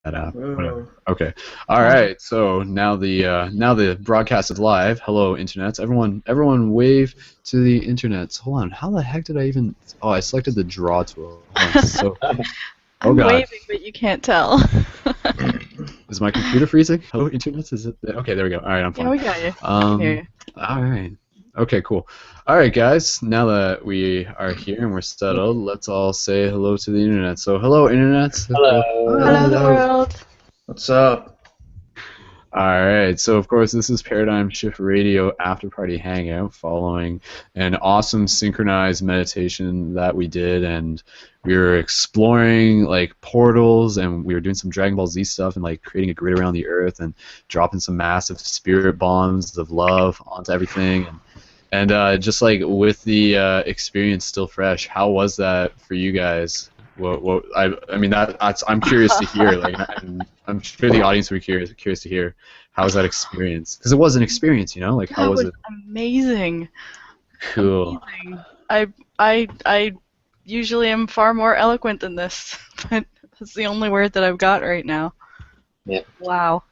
app. Whatever. Ooh. Okay. All right. So now the broadcast is live. Hello, internets. Everyone, wave to the internets. Hold on. How the heck did I even? Oh, I selected the draw tool. Hold on. So. Oh I'm God. waving, but you can't tell. Is my computer freezing? Hello, internets. Is it? Okay, there we go. All right, I'm fine. Yeah, we got you. I can hear you. All right. Okay, cool. All right, guys. Now that we are here and we're settled, let's all say hello to the internet. So, hello, internet. Hello. Hello, the world. What's up? All right. So, of course, this is Paradigm Shift Radio After Party Hangout, following an awesome synchronized meditation that we did, and we were exploring like portals, and we were doing some Dragon Ball Z stuff, and like creating a grid around the Earth, and dropping some massive spirit bombs of love onto everything, and just like with the experience still fresh, how was that for you guys? I mean that's I'm curious to hear. Like, I'm sure the audience would be curious to hear how was that experience, because it was an experience, you know. Like, how was it? Amazing. Cool. Amazing. I usually am far more eloquent than this, but that's the only word that I've got right now. Yeah. Wow.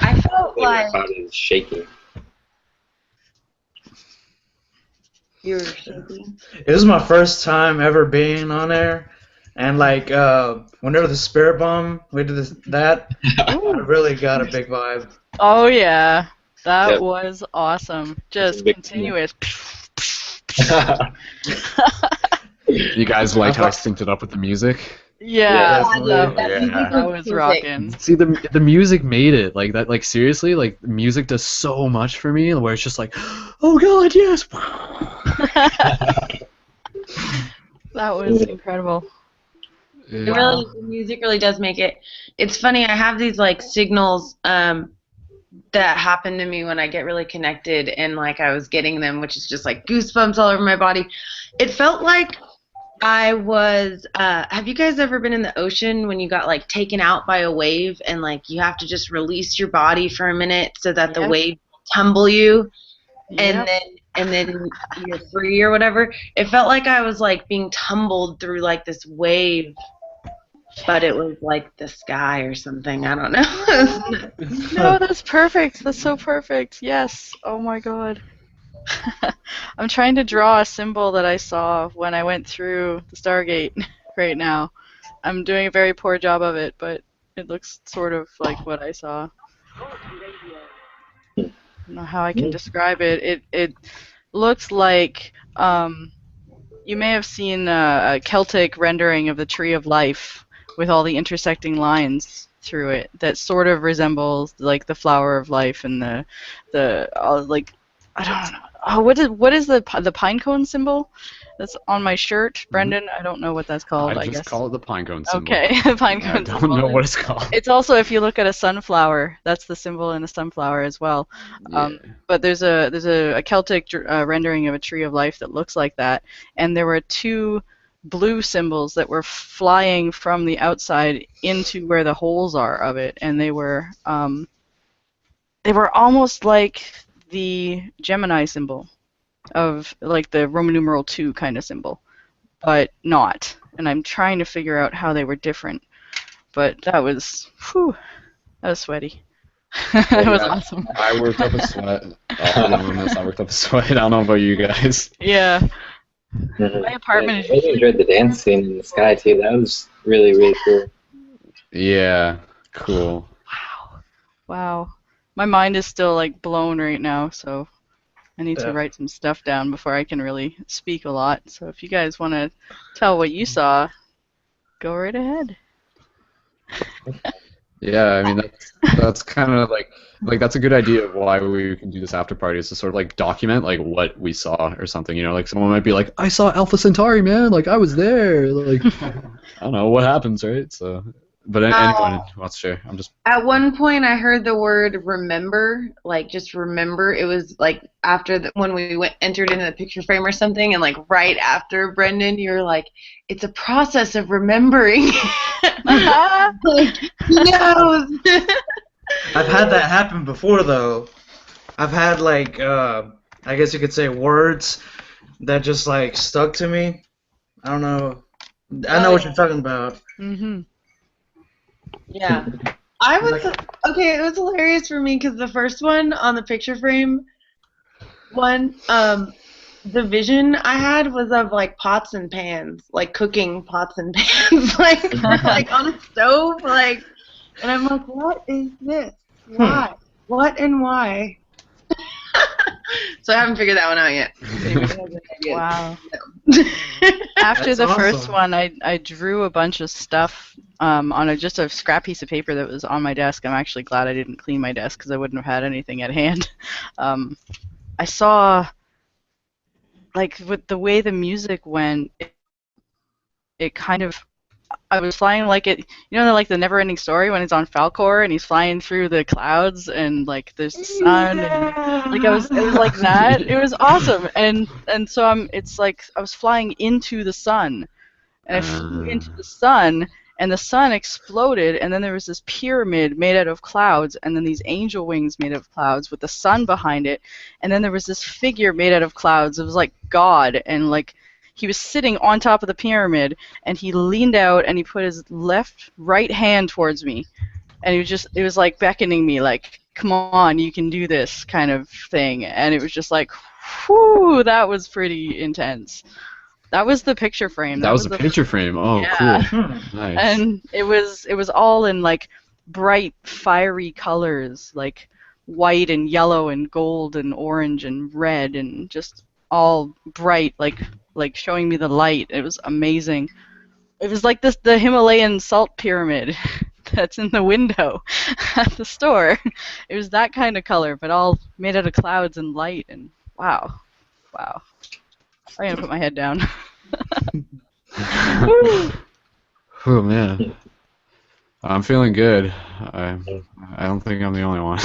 I felt like Crowd is shaking. you were shaking. It was my first time ever being on there, and like whenever the spirit bomb we did that, I really got a big vibe. Oh yeah, that Yep. was awesome. Just Big- continuous. You guys liked how I synced it up with the music? Yeah, definitely. that was rocking. See, the music made it like that. Like, seriously, like music does so much for me, where it's just like, oh God, yes. That was incredible. It really, the music really does make it. It's funny. I have these like signals that happen to me when I get really connected, and like I was getting them, which is just like goosebumps all over my body. It felt like I was. Have you guys ever been in the ocean when you got like taken out by a wave, and like you have to just release your body for a minute so that the Yep. wave will tumble you, Yep. and then you're free or whatever. It felt like I was like being tumbled through like this wave, but it was like the sky or something. I don't know. No, that's perfect. That's so perfect. Yes. Oh my God. I'm trying to draw a symbol that I saw when I went through the Stargate right now. I'm doing a very poor job of it, but it looks sort of like what I saw. I don't know how I can describe it. It looks like you may have seen a Celtic rendering of the Tree of Life with all the intersecting lines through it that sort of resembles like the flower of life and the like, I don't know. Oh, what is the pine cone symbol that's on my shirt, Brendan? I don't know what that's called. I I just guess. call it the pine cone symbol. Okay, the pine I cone don't symbol. know what it's called. It's also, if you look at a sunflower, that's the symbol in a sunflower as well. Yeah. But there's a Celtic rendering of a tree of life that looks like that, and there were two blue symbols that were flying from the outside into where the holes are of it, and they were almost like the Gemini symbol of like the Roman numeral 2 kind of symbol, but not. And I'm trying to figure out how they were different. But that was, whew, that was sweaty. That was awesome. I worked up a sweat. I worked up a sweat. I don't know about you guys. Yeah. My apartment I really enjoyed the dance scene in the sky too. That was really, really cool. Yeah. Cool. Wow. My mind is still like blown right now, so I need to Yeah. write some stuff down before I can really speak a lot. So if you guys want to tell what you saw, go right ahead. Yeah, I mean that's kind of like that's a good idea of why we can do this after party, is to sort of like document like what we saw or something, you know, like someone might be like, I saw Alpha Centauri, man, like I was there, like I don't know what happens, right? So, but anyone who wants to share, I'm just At one point, I heard the word "remember," like just remember. It was like after when we entered into the picture frame or something, and like right after Brendan, you were like, "It's a process of remembering." Like, he knows. I've had that happen before though. I've had like I guess you could say words that just like stuck to me. I don't know. I know what you're talking about. Mm-hmm. Yeah. I was okay. It was hilarious for me because the first one on the picture frame one, the vision I had was of like pots and pans, like cooking pots and pans, like on a stove, like, and I'm like, what is this? Why? What and why? So I haven't figured that one out yet. Wow. No. After That's the first awesome. one, I drew a bunch of stuff on just a scrap piece of paper that was on my desk. I'm actually glad I didn't clean my desk because I wouldn't have had anything at hand. I saw, like, with the way the music went, it kind of, I was flying like it, like the Never Ending Story when he's on Falcor and he's flying through the clouds and like there's the sun and like it was like that. It was awesome, and so it's like I was flying into the sun, and I flew into the sun, and the sun exploded, and then there was this pyramid made out of clouds, and then these angel wings made out of clouds with the sun behind it, and then there was this figure made out of clouds. It was like God, and like he was sitting on top of the pyramid, and he leaned out, and he put his right hand towards me, and it was like beckoning me, like, come on, you can do this kind of thing, and it was just like, whew, that was pretty intense. That was the picture frame. That That was was a the picture frame. Oh, yeah. cool. Nice. And it was all in like bright, fiery colors, like white and yellow and gold and orange and red and just all bright, like showing me the light. It was amazing. It was like the Himalayan salt pyramid that's in the window at the store. It was that kind of color, but all made out of clouds and light and wow. Wow. I'm gonna put my head down. Oh man, I'm feeling good. I I don't think I'm the only one.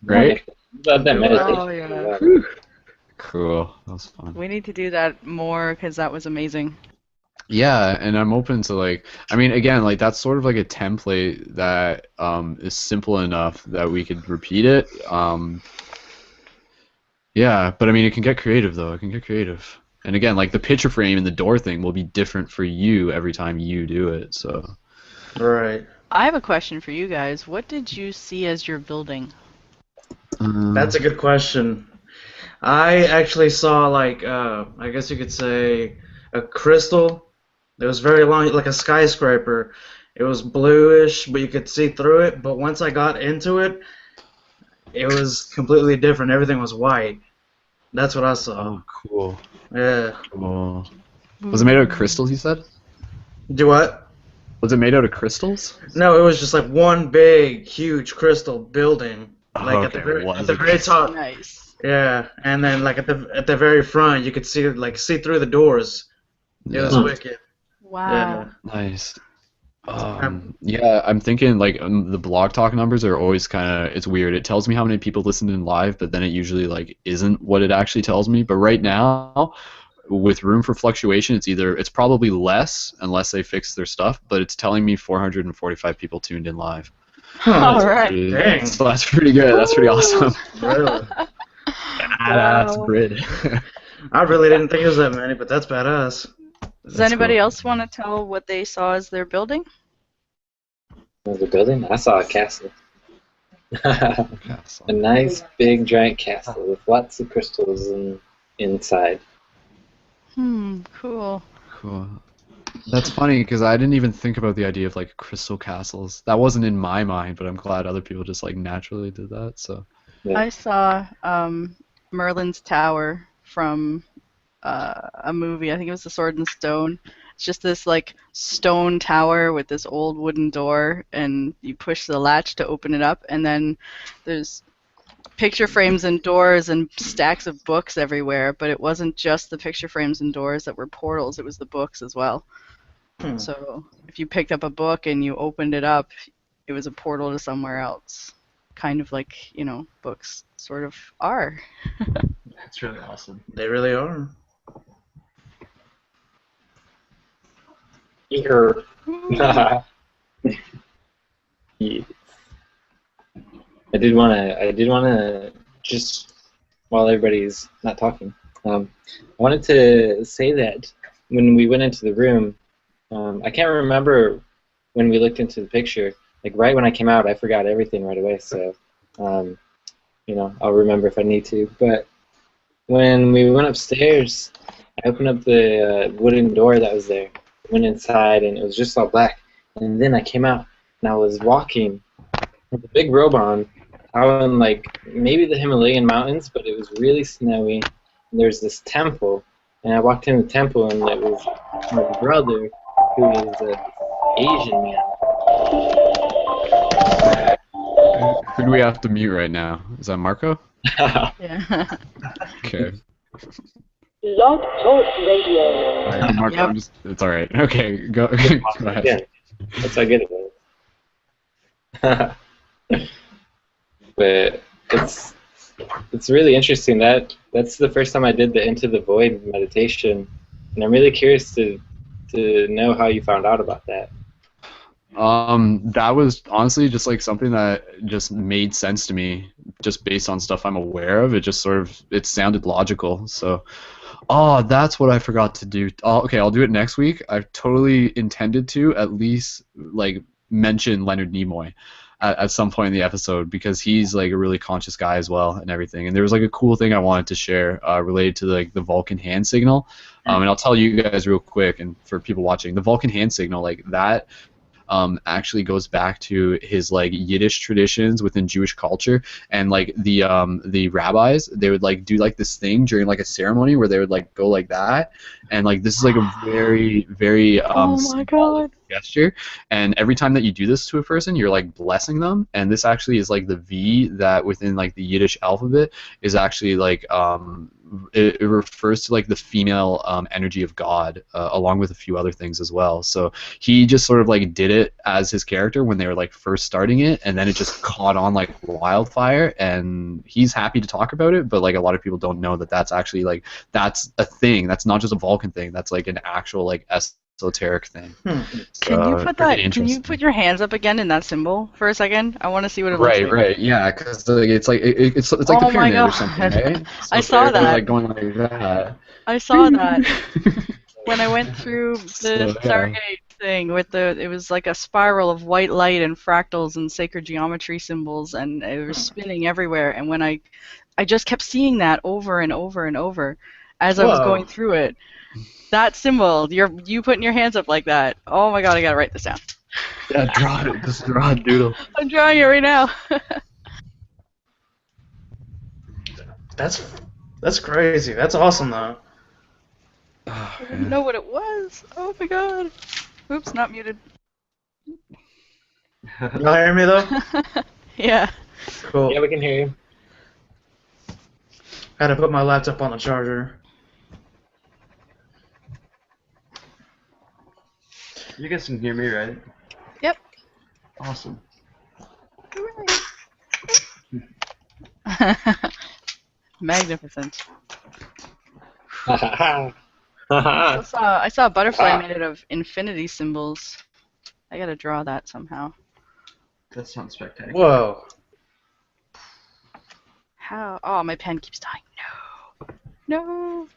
Right? About that meditation. Oh, yeah. Cool. That was fun. We need to do that more because that was amazing. Yeah, and I'm open to like, I mean, again, like that's sort of like a template that is simple enough that we could repeat it. Yeah, but I mean, it can get creative though. It can get creative. And again, like the picture frame and the door thing will be different for you every time you do it. So. Right. I have a question for you guys. What did you see as your building? That's a good question. I actually saw like I guess you could say a crystal. It was very long, like a skyscraper. It was bluish, but you could see through it. But once I got into it, it was completely different. Everything was white. That's what I saw. Oh, cool. Yeah. Cool. Was it made out of crystals, you said? Do what? Was it made out of crystals? No, it was just like one big, huge crystal building. Like at Okay, the very top. Nice. Yeah, and then like at the very front, you could see through the doors. It was Yeah. wicked. Wow. Nice. Yeah, I'm thinking like the blog talk numbers are always kind of, it's weird. It tells me how many people listened in live, but then it usually like isn't what it actually tells me. But right now, with room for fluctuation, it's probably less unless they fix their stuff, but it's telling me 445 people tuned in live. All right. Dang. So that's pretty good. That's pretty awesome. Really? That's Wow. grid. I really didn't think it was that many, but that's badass. Does anybody else want to tell what they saw as their building? Was a building? I saw a castle. A nice big giant castle with lots of crystals inside. Cool. Cool. That's funny because I didn't even think about the idea of like crystal castles. That wasn't in my mind, but I'm glad other people just like naturally did that. So. Yeah. I saw Merlin's Tower from a movie. I think it was The Sword and Stone. It's just this like stone tower with this old wooden door, and you push the latch to open it up, and then there's picture frames and doors and stacks of books everywhere. But it wasn't just the picture frames and doors that were portals; it was the books as well. So if you picked up a book and you opened it up, it was a portal to somewhere else. Kind of like, books sort of are. That's really awesome. They really are. Here. Yes. I did wanna just while everybody's not talking, I wanted to say that when we went into the room, I can't remember when we looked into the picture, like right when I came out, I forgot everything right away. So, you know, I'll remember if I need to. But when we went upstairs, I opened up the wooden door that was there. Went inside, and it was just all black. And then I came out, and I was walking with a big robe on, out in like maybe the Himalayan mountains, but it was really snowy. And there's this temple, and I walked in the temple, and it was my brother, who is an Asian man. Who do we have to mute right now? Is that Marco? Yeah. Okay. Blog Talk Radio. Alright, Marco, Yep. it's all right. Okay, go ahead. Again, that's how good it is. But it's really interesting. That's the first time I did the Into the Void meditation, and I'm really curious to know how you found out about that. That was honestly just like something that just made sense to me, just based on stuff I'm aware of. It just sort of sounded logical. So, that's what I forgot to do. Oh, okay, I'll do it next week. I totally intended to at least like mention Leonard Nimoy at some point in the episode, because he's like a really conscious guy as well and everything. And there was like a cool thing I wanted to share related to like the Vulcan hand signal. And I'll tell you guys real quick, and for people watching, the Vulcan hand signal, like that actually goes back to his like Yiddish traditions within Jewish culture, and like the rabbis, they would like do like this thing during like a ceremony where they would like go like that, and like this is like a very very Oh my god. gesture, and every time that you do this to a person, you're like blessing them, and this actually is like the V that within like the Yiddish alphabet is actually like it refers to like the female energy of God, along with a few other things as well. So he just sort of like did it as his character when they were like first starting it, and then it just caught on like wildfire, and he's happy to talk about it, but like a lot of people don't know that that's actually like that's a thing. That's not just a Vulcan thing. That's like an actual like esoteric thing. Can you put your hands up again in that symbol for a second? I want to see what it looks like. Right, yeah, because like, it's like it's like the Oh my pyramid or God. something, right? So I saw they're, that. like going like that. I saw that when I went through the So, yeah. Stargate thing with it was like a spiral of white light and fractals and sacred geometry symbols, and it was spinning everywhere. And when I just kept seeing that over and over and over as I was going through it. That symbol, you putting your hands up like that. Oh my god, I gotta write this down. Yeah, draw it. Just draw a doodle. I'm drawing it right now. That's crazy. That's awesome though. I didn't know what it was. Oh my god. Oops, not muted. Y'all hear me though? Yeah. Cool. Yeah, we can hear you. Had to put my laptop on the charger. You guys can hear me, right? Yep. Awesome. Magnificent. Haha. I saw a butterfly made out of infinity symbols. I gotta draw that somehow. That sounds spectacular. Whoa. How? Oh, my pen keeps dying. No. No.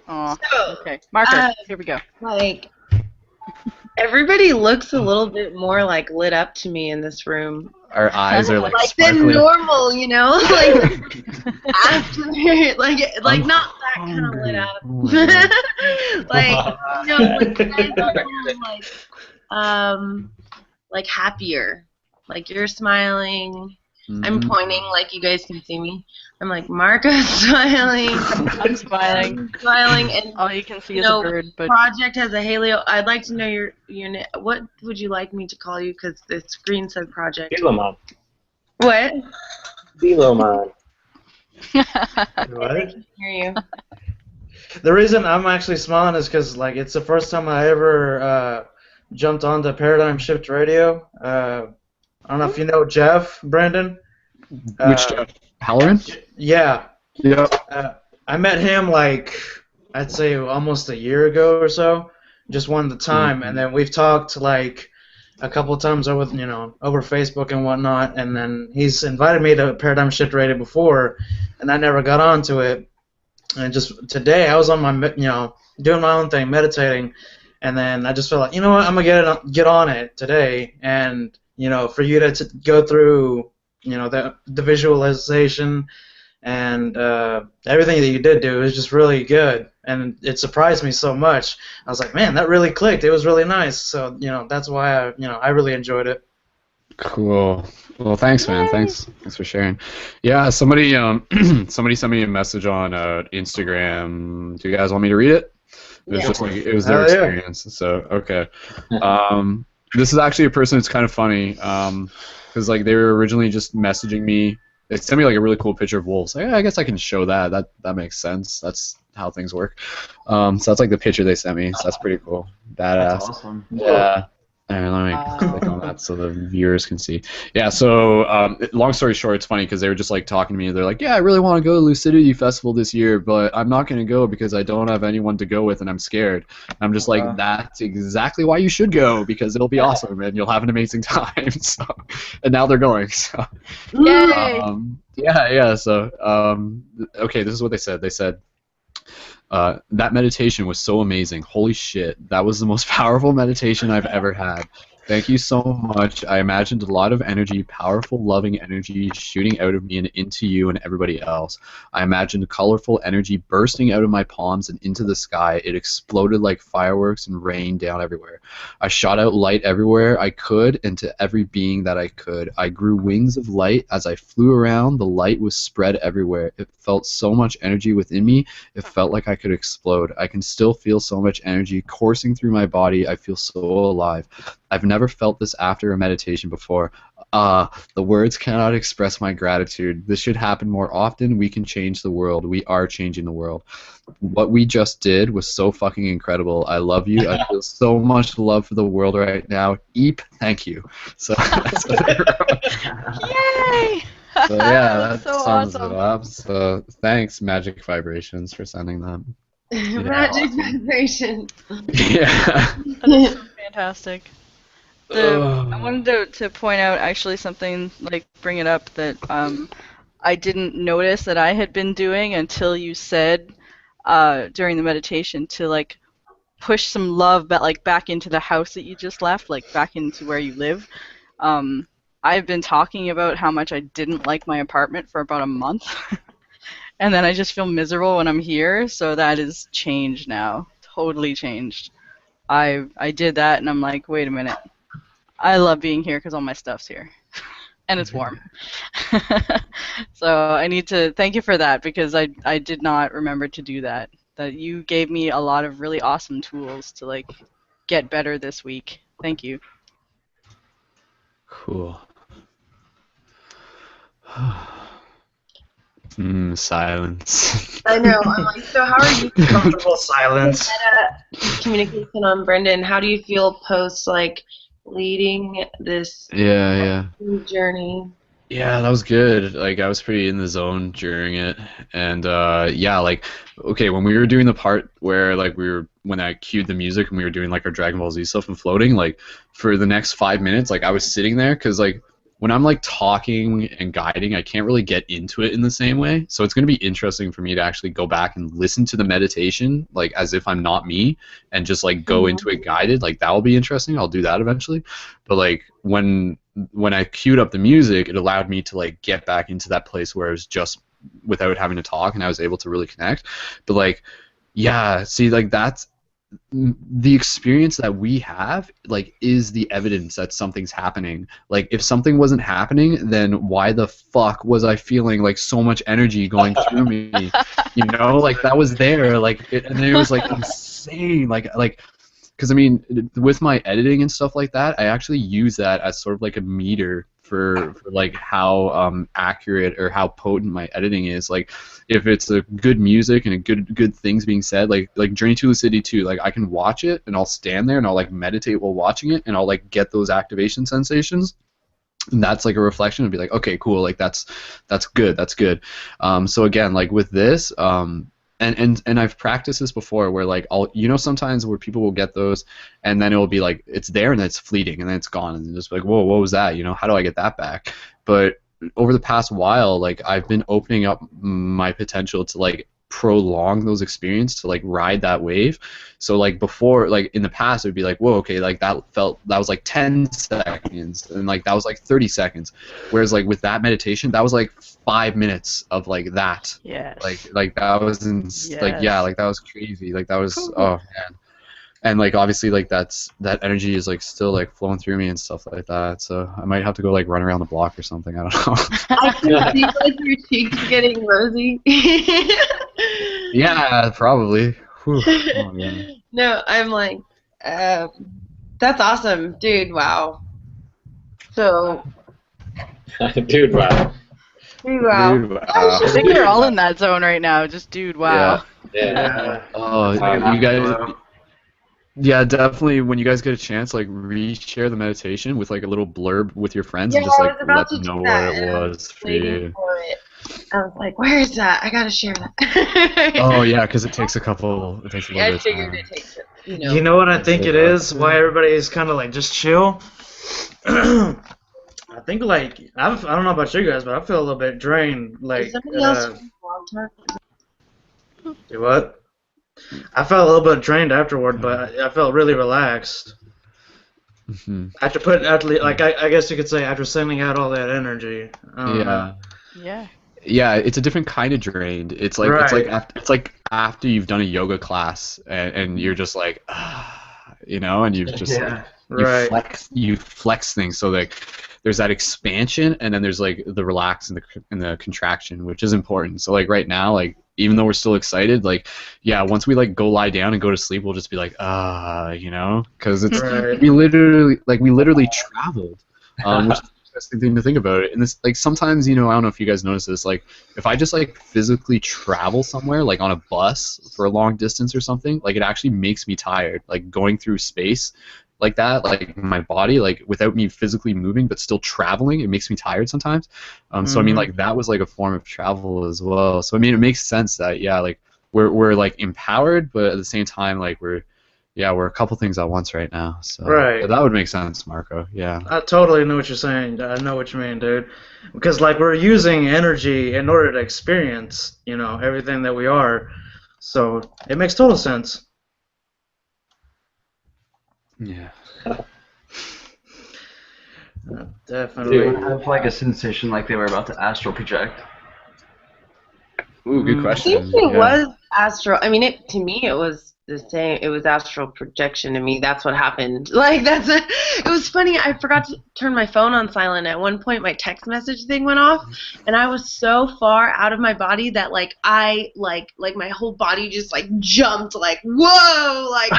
Oh. So, Okay. Marker. Here we go. Like, everybody looks a little bit more like lit up to me in this room. Our eyes are like than sparkling. normal, you know? Like after like not that kind of lit up. Like, you know, like you guys are a little like happier. Like you're smiling. I'm pointing like you guys can see me. I'm like, Marco's smiling. I'm smiling. Smiling, and all you can see is a bird. But Project has a halo. I'd like to know your unit. What would you like me to call you? Because the screen said Project. Dilomon. What? Dilomon. What? I can hear you. The reason I'm actually smiling is because like it's the first time I ever jumped onto Paradigm Shift Radio. I don't know if you know Jeff, Brandon. Which Jeff? Halloran? Yeah. Yeah. I met him like I'd say almost a year ago or so, just one at a time, and then we've talked like a couple of times over over Facebook and whatnot, and then he's invited me to Paradigm Shift Radio before, and I never got onto it, and just today I was on my doing my own thing, meditating, and then I just felt like, you know what, I'm gonna get on it today, and for you to go through, the visualization and everything that you did do was just really good, and it surprised me so much. I was like, man, that really clicked. It was really nice. So that's why I really enjoyed it. Cool. Well, thanks, man. Thanks for sharing. Yeah, somebody somebody sent me a message on Instagram. Do you guys want me to read it? It was just like it was their experience. So okay. This is actually a person that's kind of funny. Because like they were originally just messaging me. They sent me like a really cool picture of wolves. Like, yeah, I guess I can show that. That makes sense. That's how things work. So that's like the picture they sent me. So that's pretty cool. Badass. That's awesome. Yeah. And let me click on that so the viewers can see. Yeah, so long story short, it's funny because they were just like talking to me. They're like, yeah, I really want to go to Lucidity Festival this year, but I'm not going to go because I don't have anyone to go with and I'm scared. And I'm just like, that's exactly why you should go, because it'll be awesome and you'll have an amazing time. So, and now they're going. So, Yay! yeah. So, okay, this is what they said. They said, that meditation was so amazing. Holy shit. That was the most powerful meditation I've ever had. Thank you so much. I imagined a lot of energy, powerful, loving energy shooting out of me and into you and everybody else. I imagined colorful energy bursting out of my palms and into the sky. It exploded like fireworks and rained down everywhere. I shot out light everywhere I could into every being that I could. I grew wings of light as I flew around. The light was spread everywhere. It felt so much energy within me. It felt like I could explode. I can still feel so much energy coursing through my body. I feel so alive. I've never felt this after a meditation before. The words cannot express my gratitude. This should happen more often. We can change the world. We are changing the world. What we just did was so fucking incredible. I love you. I feel so much love for the world right now. Eep, thank you. So that's what they wrote. Yay! So yeah, that so sums awesome. it up. So thanks, Magic Vibrations, for sending them. Magic vibration. Yeah. That's so fantastic. I wanted to point out actually something, like bring it up, that I didn't notice that I had been doing until you said during the meditation to like push some love back into the house that you just left, like back into where you live. I've been talking about how much I didn't like my apartment for about a month, and then I just feel miserable when I'm here, so that has changed now. Totally changed. I did that, and I'm like, wait a minute. I love being here because all my stuff's here, and it's warm. So I need to thank you for that, because I did not remember to do that. That you gave me a lot of really awesome tools to like get better this week. Thank you. Cool. Silence. I know. I'm like, so how are you Comfortable silence. communication on Brendan? How do you feel post like leading this Yeah. journey? Yeah, that was good. Like I was pretty in the zone during it, and yeah, like okay, when we were doing the part where like when I cued the music and we were doing like our Dragon Ball Z stuff and floating, like for the next 5 minutes, like I was sitting there because like when I'm like talking and guiding, I can't really get into it in the same way. So it's going to be interesting for me to actually go back and listen to the meditation, like as if I'm not me, and just like go into it guided. Like that will be interesting. I'll do that eventually. But like when I queued up the music, it allowed me to like get back into that place where I was just without having to talk, and I was able to really connect. But like, yeah, see, like that's the experience that we have, like, is the evidence that something's happening. Like, if something wasn't happening, then why the fuck was I feeling like so much energy going through me? You know, like that was there, like, and it was like insane, like, because I mean, with my editing and stuff like that, I actually use that as sort of like a meter for like how accurate or how potent my editing is. Like, if it's a good music and a good things being said, like Journey to Lucidity 2, like I can watch it and I'll stand there and I'll like meditate while watching it and I'll like get those activation sensations. And that's like a reflection and be like, okay, cool, like that's good. So again, like with this, and I've practiced this before where like sometimes where people will get those and then it will be like it's there and then it's fleeting and then it's gone and just like, whoa, what was that? How do I get that back? But over the past while, like I've been opening up my potential to like prolong those experiences to like ride that wave. So like before, like in the past, it would be like, whoa, okay, like that was like 10 seconds, and like that was like 30 seconds. Whereas like with that meditation, that was like 5 minutes of like that. Yes. Like that was like, yeah, like that was crazy. Like that was, oh man. And like obviously like that energy is like still like flowing through me and stuff like that. So I might have to go like run around the block or something. I don't know. I can see like your cheeks getting rosy. Yeah, probably. Whew. Oh, man. No, I'm like, that's awesome, dude. Wow. So, Dude, wow. dude, wow. Dude, wow. I think they're all in that zone right now. Just dude, wow. Yeah. Oh, you guys. Yeah, definitely. When you guys get a chance, like reshare the meditation with like a little blurb with your friends, and just like let them know what it was for you. I was like, where is that? I gotta share that. Oh yeah, because it takes a little bit of I time. figured it takes it. You know what I think it is? Why everybody is kind of like just chill? I think like, I don't know about you guys, but I feel a little bit drained. Like, Is somebody else from Blog Talk? do what? I felt a little bit drained afterward, but I felt really relaxed. Mm-hmm. I guess you could say after sending out all that energy. I don't know. Yeah. Yeah, it's a different kind of drained. It's like it's like after you've done a yoga class and you're just like, and you've just like, you flex things, so like there's that expansion, and then there's like the relax and the contraction, which is important. So like right now, like even though we're still excited, like once we like go lie down and go to sleep, we'll just be like because it's we literally traveled, which is an interesting thing to think about it. And this, like, sometimes, I don't know if you guys notice this, like if I just like physically travel somewhere, like on a bus for a long distance or something, like it actually makes me tired, like going through space like that, like my body, like without me physically moving but still traveling, it makes me tired sometimes. So I mean, like that was like a form of travel as well. So I mean, it makes sense that like we're like empowered, but at the same time, like we're a couple things at once right now. So that would make sense, Marco. Yeah. I totally know what you're saying. I know what you mean, dude. Because like we're using energy in order to experience, everything that we are. So it makes total sense. Yeah. Definitely. Dude, I have like a sensation like they were about to astral project. Ooh, good question. I think it was astral. I mean, to me, it was the same. It was astral projection to me. That's what happened. Like it was funny. I forgot to turn my phone on silent. At one point, my text message thing went off, and I was so far out of my body that like I like my whole body just like jumped. Like, whoa! Like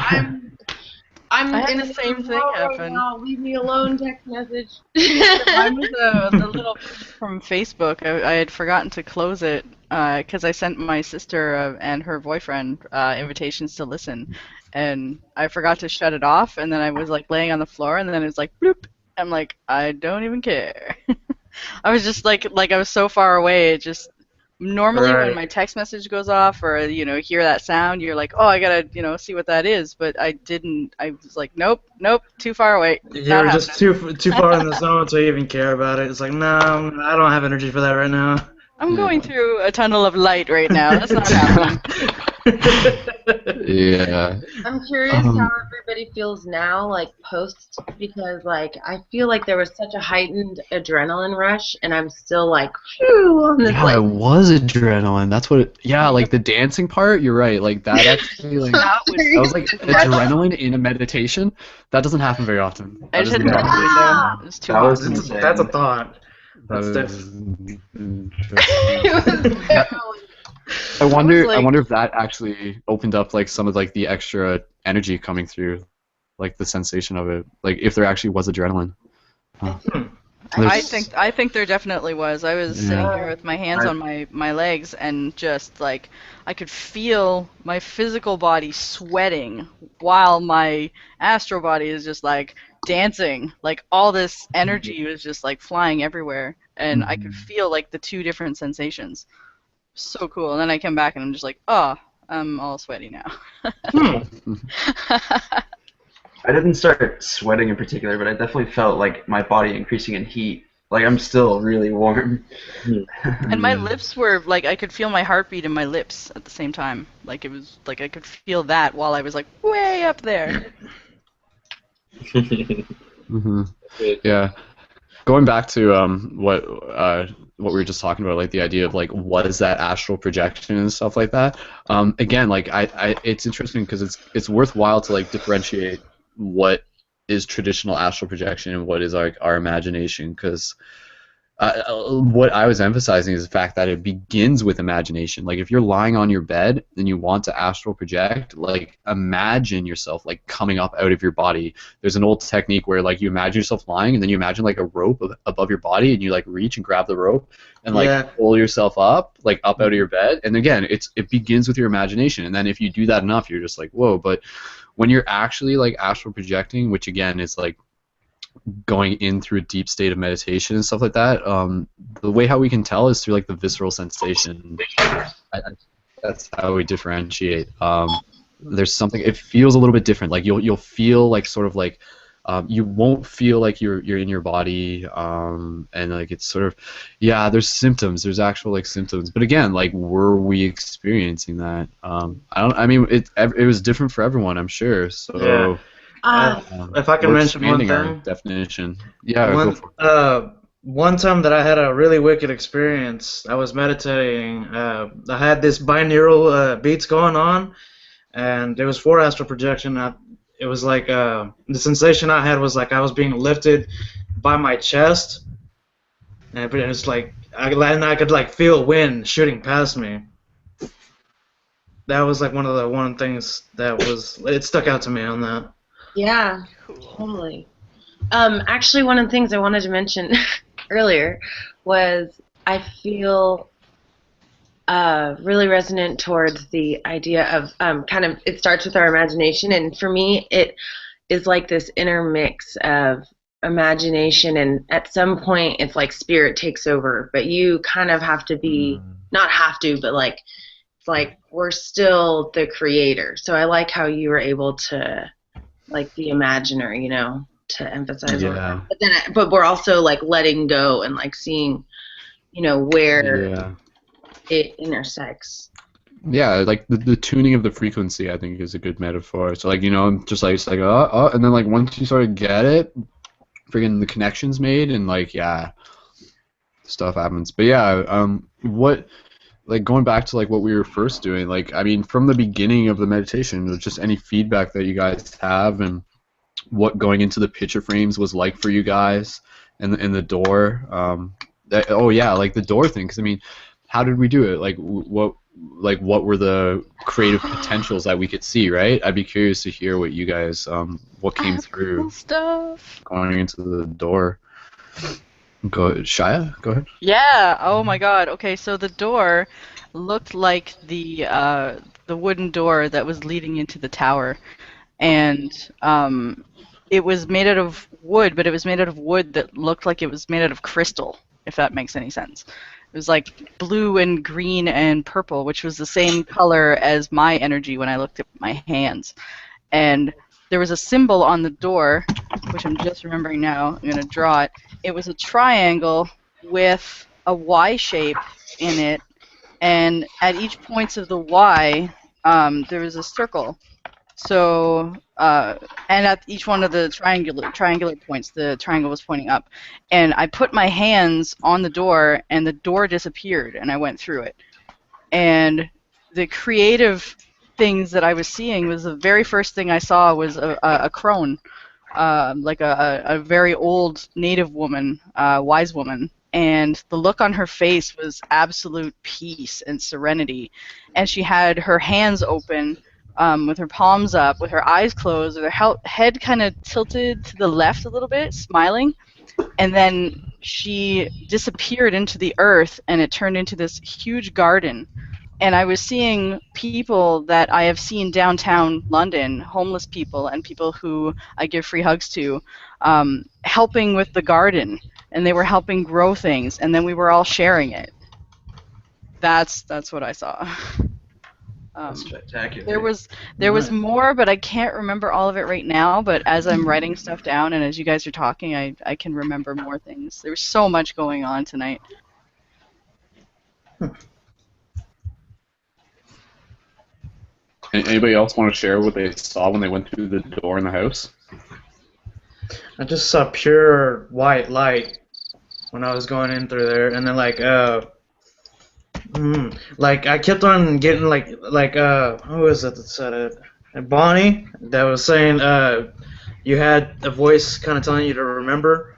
I'm in the same thing happen. Right now. Leave me alone. Text message. Mine was the little from Facebook. I had forgotten to close it because I sent my sister and her boyfriend invitations to listen, and I forgot to shut it off. And then I was like laying on the floor, and then it was like bloop. I'm like, I don't even care. I was just like I was so far away. It just normally when my text message goes off or hear that sound, you're like, oh, I gotta see what that is. But I didn't. I was like, nope, too far away. You're just too far in the zone to even care about it. It's like, no, I don't have energy for that right now. I'm going through a tunnel of light right now. That's not happening. Yeah. I'm curious how everybody feels now, like post, because like I feel like there was such a heightened adrenaline rush, and I'm still like, phew, on this. Yeah, it was adrenaline. That's what. Like the dancing part. You're right. Like that actually. Like, that was like adrenaline in a meditation. That doesn't happen very often. I just had to that was too hot. That's a thought. That's I wonder if that actually opened up like some of like the extra energy coming through, like the sensation of it, like if there actually was adrenaline. I think there definitely was. I was sitting here with my hands on my legs and just like I could feel my physical body sweating while my astral body is just like dancing. Like all this energy was just like flying everywhere, and I could feel like the two different sensations. So cool. And then I come back and I'm just like, oh, I'm all sweaty now. I didn't start sweating in particular, but I definitely felt like my body increasing in heat Like I'm still really warm. And my lips were like I could feel my heartbeat in my lips at the same time. Like it was like I could feel that while I was like way up there. Mm-hmm. Yeah. Going back to what we were just talking about, like the idea of like what is that astral projection and stuff like that. Again, like it's interesting because it's worthwhile to like differentiate what is traditional astral projection and what is our imagination, because what I was emphasizing is the fact that it begins with imagination. Like if you're lying on your bed and you want to astral project, like imagine yourself like coming up out of your body. There's an old technique where like you imagine yourself lying and then you imagine like a rope above your body and you like reach and grab the rope and like pull yourself up like up out of your bed. And again, it begins with your imagination. And then if you do that enough, you're just like, whoa. But when you're actually like astral projecting, which again is like going in through a deep state of meditation and stuff like that, the way how we can tell is through like the visceral sensation. That's how we differentiate. There's something, it feels a little bit different. Like you'll feel like sort of like you won't feel like you're in your body, and like it's sort of, yeah, there's symptoms, there's actual like symptoms, but again, like were we experiencing that? I mean it was different for everyone, I'm sure. So yeah. If I can mention one thing, our definition. Yeah. One time that I had a really wicked experience, I was meditating. I had this binaural beats going on, and it was for astral projection. It was like the sensation I had was like I was being lifted by my chest, and it was like I could like feel wind shooting past me. That was like one of the things that it stuck out to me on that. Yeah, totally. Actually, one of the things I wanted to mention earlier was I feel really resonant towards the idea of kind of, it starts with our imagination, and for me it is like this intermix of imagination, and at some point it's like spirit takes over, but you kind of have to be, not have to, but like it's like we're still the creator. So I like how you were able to like the imaginer, you know, to emphasize on that. But we're also like letting go and like seeing, you know, where it intersects. Yeah, like the tuning of the frequency, I think, is a good metaphor. So like, you know, just like it's like and then like once you sort of get it, friggin' the connection's made, and like stuff happens. But yeah, what, like going back to like what we were first doing, like I mean from the beginning of the meditation, just any feedback that you guys have and what going into the picture frames was like for you guys, and the door. Like the door thing, because I mean, how did we do it? Like what were the creative potentials that we could see, right? I'd be curious to hear what you guys what came through cool stuff going into the door. Go, Shia, go ahead. Yeah. Oh my God. Okay, so the door looked like the wooden door that was leading into the tower, and it was made out of wood, but it was made out of wood that looked like it was made out of crystal, if that makes any sense. It was like blue and green and purple, which was the same color as my energy when I looked at my hands. And there was a symbol on the door, which I'm just remembering now. I'm going to draw it. It was a triangle with a Y shape in it, and at each point of the Y, there was a circle. So, and at each one of the triangular points, the triangle was pointing up. And I put my hands on the door, and the door disappeared, and I went through it. And the creative things that I was seeing was the very first thing I saw was a crone, like a very old native woman, wise woman. And the look on her face was absolute peace and serenity. And she had her hands open, with her palms up, with her eyes closed, with her head kind of tilted to the left a little bit, smiling. And then she disappeared into the earth, and it turned into this huge garden. And I was seeing people that I have seen downtown London, homeless people and people who I give free hugs to, helping with the garden. And they were helping grow things, and then we were all sharing it. That's what I saw. That's spectacular. There was more, but I can't remember all of it right now. But as I'm writing stuff down and as you guys are talking, I can remember more things. There was so much going on tonight. Anybody else want to share what they saw when they went through the door in the house? I just saw pure white light when I was going in through there, and then like I kept on getting who was it that said it? Bonnie that was saying you had a voice kind of telling you to remember.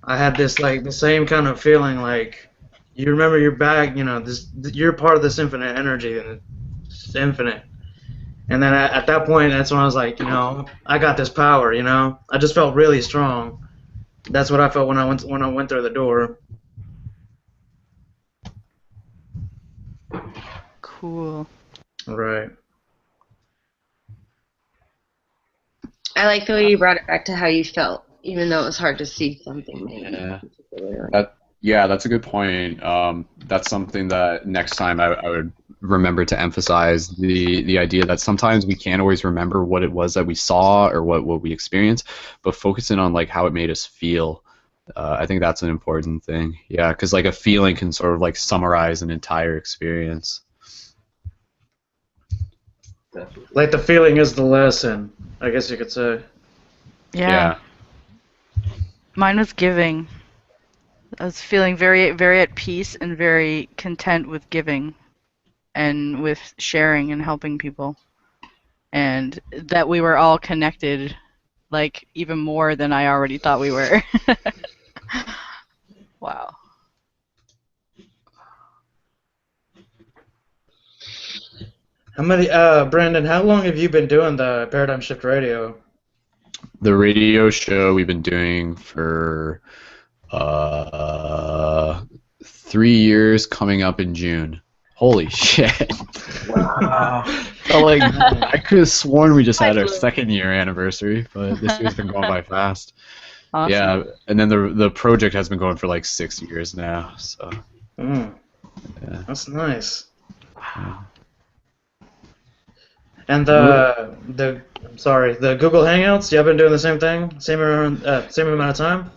I had this like the same kind of feeling like you remember your bag, you're part of this infinite energy and it's infinite. And then at that point, that's when I was like, I got this power, I just felt really strong. That's what I felt when I went through the door. Cool. Right. I like the way you brought it back to how you felt, even though it was hard to see something. Maybe. Yeah, that's a good point. That's something that next time I would remember to emphasize the idea that sometimes we can't always remember what it was that we saw or what we experienced, but focusing on like how it made us feel. I think that's an important thing. Yeah, because like a feeling can sort of like summarize an entire experience. Like the feeling is the lesson, I guess you could say. Yeah. Mine was giving. I was feeling very, very at peace and very content with giving and with sharing and helping people. And that we were all connected, like, even more than I already thought we were. Wow. Brandon, how long have you been doing the Paradigm Shift Radio? The radio show we've been doing for 3 years, coming up in June. Holy shit. Wow. I could have sworn we just had our 2nd year anniversary, but this year's been going by fast. Awesome. Yeah, and then the project has been going for like 6 years now. So. Yeah. That's nice. And the Google Hangouts, you have been doing the same thing, same amount of time?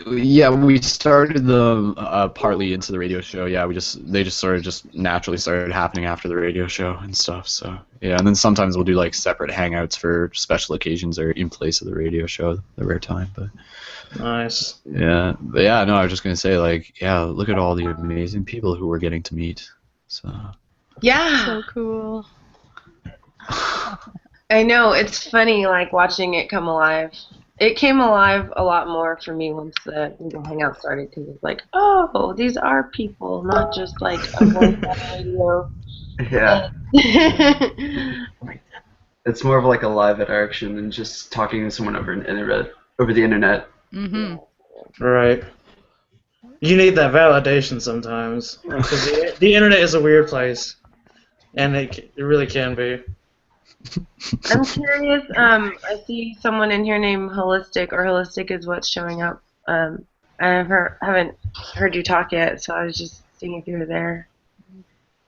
Yeah, we started them partly into the radio show. Yeah, they just sort of naturally started happening after the radio show and stuff. So yeah, and then sometimes we'll do like separate hangouts for special occasions or in place of the radio show, the rare time. But nice. Yeah, but yeah, no, I was just gonna say like, yeah, look at all the amazing people who we're getting to meet. So yeah, so cool. I know, it's funny like watching it come alive. It came alive a lot more for me once the Google Hangout started because it's like, oh, these are people, not just like a voice on the radio. Yeah. It's more of like a live interaction than just talking to someone over the internet. Mm-hmm. Right. You need that validation sometimes because the internet is a weird place, and it really can be. I'm curious. I see someone in here named Holistic, or Holistic is what's showing up. I haven't heard you talk yet, so I was just seeing if you were there.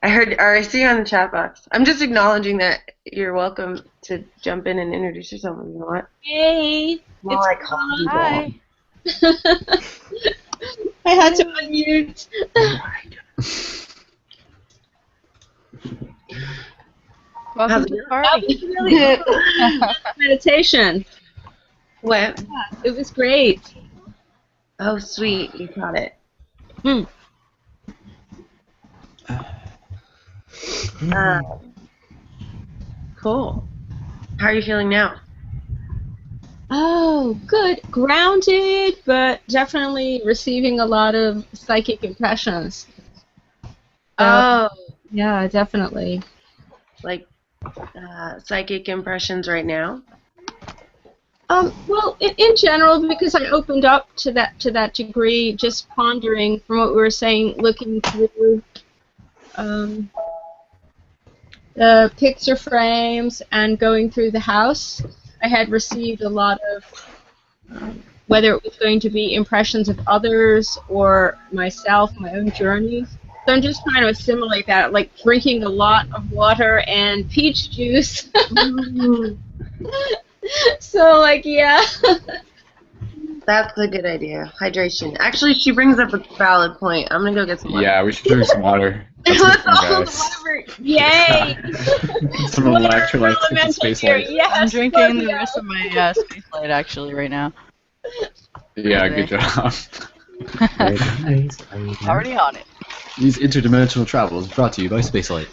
I see you on the chat box. I'm just acknowledging that you're welcome to jump in and introduce yourself if you want. Hey, More it's like Hi. I had to unmute. Welcome to the party. That was really cool. Meditation. What? Yeah, it was great. Oh, sweet. You got it. Cool. How are you feeling now? Oh, good. Grounded, but definitely receiving a lot of psychic impressions. Oh. Yeah, definitely. Like psychic impressions right now? Well, in general, because I opened up to that degree, just pondering from what we were saying, looking through the picture frames and going through the house, I had received a lot of, whether it was going to be impressions of others or myself, my own journey, So I'm just trying to assimilate that, like drinking a lot of water and peach juice. So, like, yeah. That's a good idea. Hydration. Actually, she brings up a valid point. I'm gonna go get some water. Yeah, we should drink some water. That's good for you guys. Yay! Some electrolytes to get the space light. Yes, I'm drinking the rest of my space light actually right now. Yeah, good job. Already on it. These interdimensional travels brought to you by Spacelight.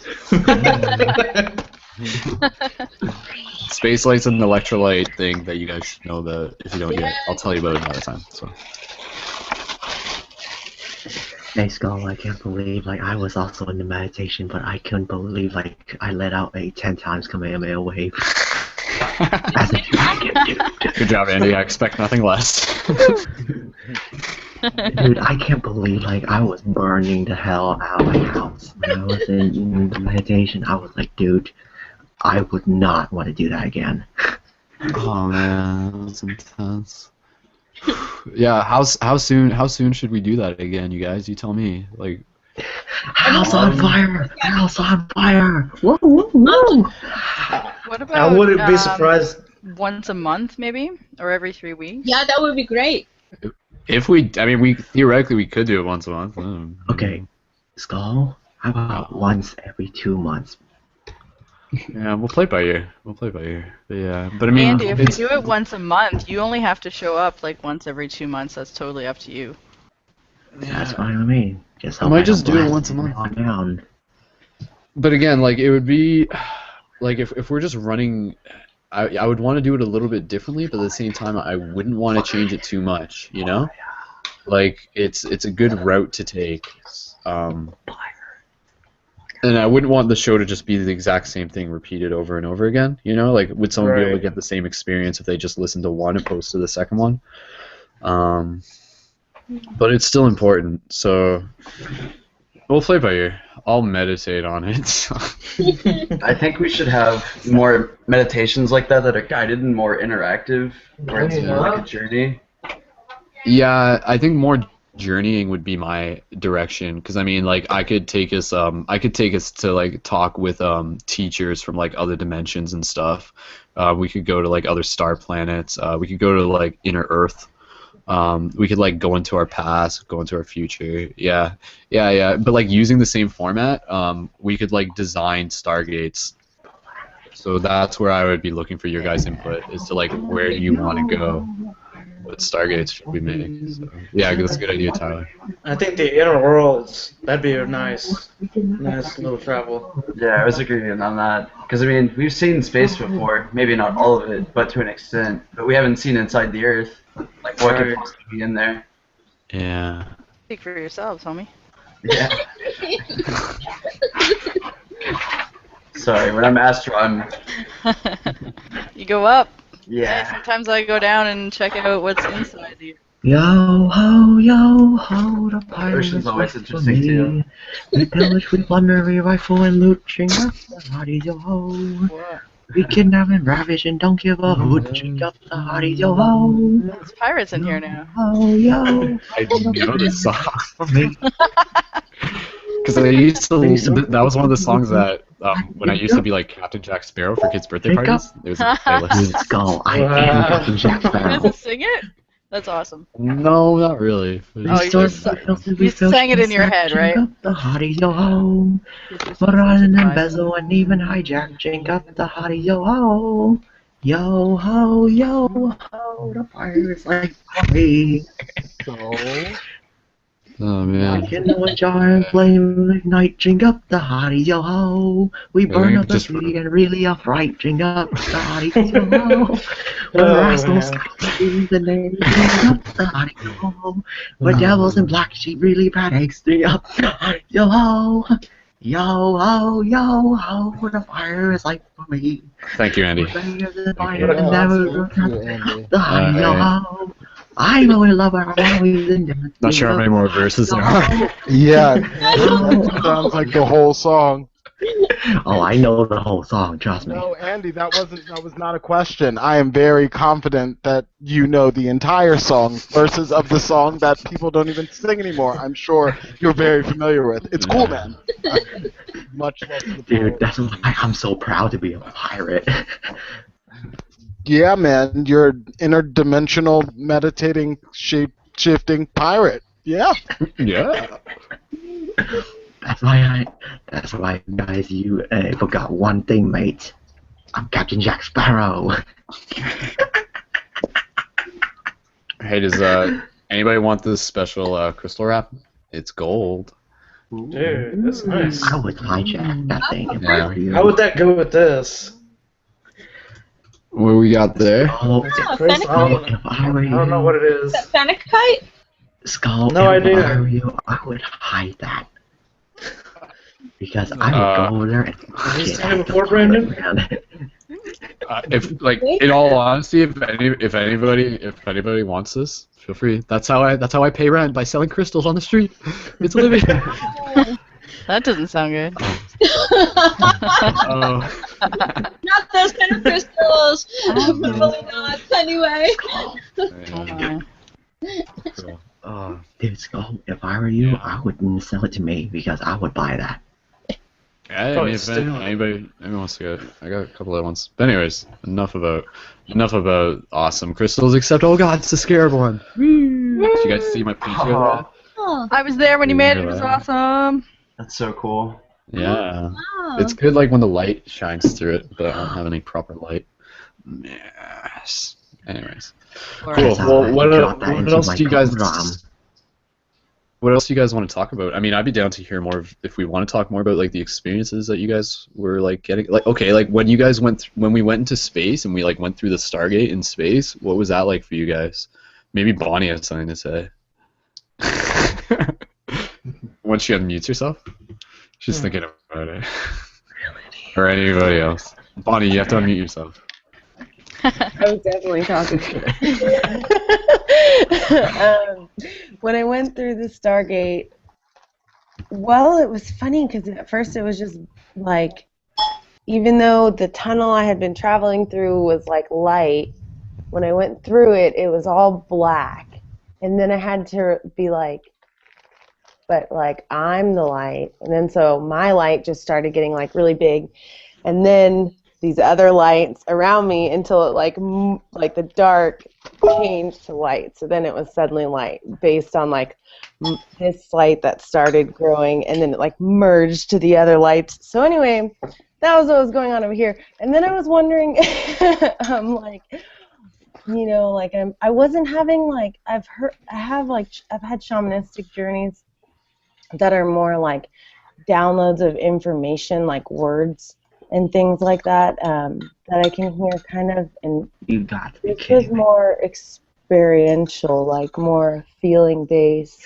Spacelight's an electrolyte thing that you guys should know about. If you don't yet, I'll tell you about it another time. So. Hey Skull, I can't believe I was also in the meditation, but I couldn't believe I let out a 10 times Kamehameha wave. As a dragon, dude. Good job, Andy. I expect nothing less. Dude, I can't believe I was burning the hell out of my house when I was in the meditation. I was like, dude, I would not want to do that again. Oh man, that was intense. Yeah, how soon should we do that again, you guys? You tell me. Like, house on fire! House on fire! Whoa, whoa, whoa! What about? I wouldn't be surprised. Once a month, maybe, or every 3 weeks. Yeah, that would be great. if we theoretically we could do it once a month. Okay, Skull, how about once every 2 months? Yeah, we'll play it by ear. But yeah, but I mean, Andy, if we do it once a month, you only have to show up like once every 2 months. That's totally up to you. That's fine with me. I might just do it once a month. Down. But again, like it would be, like if we're just running, I would want to do it a little bit differently, but at the same time, I wouldn't want to change it too much. You know, like it's a good route to take. And I wouldn't want the show to just be the exact same thing repeated over and over again. You know, like would someone be able to get the same experience if they just listened to one opposed to the second one? But it's still important, so we'll play by ear. I'll meditate on it. I think we should have more meditations like that are guided and more interactive, where it's more like a journey. Yeah, I think more journeying would be my direction, because I mean, like I could take us to like talk with teachers from like other dimensions and stuff. We could go to like other star planets. We could go to like inner Earth. We could like go into our past, go into our future. Yeah. But like using the same format, we could like design stargates. So that's where I would be looking for your guys' input, is to like where do you want to go? What stargates should we make? So, yeah, that's a good idea, Tyler. I think the inner worlds, that'd be a nice little travel. Yeah, I was agreeing on that. Because, I mean, we've seen space before. Maybe not all of it, but to an extent. But we haven't seen inside the Earth. Like, what could possibly be in there? Yeah. Speak for yourselves, homie. Yeah. Sorry, when I'm astral, I'm... You go up. Yeah. Hey, sometimes I go down and check out what's inside you. Yo ho, the pirates Ocean's always for interesting, me. too. We pillage, we plunder, we rifle and loot, ching up the hotties, yo ho. What? We kidnap and ravage and don't give a hoot, ching up the hotties, yo ho. There's pirates in here now. Oh, yo. I know this song. For me. Because that was one of the songs that when I used to be like Captain Jack Sparrow for kids' birthday parties. There was a playlist. Skull, I am Captain Jack You Sparrow. guys sing it? That's awesome. No, not really. Oh, you sang it in your head, right? The hotties, yo ho. But rather than embezzle and even hijack, drink up the hotties, yo ho. Yo ho, the pirates like coffee. Oh man. Kindle a jar and flame ignite, drink up the hotties, yo ho. We burn up the street and really a fright, drink up the hotties, yo ho. When rascals the name, drink up the hotties, yo ho. When devils in black sheep really bad eggs, drink up the hotties, yo ho. Yo ho, the fire is like for me. Thank you, Andy. The hotties, yo ho. I know we love our in Not sure how many more verses there are. Yeah, sounds like the whole song. Oh, I know the whole song. Trust me. No, Andy, that was not a question. I am very confident that you know the entire song, verses of the song that people don't even sing anymore. I'm sure you're very familiar with. It's cool, man. Much love to the Dude, that's why I'm so proud to be a pirate. Yeah, man, you're an interdimensional, meditating, shape-shifting pirate. Yeah. Yeah. That's why, guys, you forgot one thing, mate. I'm Captain Jack Sparrow. Hey, does anybody want this special crystal wrap? It's gold. Dude, that's nice. I would hijack that thing if I were you. How would that go with this? What we got there? Oh, Chris, I don't know what it is. Is that Fennec kite? Skull, No if idea. I were you, I would hide that. Because I would go over there and Have you get seen it at before, the Brandon? man. If like, in all honesty, if anybody wants this, feel free. That's how I pay rent, by selling crystals on the street. It's a living. That doesn't sound good. Oh. Not those kind of crystals. Probably not. Anyway. Dude, Skull, if I were you, I wouldn't sell it to me because I would buy that. Yeah, I mean, if anybody wants to go, I got a couple of ones. But anyways, enough about awesome crystals. Except, oh god, it's the scarab one. Did you guys see my picture of that? Oh, I was there when he made it. It was awesome. That's so cool. Yeah. It's good like when the light shines through it, but I don't have any proper light. Yes. Anyways. Cool. Well, what else do you guys want to talk about? I mean, I'd be down to hear more if we want to talk more about like the experiences that you guys were like getting. Like, okay, like when you guys when we went into space and we like went through the Stargate in space, what was that like for you guys? Maybe Bonnie has something to say. Once she unmutes herself, she's thinking about it. Or anybody else. Bonnie, you have to unmute yourself. I was definitely talking. When I went through the Stargate, well, it was funny because at first it was just like, even though the tunnel I had been traveling through was like light, when I went through it, it was all black. And then I had to be like, but like I'm the light. And then so my light just started getting like really big. And then these other lights around me until it like the dark changed to light. So then it was suddenly light based on like this light that started growing and then it like merged to the other lights. So anyway, that was what was going on over here. And then I was wondering, like, you know, like I wasn't having like I've had shamanistic journeys that are more like downloads of information, like words and things like that, that I can hear kind of, and you got to be this was more experiential, like more feeling based.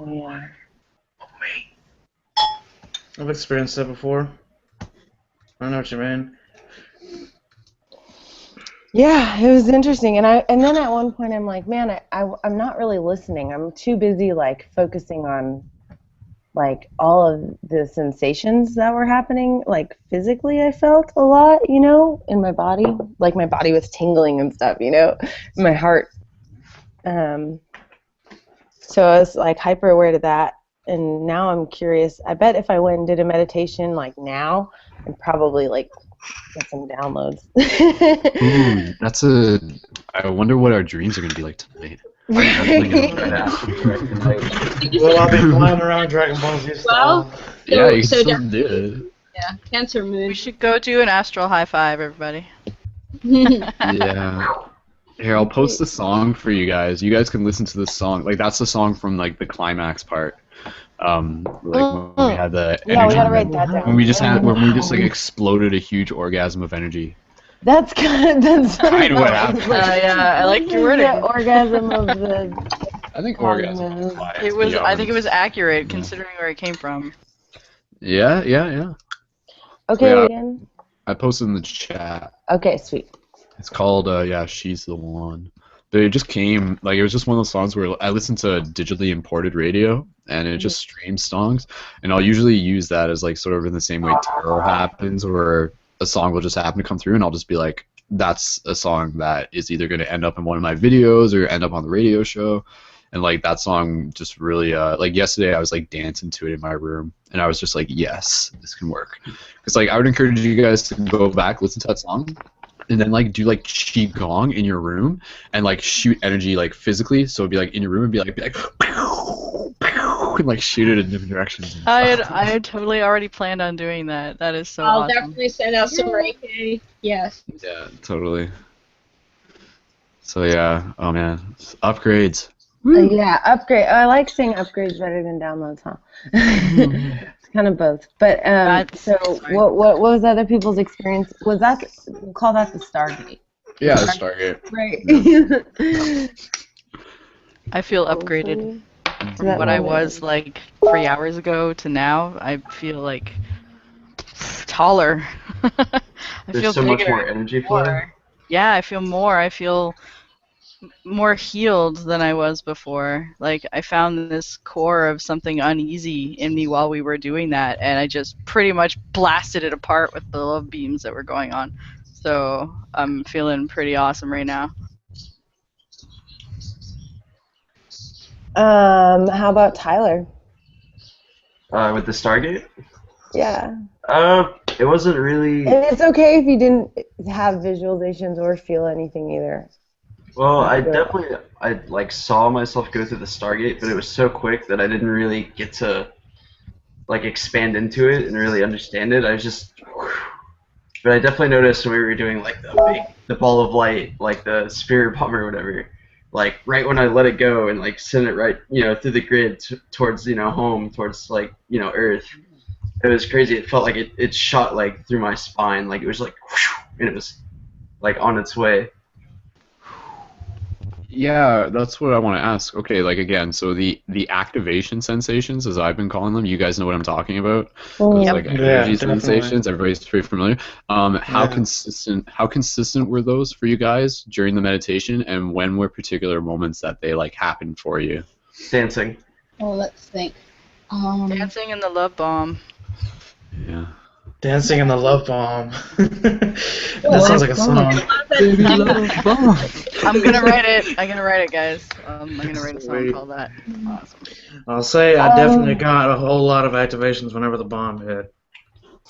Yeah. I've experienced that before. I know what you mean. Yeah, it was interesting, and then at one point I'm like, man, I'm not really listening. I'm too busy like focusing on like all of the sensations that were happening, like physically I felt a lot, you know, in my body, like my body was tingling and stuff, you know, my heart. So I was like hyper aware to that, and now I'm curious. I bet if I went and did a meditation like now, I'd probably like get some downloads. I wonder what our dreams are going to be like tonight. Well, I'll be flying around Dragon Ball Z style. Well, Yeah, you so can still do it. yeah, Cancer Moon. We should go do an astral high five, everybody. Yeah. Here, I'll post the song for you guys. You guys can listen to this song. Like, that's the song from, like, the climax part. Like, when we had the energy. Yeah, we gotta write that down. When we just, like, exploded a huge orgasm of energy. That's kind of What happened. Yeah, I like your wording. The orgasm of the. I think orgasm. It was. I think it was accurate considering where it came from. Yeah. Okay, Yeah. again. I posted in the chat. Okay, sweet. It's called, She's the One. but it just came like it was just one of those songs where I listened to digitally imported radio and it just streams songs, and I'll usually use that as like sort of in the same way tarot happens, where a song will just happen to come through and I'll just be like, that's a song that is either going to end up in one of my videos or end up on the radio show. And like that song just really like yesterday I was like dancing to it in my room and I was just like, yes, this can work. Because like I would encourage you guys to go back, listen to that song, and then like do like qigong in your room and like shoot energy like physically. So it'd be like in your room and be like pow, pow, and like shoot it in different directions. I had totally already planned on doing that. That is so I'll awesome. definitely send out some Reiki. Yes. Yeah, totally. So yeah, oh man, upgrades. Yeah, upgrade. I like saying upgrades better than downloads, huh? It's kind of both. But so what was other people's experience? Was that, we'll call that the Stargate? Yeah, the Stargate. Right. I feel upgraded from what I was like 3 hours ago to now. I feel like taller. I There's feel so much bigger, more energy flowing. Yeah, I feel more. I feel more healed than I was before. Like I found this core of something uneasy in me while we were doing that, and I just pretty much blasted it apart with the love beams that were going on. So I'm feeling pretty awesome right now. How about Tyler? With the Stargate? Yeah. It wasn't really. And it's okay if you didn't have visualizations or feel anything either. Well, I like saw myself go through the Stargate, but it was so quick that I didn't really get to like expand into it and really understand it. I was just, but I definitely noticed when we were doing like the ball of light, like the spirit bomb or whatever. Like right when I let it go and like send it right, through the grid towards home, towards like Earth. It was crazy. It felt like it shot like through my spine, like it was like, and it was like on its way. Yeah, that's what I want to ask. Okay, like again, so the activation sensations, as I've been calling them, you guys know what I'm talking about. Those like energy sensations, everybody's pretty familiar. How consistent were those for you guys during the meditation, and when were particular moments that they like happened for you? Dancing. Well, let's think. Dancing in the love bomb. Yeah. Dancing in the Love Bomb. That sounds like a song. Baby love bomb. I'm gonna write it, guys. I'm gonna write a song called that. Awesome. I'll say I definitely got a whole lot of activations whenever the bomb hit.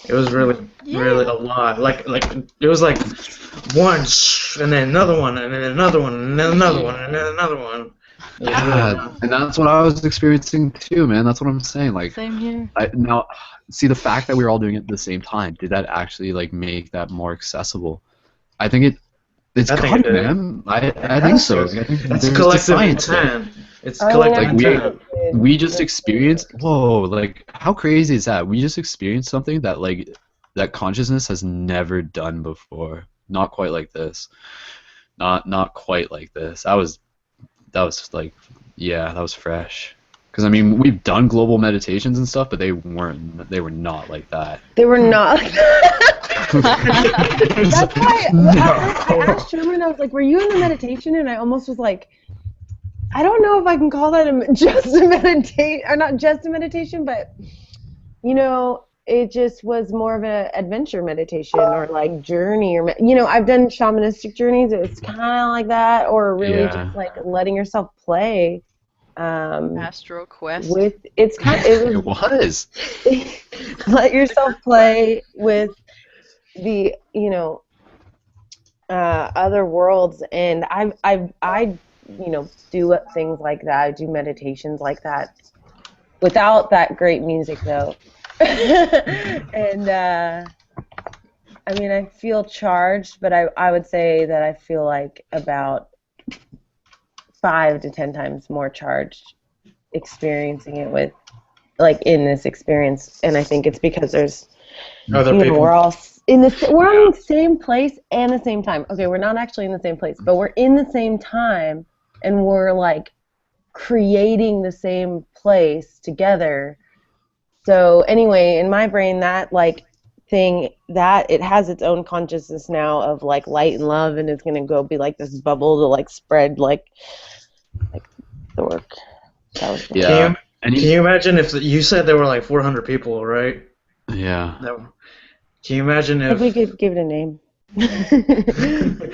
It was really a lot. Like it was like one, and then another one, and then another one, and then another one, and then another one. Yeah, and that's what I was experiencing too, man. That's what I'm saying. Like, same here. Now, see, the fact that we were all doing it at the same time, did that actually like make that more accessible? I think it's good, man. I think so. I think that's collective intent. It's collective intent. We just experienced. Whoa! Like, how crazy is that? We just experienced something that like that consciousness has never done before. Not quite like this. Not quite like this. That was like, yeah, that was fresh. Because I mean, we've done global meditations and stuff, but they were not like that. They were not like that. That's why I asked Sherman, I was like, were you in the meditation? And I almost was like, I don't know if I can call that just a meditation, or not just a meditation, but, it just was more of an adventure meditation or like journey, or I've done shamanistic journeys. It's kind of like that, or really just like letting yourself play. Astro Quest. It was. Let yourself play with the other worlds, and I do things like that. I do meditations like that without that great music though. And I mean, I feel charged, but I would say that I feel like about 5 to 10 times more charged experiencing it with, like, in this experience. And I think it's because there's other people. We're all in we're in the same place and the same time. Okay, we're not actually in the same place, but we're in the same time, and we're like creating the same place together. So anyway, in my brain, that like thing that it has its own consciousness now of like light and love, and it's gonna go be like this bubble to like spread like the work. That was cool. Yeah. Can you imagine if you said there were like 400 people, right? Yeah. Can you imagine if we could give it a name? Can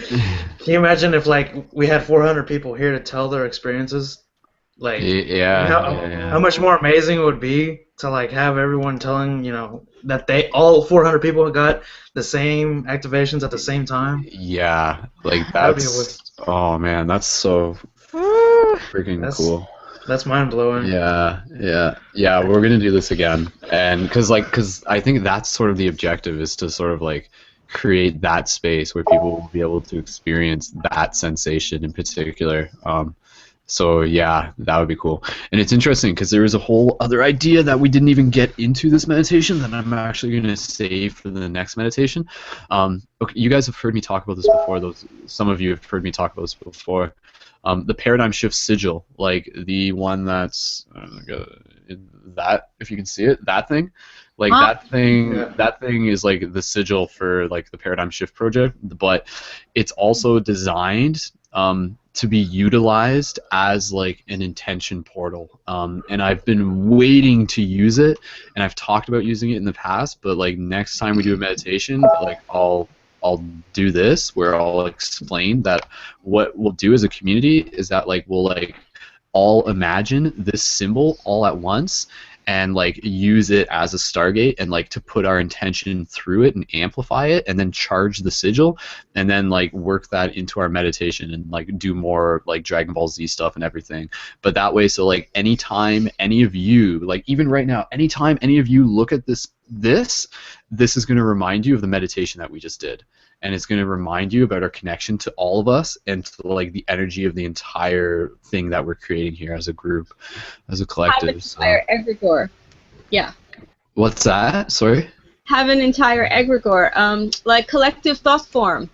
you imagine if like we had 400 people here to tell their experiences? Like, how much more amazing it would be to like have everyone telling, you know, that all 400 people got the same activations at the same time. Yeah, like that's. Oh man, that's so freaking cool. That's mind blowing. Yeah. We're gonna do this again, and because I think that's sort of the objective, is to sort of like create that space where people will be able to experience that sensation in particular. So yeah, that would be cool. And it's interesting because there was a whole other idea that we didn't even get into this meditation that I'm actually going to save for the next meditation. Okay, you guys have heard me talk about this before. Some of you have heard me talk about this before. The paradigm shift sigil, like the one that's that, if you can see it, that thing, like that thing is like the sigil for like the paradigm shift project, but it's also designed to be utilized as like an intention portal, and I've been waiting to use it, and I've talked about using it in the past, but like next time we do a meditation, like I'll do this where I'll explain that what we'll do as a community is that like we'll like all imagine this symbol all at once and like use it as a Stargate and like to put our intention through it and amplify it and then charge the sigil and then like work that into our meditation and like do more like Dragon Ball Z stuff and everything. But that way, so like anytime any of you, like even right now, anytime any of you look at this is going to remind you of the meditation that we just did. And it's going to remind you about our connection to all of us and to like the energy of the entire thing that we're creating here as a group, as a collective. Have an entire egregore. Yeah. What's that? Sorry? Have an entire egregore. Like collective thought form.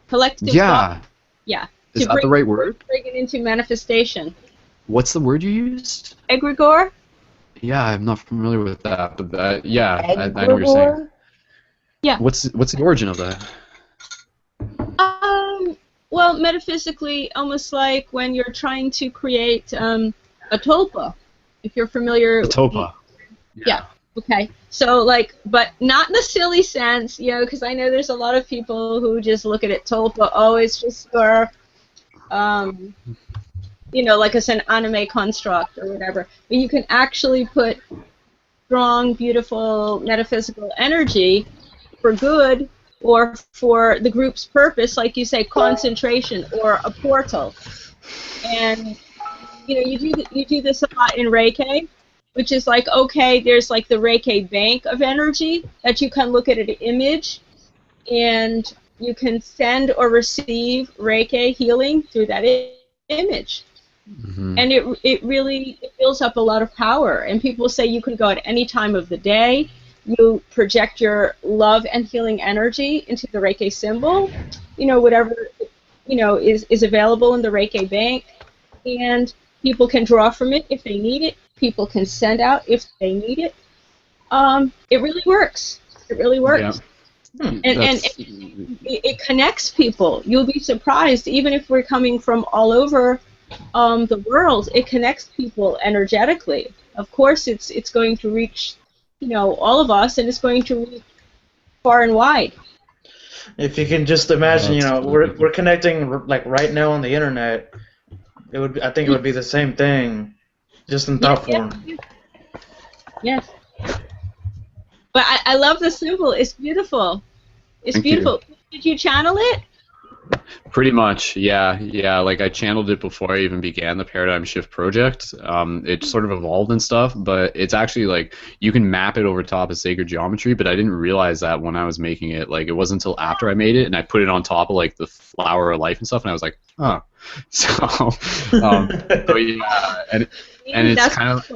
Collective thought. Yeah. Is that the right word? Bring it into manifestation. What's the word you used? Egregore? Yeah, I'm not familiar with that, but I know what you're saying. Yeah. What's the origin of that? Well, metaphysically, almost like when you're trying to create a tulpa, if you're familiar. A tulpa. Yeah. Okay. So, like, but not in the silly sense, you know, because I know there's a lot of people who just look at it, tulpa, oh, it's just for, you know, like it's an anime construct or whatever. But you can actually put strong, beautiful, metaphysical energy for good or for the group's purpose, like you say, concentration or a portal. And you know, you do this a lot in Reiki, which is like, okay, there's like the Reiki bank of energy that you can look at an image, and you can send or receive Reiki healing through that image. Mm-hmm. And it really builds up a lot of power. And people say you can go at any time of the day. You project your love and healing energy into the Reiki symbol, you know, whatever, you know, is available in the Reiki bank, and people can draw from it if they need it. People can send out if they need it. It really works. It really works. Yeah. And it connects people. You'll be surprised, even if we're coming from all over the world, it connects people energetically. Of course, it's going to reach, you know, all of us, and it's going to reach far and wide. If you can just imagine, you know, we're connecting like right now on the internet. I think it would be the same thing, just in thought form. Yes. But I love the symbol. It's beautiful. It's Thank beautiful. You. Did you channel it? Pretty much, yeah. Like I channeled it before I even began the Paradigm Shift project. It sort of evolved and stuff, but it's actually like you can map it over top of sacred geometry. But I didn't realize that when I was making it. Like it wasn't until after I made it and I put it on top of like the flower of life and stuff, and I was like, oh. So yeah, and it's kind of.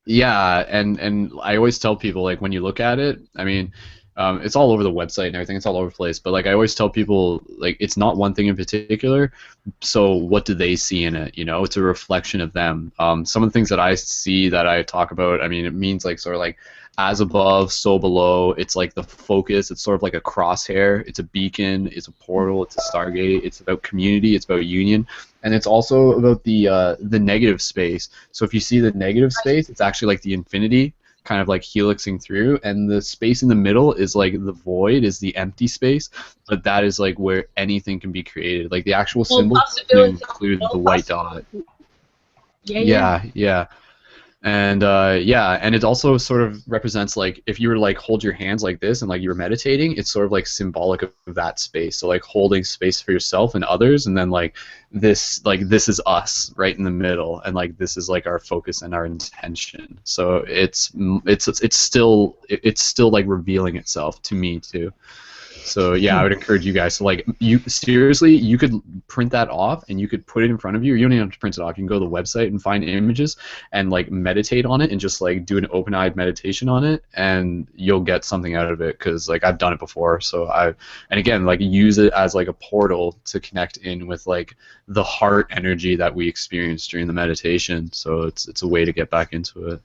Yeah, and I always tell people, like, when you look at it, I mean, It's all over the website and everything. It's all over the place. But like I always tell people, like it's not one thing in particular. So what do they see in it? You know, it's a reflection of them. Some of the things that I see that I talk about, I mean, it means like sort of like as above, so below. It's like the focus. It's sort of like a crosshair. It's a beacon. It's a portal. It's a stargate. It's about community. It's about union, and it's also about the negative space. So if you see the negative space, it's actually like the infinity, kind of like helixing through, and the space in the middle is like the void, is the empty space, but that is like where anything can be created. Like the actual symbol include the white dot. Yeah. And and it also sort of represents like if you were to like hold your hands like this and like you were meditating, it's sort of like symbolic of that space. So like holding space for yourself and others, and then like this is us right in the middle, and like this is like our focus and our intention. So it's still like revealing itself to me too. So yeah, I would encourage you guys to like, you could print that off and you could put it in front of you. You don't even have to print it off. You can go to the website and find images and like meditate on it and just like do an open-eyed meditation on it, and you'll get something out of it, because like I've done it before. So and again, like use it as like a portal to connect in with like the heart energy that we experience during the meditation. So it's a way to get back into it.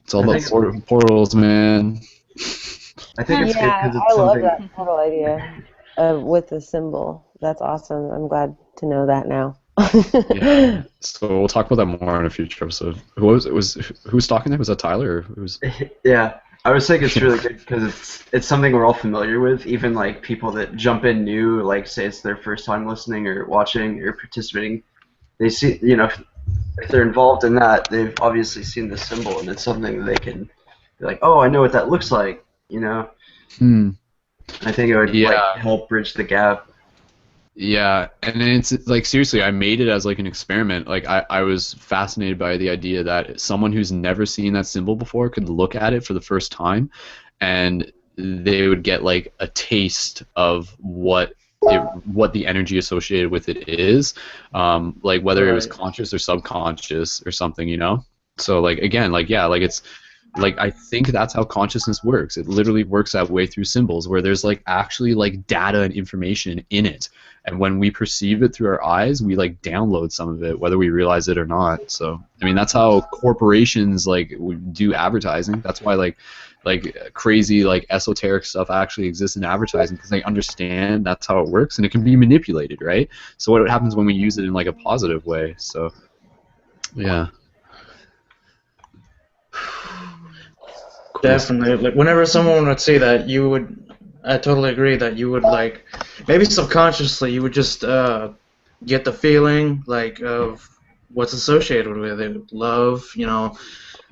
It's all about portals, man. I think it's good because it's I love something. that total idea with the symbol. That's awesome. I'm glad to know that now. Yeah. So we'll talk about that more in a future episode. Who was talking there? Was that Tyler or who's? Yeah, I was saying it's really good because it's something we're all familiar with. Even like people that jump in new, like say it's their first time listening or watching or participating, they see, you know, if they're involved in that, they've obviously seen the symbol, and it's something that they can be like, oh, I know what that looks like. You know, I think it would like help bridge the gap. Yeah, and it's like seriously, I made it as like an experiment. Like I was fascinated by the idea that someone who's never seen that symbol before could look at it for the first time, and they would get like a taste of what the energy associated with it is, like whether it was conscious or subconscious or something, you know. So like again, like it's. Like I think that's how consciousness works. It literally works that way through symbols, where there's like actually like data and information in it, and when we perceive it through our eyes, we like download some of it, whether we realize it or not. So I mean, that's how corporations like do advertising. That's why like crazy like esoteric stuff actually exists in advertising, because they understand that's how it works, and it can be manipulated, right? So what happens when we use it in like a positive way? So yeah. Definitely. Like whenever someone would see that, I totally agree that you would like, maybe subconsciously you would just get the feeling like of what's associated with it, love, you know,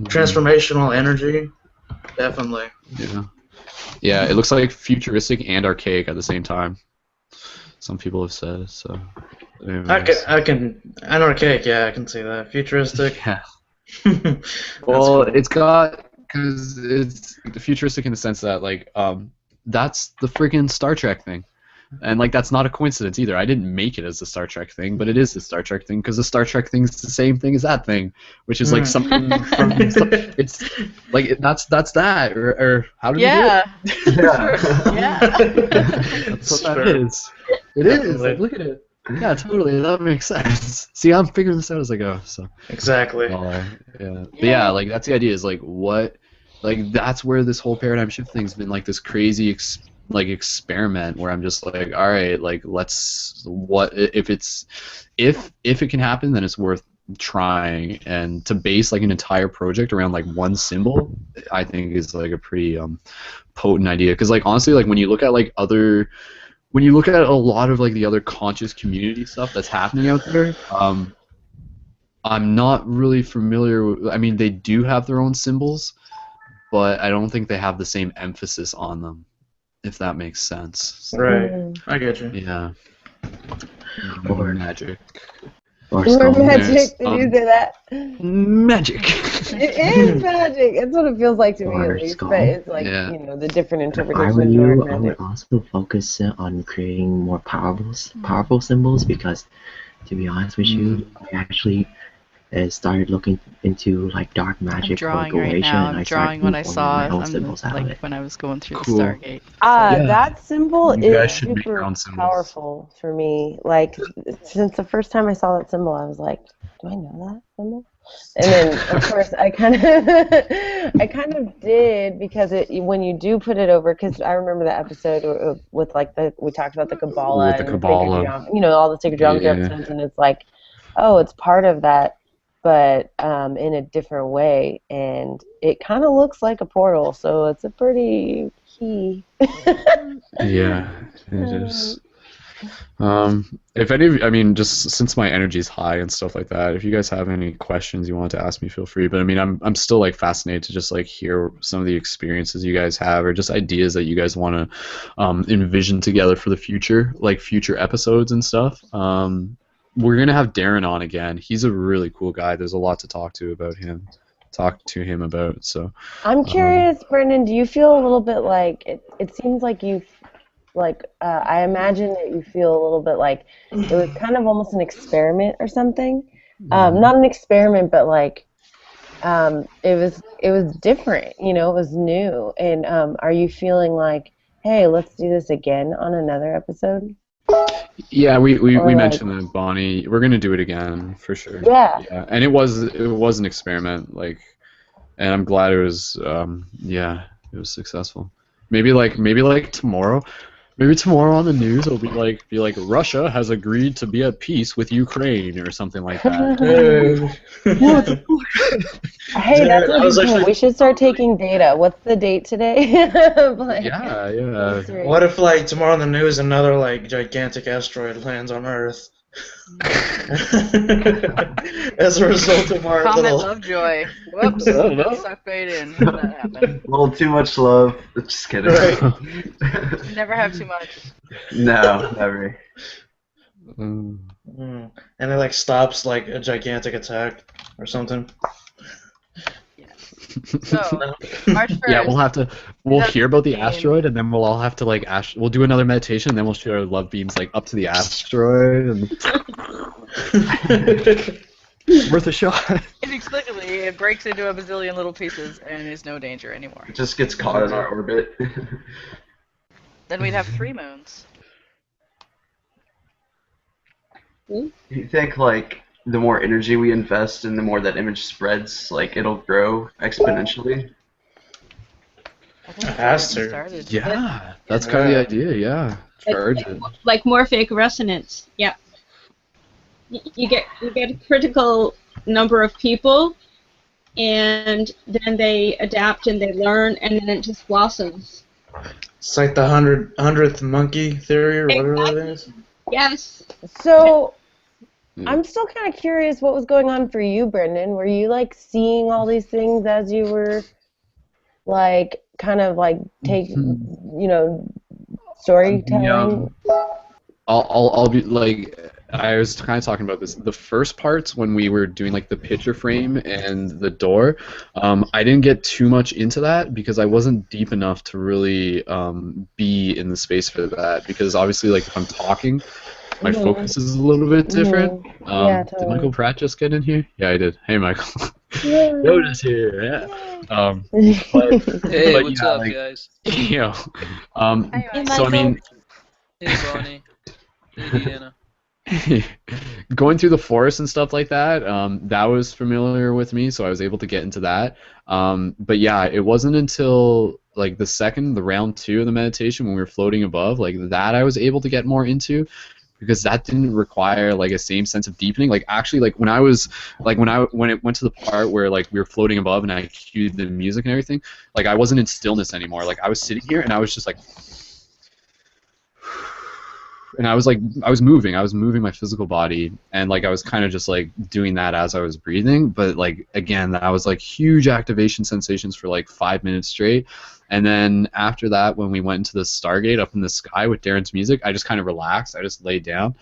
transformational energy. Definitely. Yeah, it looks like futuristic and archaic at the same time. Some people have said so. Anyways. I can archaic, yeah, I can see that. Futuristic. Yeah. Well, it's got. Because it's futuristic in the sense that, like, that's the freaking Star Trek thing. And, like, that's not a coincidence either. I didn't make it as the Star Trek thing, but it is the Star Trek thing, because the Star Trek thing's the same thing as that thing, which is, like, something from... It's, like, that's that, or how do we do it? Yeah. That's what that is. It is. Like, look at it. Yeah, totally. That makes sense. See, I'm figuring this out as I go. So exactly. Yeah. But yeah, like that's the idea. Is like what, like that's where this whole paradigm shift thing's been like this crazy experiment where I'm just like, all right, like let's if it can happen, then it's worth trying. And to base like an entire project around like one symbol, I think is like a pretty potent idea. Because like honestly, like when you look at a lot of like the other conscious community stuff that's happening out there, I'm not really familiar with, I mean, they do have their own symbols, but I don't think they have the same emphasis on them, if that makes sense. So, right. I get you. Yeah. Or magic. Or magic. Did you say that? Magic. It is magic. That's what it feels like to me, at least. But it's like, you know, the different interpretations. If I were you, I would also focus on creating more powerful symbols, because, to be honest with you, I actually and started looking into like dark I'm magic drawing right corporation, now. and I'm I started drawing what I forming saw. my own I'm symbols out of like it. when I was going through the Cool. Stargate. Yeah. That symbol You guys is should make your super own symbols. powerful for me. Like since the first time I saw that symbol, I was like, do I know that symbol? And then of course I kind of I kind of did, because when you do put it over, because I remember the episode with like we talked about the Kabbalah With the and the sacred Kabbalah. geometry, all the sacred geometry Yeah. episodes, and it's like, oh, it's part of that, but in a different way, and it kind of looks like a portal, so it's a pretty key. Yeah, it is. If any of you, I mean, just since my energy's high and stuff like that, if you guys have any questions you want to ask me, feel free. But I mean, I'm still like fascinated to just like hear some of the experiences you guys have, or just ideas that you guys want to envision together for the future, like future episodes and stuff. We're gonna have Darren on again. He's a really cool guy. There's a lot to talk to him about. So I'm curious, Brendan, do you feel a little bit like it seems like you I imagine that you feel a little bit like it was kind of almost an experiment or something. Not an experiment, but like it was different, it was new. And are you feeling like, hey, let's do this again on another episode? yeah, we Or mentioned that, Bonnie. We're gonna do it again for sure. Yeah. Yeah, and it was an experiment, like, and I'm glad it was. Yeah, it was successful. Maybe like tomorrow. Maybe tomorrow on the news it'll be like Russia has agreed to be at peace with Ukraine or something like that. Hey, that's what we do. We should start taking data. What's the date today? Yeah. What if like tomorrow on the news another like gigantic asteroid lands on Earth? As a result of our Comet little Lovejoy. Whoops. Suck bait in. How'd that happen? A little too much love. Just kidding. Never have too much. No, never. And it like stops like a gigantic attack or something. So, March 1st. Yeah, we'll hear about the asteroid, and then we'll all have to like we'll do another meditation, and then we'll shoot our love beams like up to the asteroid, and worth a shot. Inexplicably, it breaks into a bazillion little pieces and is no danger anymore. It just gets caught in our orbit. Then we'd have 3 moons. You think like the more energy we invest and the more that image spreads, like it'll grow exponentially? It has to. Yeah, that's kind of the idea. Yeah, charge it. Like Morphic resonance. Yeah. You get a critical number of people, and then they adapt and they learn, and then it just blossoms. It's like the 100th monkey theory or whatever that is. Yes. So I'm still kind of curious what was going on for you, Brendan. Were you like seeing all these things as you were like kind of like storytelling? I'll be like, I was kind of talking about this. The first parts when we were doing like the picture frame and the door, I didn't get too much into that because I wasn't deep enough to really be in the space for that. Because obviously, like if I'm talking, my focus is a little bit different. Yeah, totally. Did Michael Pratt just get in here? Yeah, I did. Hey, Michael. Yoda's here. Yeah. Hey, what's up, like, guys? So Michael. I mean. Hey, Bonnie. Hey, Deanna. Going through the forest and stuff like that, that was familiar with me, so I was able to get into that. But yeah, it wasn't until like the round 2 of the meditation when we were floating above, like that I was able to get more into, because that didn't require like a same sense of deepening. Like actually, like when it went to the part where like we were floating above and I cued the music and everything, like I wasn't in stillness anymore. Like I was sitting here and I was just like. And I was moving my physical body, and like I was kind of just like doing that as I was breathing, but like again, that was like huge activation sensations for like 5 minutes straight. And then after that, when we went into the Stargate up in the sky with Darren's music, I just kind of relaxed. I just laid down.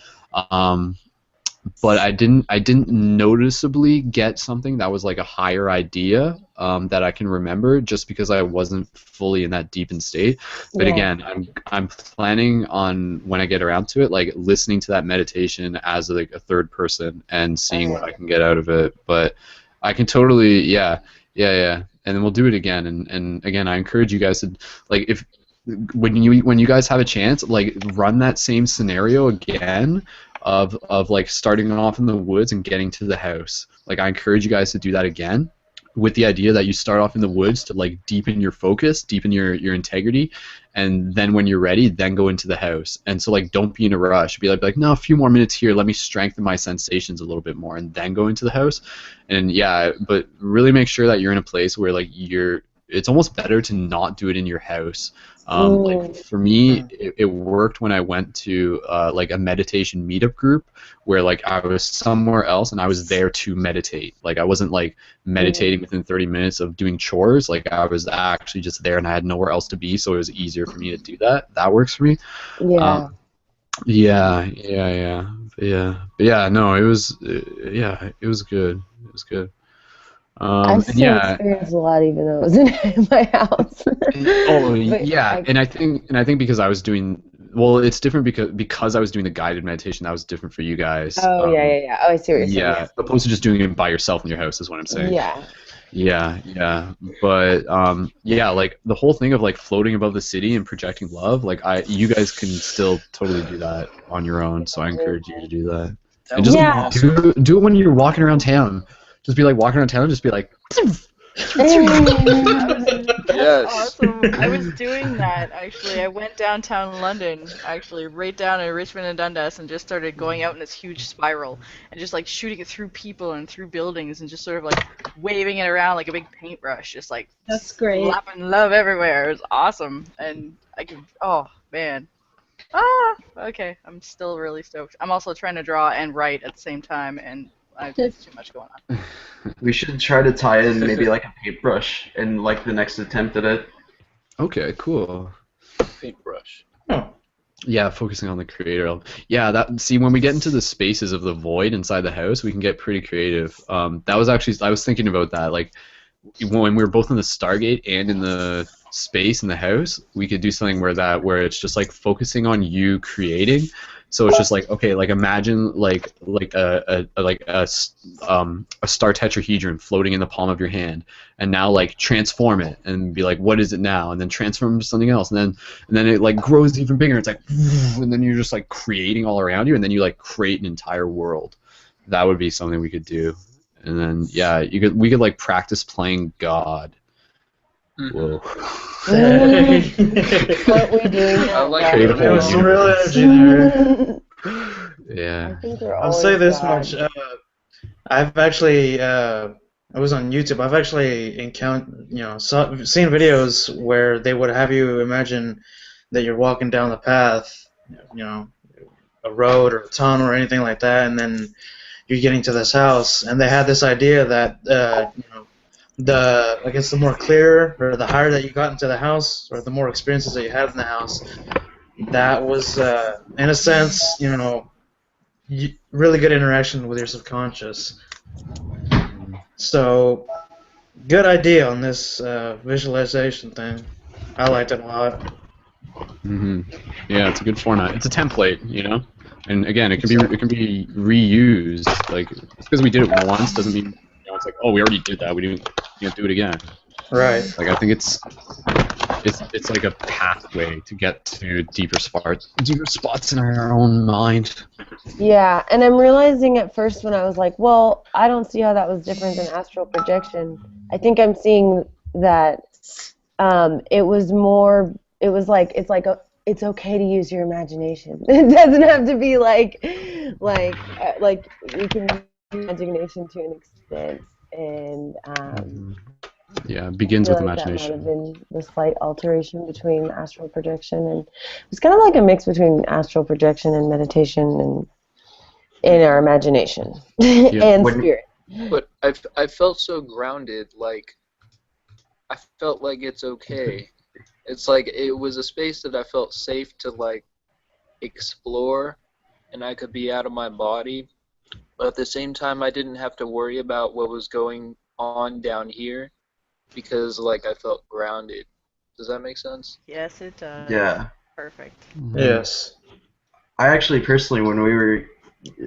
but I didn't noticeably get something that was like a higher idea that I can remember, just because I wasn't fully in that deepened state. But Yeah. again, I'm planning on, when I get around to it, like listening to that meditation as like a third person and seeing what I can get out of it. But I can totally, yeah, and then we'll do it again. And again, I encourage you guys to, like, if when you guys have a chance, like, run that same scenario again of like starting off in the woods and getting to the house. Like, I encourage you guys to do that again, with the idea that you start off in the woods to like deepen your focus, deepen your integrity, and then when you're ready, then go into the house. And so, like, don't be in a rush. Be like no, a few more minutes here, let me strengthen my sensations a little bit more, and then go into the house. And yeah, but really make sure that you're in a place where, like, it's almost better to not do it in your house. Like, for me, it worked when I went to like a meditation meetup group, where like I was somewhere else and I was there to meditate. Like, I wasn't like meditating within 30 minutes of doing chores. Like, I was actually just there and I had nowhere else to be, so it was easier for me to do that. That works for me. Yeah. But yeah, no, it was it was good. It was good. I've And still yeah, experienced a lot, even though it was in my house. oh But yeah, and I think because I was doing, well, it's different because I was doing the guided meditation. That was different for you guys. Oh, yeah. Oh, I see what you're saying. Yeah, opposed to just doing it by yourself in your house is what I'm saying. Yeah. Yeah. But yeah, like the whole thing of like floating above the city and projecting love, like you guys can still totally do that on your own. So I encourage you to do that. And just do it when you're walking around town. Just be like walking around town and just be like. Yes. Awesome. I was doing that, actually. I went downtown London, actually, right down in Richmond and Dundas, and just started going out in this huge spiral and just like shooting it through people and through buildings and just sort of like waving it around like a big paintbrush, just like That's great. slapping love everywhere. It was awesome. And I could, oh man. Okay. I'm still really stoked. I'm also trying to draw and write at the same time, and there's too much going on. We should try to tie in maybe like a paintbrush in like the next attempt at it. Okay, cool. Paintbrush. Yeah, focusing on the creator. Yeah, see, when we get into the spaces of the void inside the house, we can get pretty creative. That was actually, I was thinking about that. Like, when we were both in the Stargate and in the space in the house, we could do something where it's just like focusing on you creating. So it's just like, okay, like imagine like a star tetrahedron floating in the palm of your hand, and now like transform it and be like, what is it now? And then transform into something else, and then it like grows even bigger. It's like, and then you're just like creating all around you, and then you like create an entire world. That would be something we could do. And then yeah, we could like practice playing God. Whoa. What we doing? I like it. There was some real energy there. Yeah. I think we're I'll say this God. much. I've actually, I was on YouTube. I've actually seen videos where they would have you imagine that you're walking down the path, a road or a tunnel or anything like that, and then you're getting to this house, and they had this idea that, I guess the more clearer or the higher that you got into the house, or the more experiences that you had in the house, that was, in a sense, really good interaction with your subconscious. So, good idea on this visualization thing. I liked it a lot. Yeah, it's a good format. It's a template, and again, it can be reused. Like, just because we did it once doesn't mean it's like, oh, we already did that. We can't do it again. Right. Like, I think it's like a pathway to get to deeper spots in our own mind. Yeah, and I'm realizing at first when I was like, well, I don't see how that was different than astral projection. I think I'm seeing that it was okay to use your imagination. It doesn't have to be like you can use your imagination to an extent, and yeah, it begins with imagination. That might have been the slight alteration between astral projection, and it was kind of like a mix between astral projection and meditation and in our imagination and spirit. But I felt so grounded, like I felt like it's okay. It's like it was a space that I felt safe to like explore, and I could be out of my body but at the same time, I didn't have to worry about what was going on down here because, like, I felt grounded. Does that make sense? Yes, it does. Yeah. Perfect. Yes. I actually personally, when we were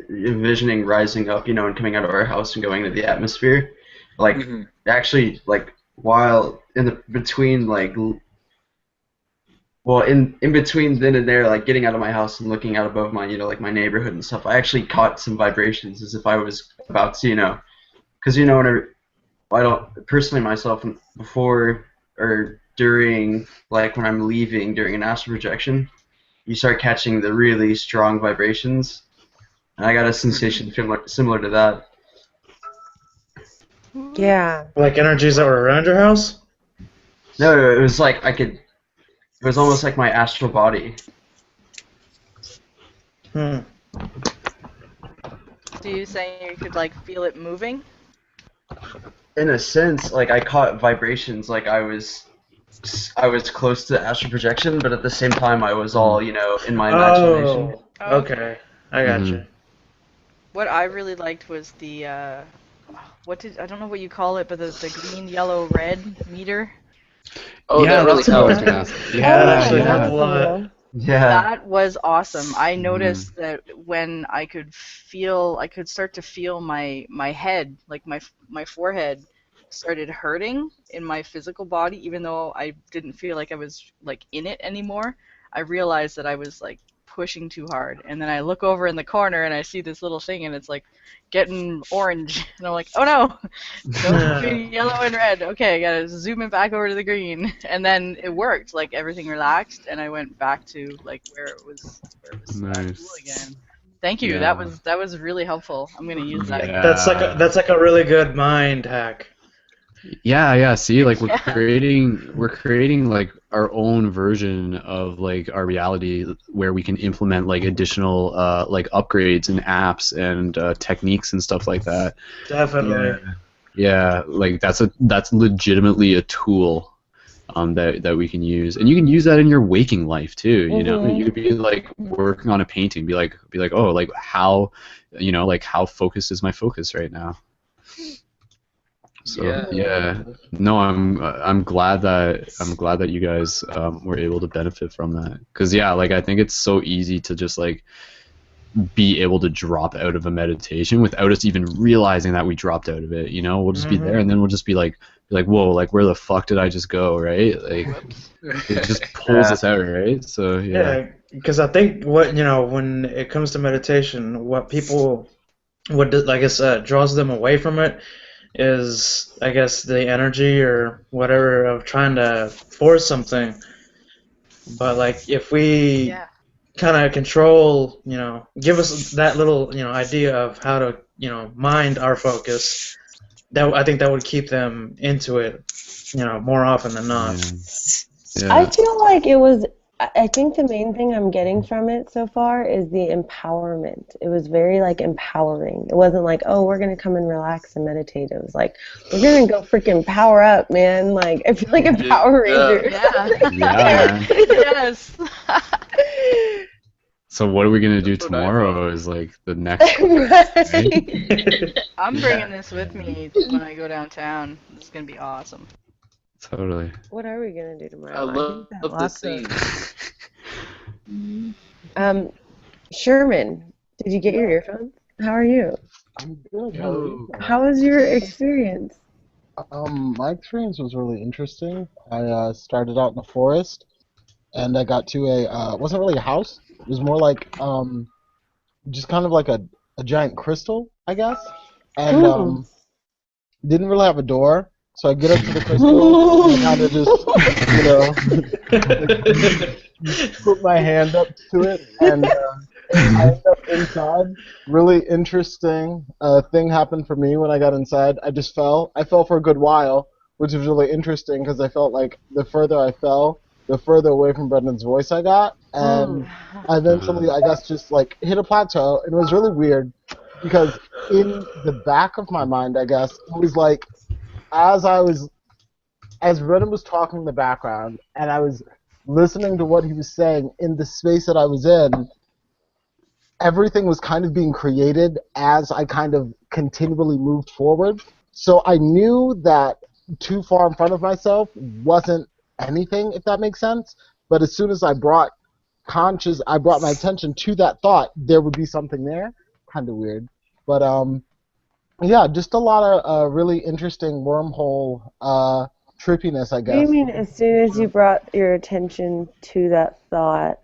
envisioning rising up, you know, and coming out of our house and going into the atmosphere, like actually, like while in the between, like, well, in between then and there, like getting out of my house and looking out above my, you know, like my neighborhood and stuff, I actually caught some vibrations as if I was about to, you know, because you know, whenever I don't personally myself before or during, like when I'm leaving during an astral projection, you start catching the really strong vibrations, and I got a sensation similar to that. Yeah. Like energies that were around your house? No, it was like it was almost like my astral body. Hmm. So you saying you could like feel it moving? In a sense, like I caught vibrations, like I was close to astral projection, but at the same time I was all, you know, in my imagination. Oh, okay. I got you. What I really liked was the I don't know what you call it, but the green, yellow, red meter. Oh, yeah, that really that's what I was helped. gonna ask. That actually Yeah. helped a lot. Yeah. That was awesome. I noticed that when I could start to feel my head, like my forehead started hurting in my physical body, even though I didn't feel like I was like in it anymore. I realized that I was like pushing too hard, and then I look over in the corner and I see this little thing, and it's like getting orange, and I'm like, oh no, no, yellow and red. Okay, I gotta zoom it back over to the green, and then it worked. Like everything relaxed, and I went back to like where it was Nice. cool again. Thank you. Yeah. That was really helpful. I'm gonna use that. Yeah. That's like a really good mind hack. Yeah. See, like we're creating like our own version of like our reality where we can implement like additional like upgrades and apps and techniques and stuff like that. Definitely. Yeah, like that's legitimately a tool that we can use, and you can use that in your waking life too. You know, you could be like working on a painting, be like, oh, like how, you know, like how focused is my focus right now? So yeah, no, I'm glad that you guys were able to benefit from that, because yeah, like I think it's so easy to just like be able to drop out of a meditation without us even realizing that we dropped out of it. You know, we'll just be there, and then we'll just be like, whoa, like where the fuck did I just go? Right? Like it just pulls us out, right? So yeah. Because I think when it comes to meditation, what I guess draws them away from it is, I guess, the energy or whatever of trying to force something. But like if we kind of control, give us that little, idea of how to, mind our focus, I think that would keep them into it, more often than not. Yeah. I feel like I think the main thing I'm getting from it so far is the empowerment. It was very like empowering. It wasn't like, oh, we're gonna come and relax and meditate. It was like, we're gonna go freaking power up, man. Like I feel like a Power Ranger. Yeah. Yes. So what are we gonna do tomorrow? Is like the next. Right? I'm bringing this with me when I go downtown. This is gonna be awesome. Totally. What are we gonna do tomorrow? I love the scene. Sherman, did you get your earphones? How are you? I'm good. How are you? How was your experience? My experience was really interesting. I started out in the forest, and I got to it wasn't really a house. It was more like just kind of like a giant crystal, I guess. And didn't really have a door. So I get up to the crystal and I kind of just, put my hand up to it, and I end up inside. Really interesting thing happened for me when I got inside. I just fell. I fell for a good while, which was really interesting because I felt like the further I fell, the further away from Brendan's voice I got. And I eventually, I guess, just like hit a plateau. And it was really weird because in the back of my mind, I guess, it was like, as Brendan was talking in the background, and I was listening to what he was saying in the space that I was in, everything was kind of being created as I kind of continually moved forward. So I knew that too far in front of myself wasn't anything, if that makes sense. But as soon as I brought my attention to that thought, there would be something there. Kind of weird. But yeah, just a lot of really interesting wormhole trippiness, I What do you guess. mean as soon as you brought your attention to that thought?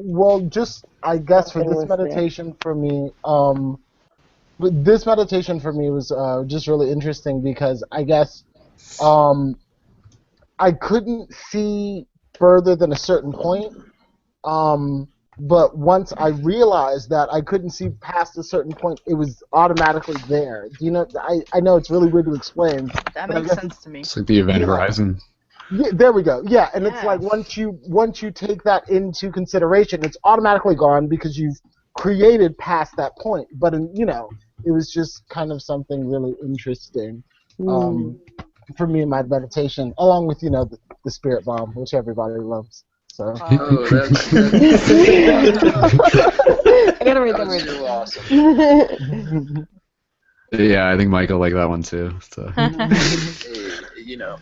Well, just I guess for Something this was there. meditation for me, but this meditation for me was just really interesting because I guess I couldn't see further than a certain point. But once I realized that I couldn't see past a certain point, it was automatically there. You know, I know it's really weird to explain. That but I makes guess sense to me. It's like the event Yeah. horizon. Yeah, there we go. Yeah, and it's Yeah. like once you take that into consideration, it's automatically gone because you've created past that point. But it was just kind of something really interesting for me in my meditation, along with the spirit bomb, which everybody loves. So. Oh, that's I gotta read that that was word. too awesome. Yeah, I think Michael liked that one too. So. You know,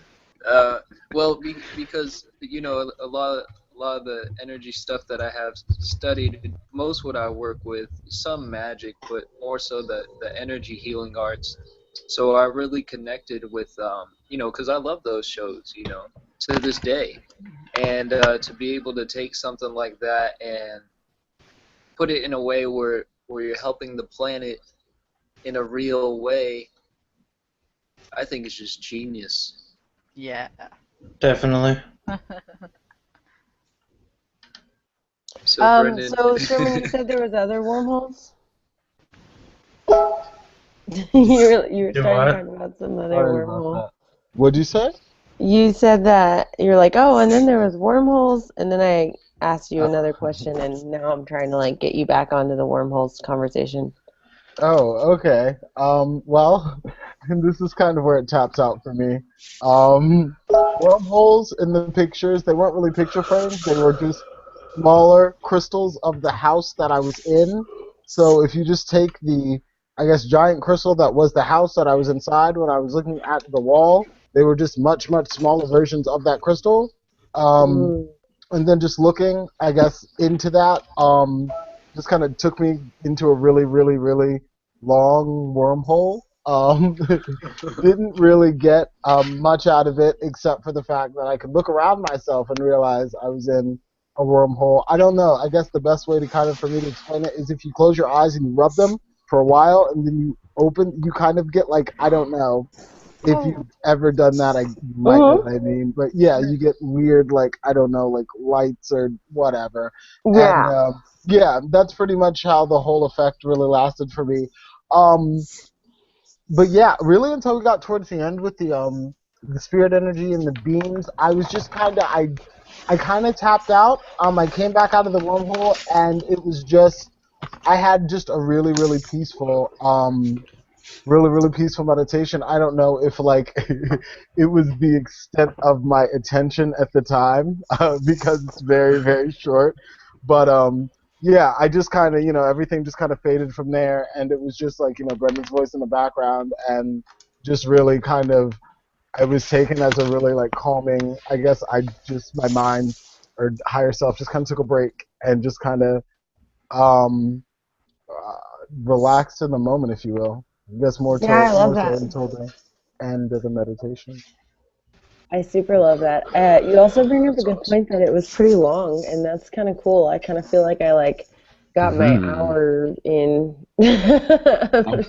well, because a lot of the energy stuff that I have studied, most what I work with, some magic, but more so the energy healing arts. So I really connected with because I love those shows, to this day, and to be able to take something like that and put it in a way where you're helping the planet in a real way, I think it's just genius. Yeah. Definitely. So Brendan, So Sherman, you said there was other wormholes? you were Do starting what? talking about some other Sorry about wormhole. that. What'd you say? You said that you were like, oh, and then there was wormholes, and then I asked you another question, and now I'm trying to like get you back onto the wormholes conversation. Oh, okay. Well, and this is kind of where it taps out for me. Wormholes in the pictures, they weren't really picture frames, they were just smaller crystals of the house that I was in. So if you just take the, I guess, giant crystal that was the house that I was inside when I was looking at the wall, they were just much, much smaller versions of that crystal. And then just looking, I guess, into that, just kind of took me into a really, really, really long wormhole. Didn't really get much out of it except for the fact that I could look around myself and realize I was in a wormhole. I don't know. I guess the best way for me to explain it is if you close your eyes and you rub them for a while and then you open, you kind of get like, I don't know. If you've ever done that, you might know what I mean. But yeah, you get weird, like, I don't know, like lights or whatever. Yeah. And yeah, that's pretty much how the whole effect really lasted for me. But yeah, really until we got towards the end with the spirit energy and the beams, I was just I kind of tapped out. I came back out of the wormhole, and it was just I had just a really, really peaceful really, really peaceful meditation. I don't know if like it was the extent of my attention at the time because it's very, very short. But yeah, I just kind of everything just kind of faded from there, and it was just like Brendan's voice in the background, and just really kind of I was taken as a really like calming. I guess my mind or higher self just kind of took a break and just kind of um, relaxed in the moment, if you will. I guess more Yeah, I love so that. until the end of the meditation. I super love that. You also bring up a good point that it was pretty long, and that's kind of cool. I kind of feel like I got my hour in. I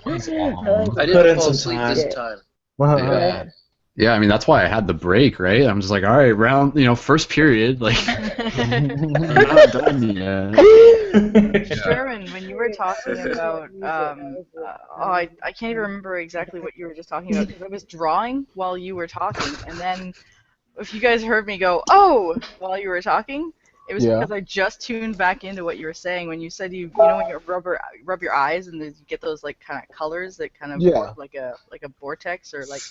I didn't fall asleep this time. Yeah. Yeah, I mean that's why I had the break, right? I'm just like, all right, first period, like I'm not done yet. Sherman, when you were talking about, I can't even remember exactly what you were just talking about because I was drawing while you were talking, and then if you guys heard me go, oh, while you were talking, it was because I just tuned back into what you were saying when you said you know when you rub your eyes and you get those like kind of colors that kind of warp, like a vortex or like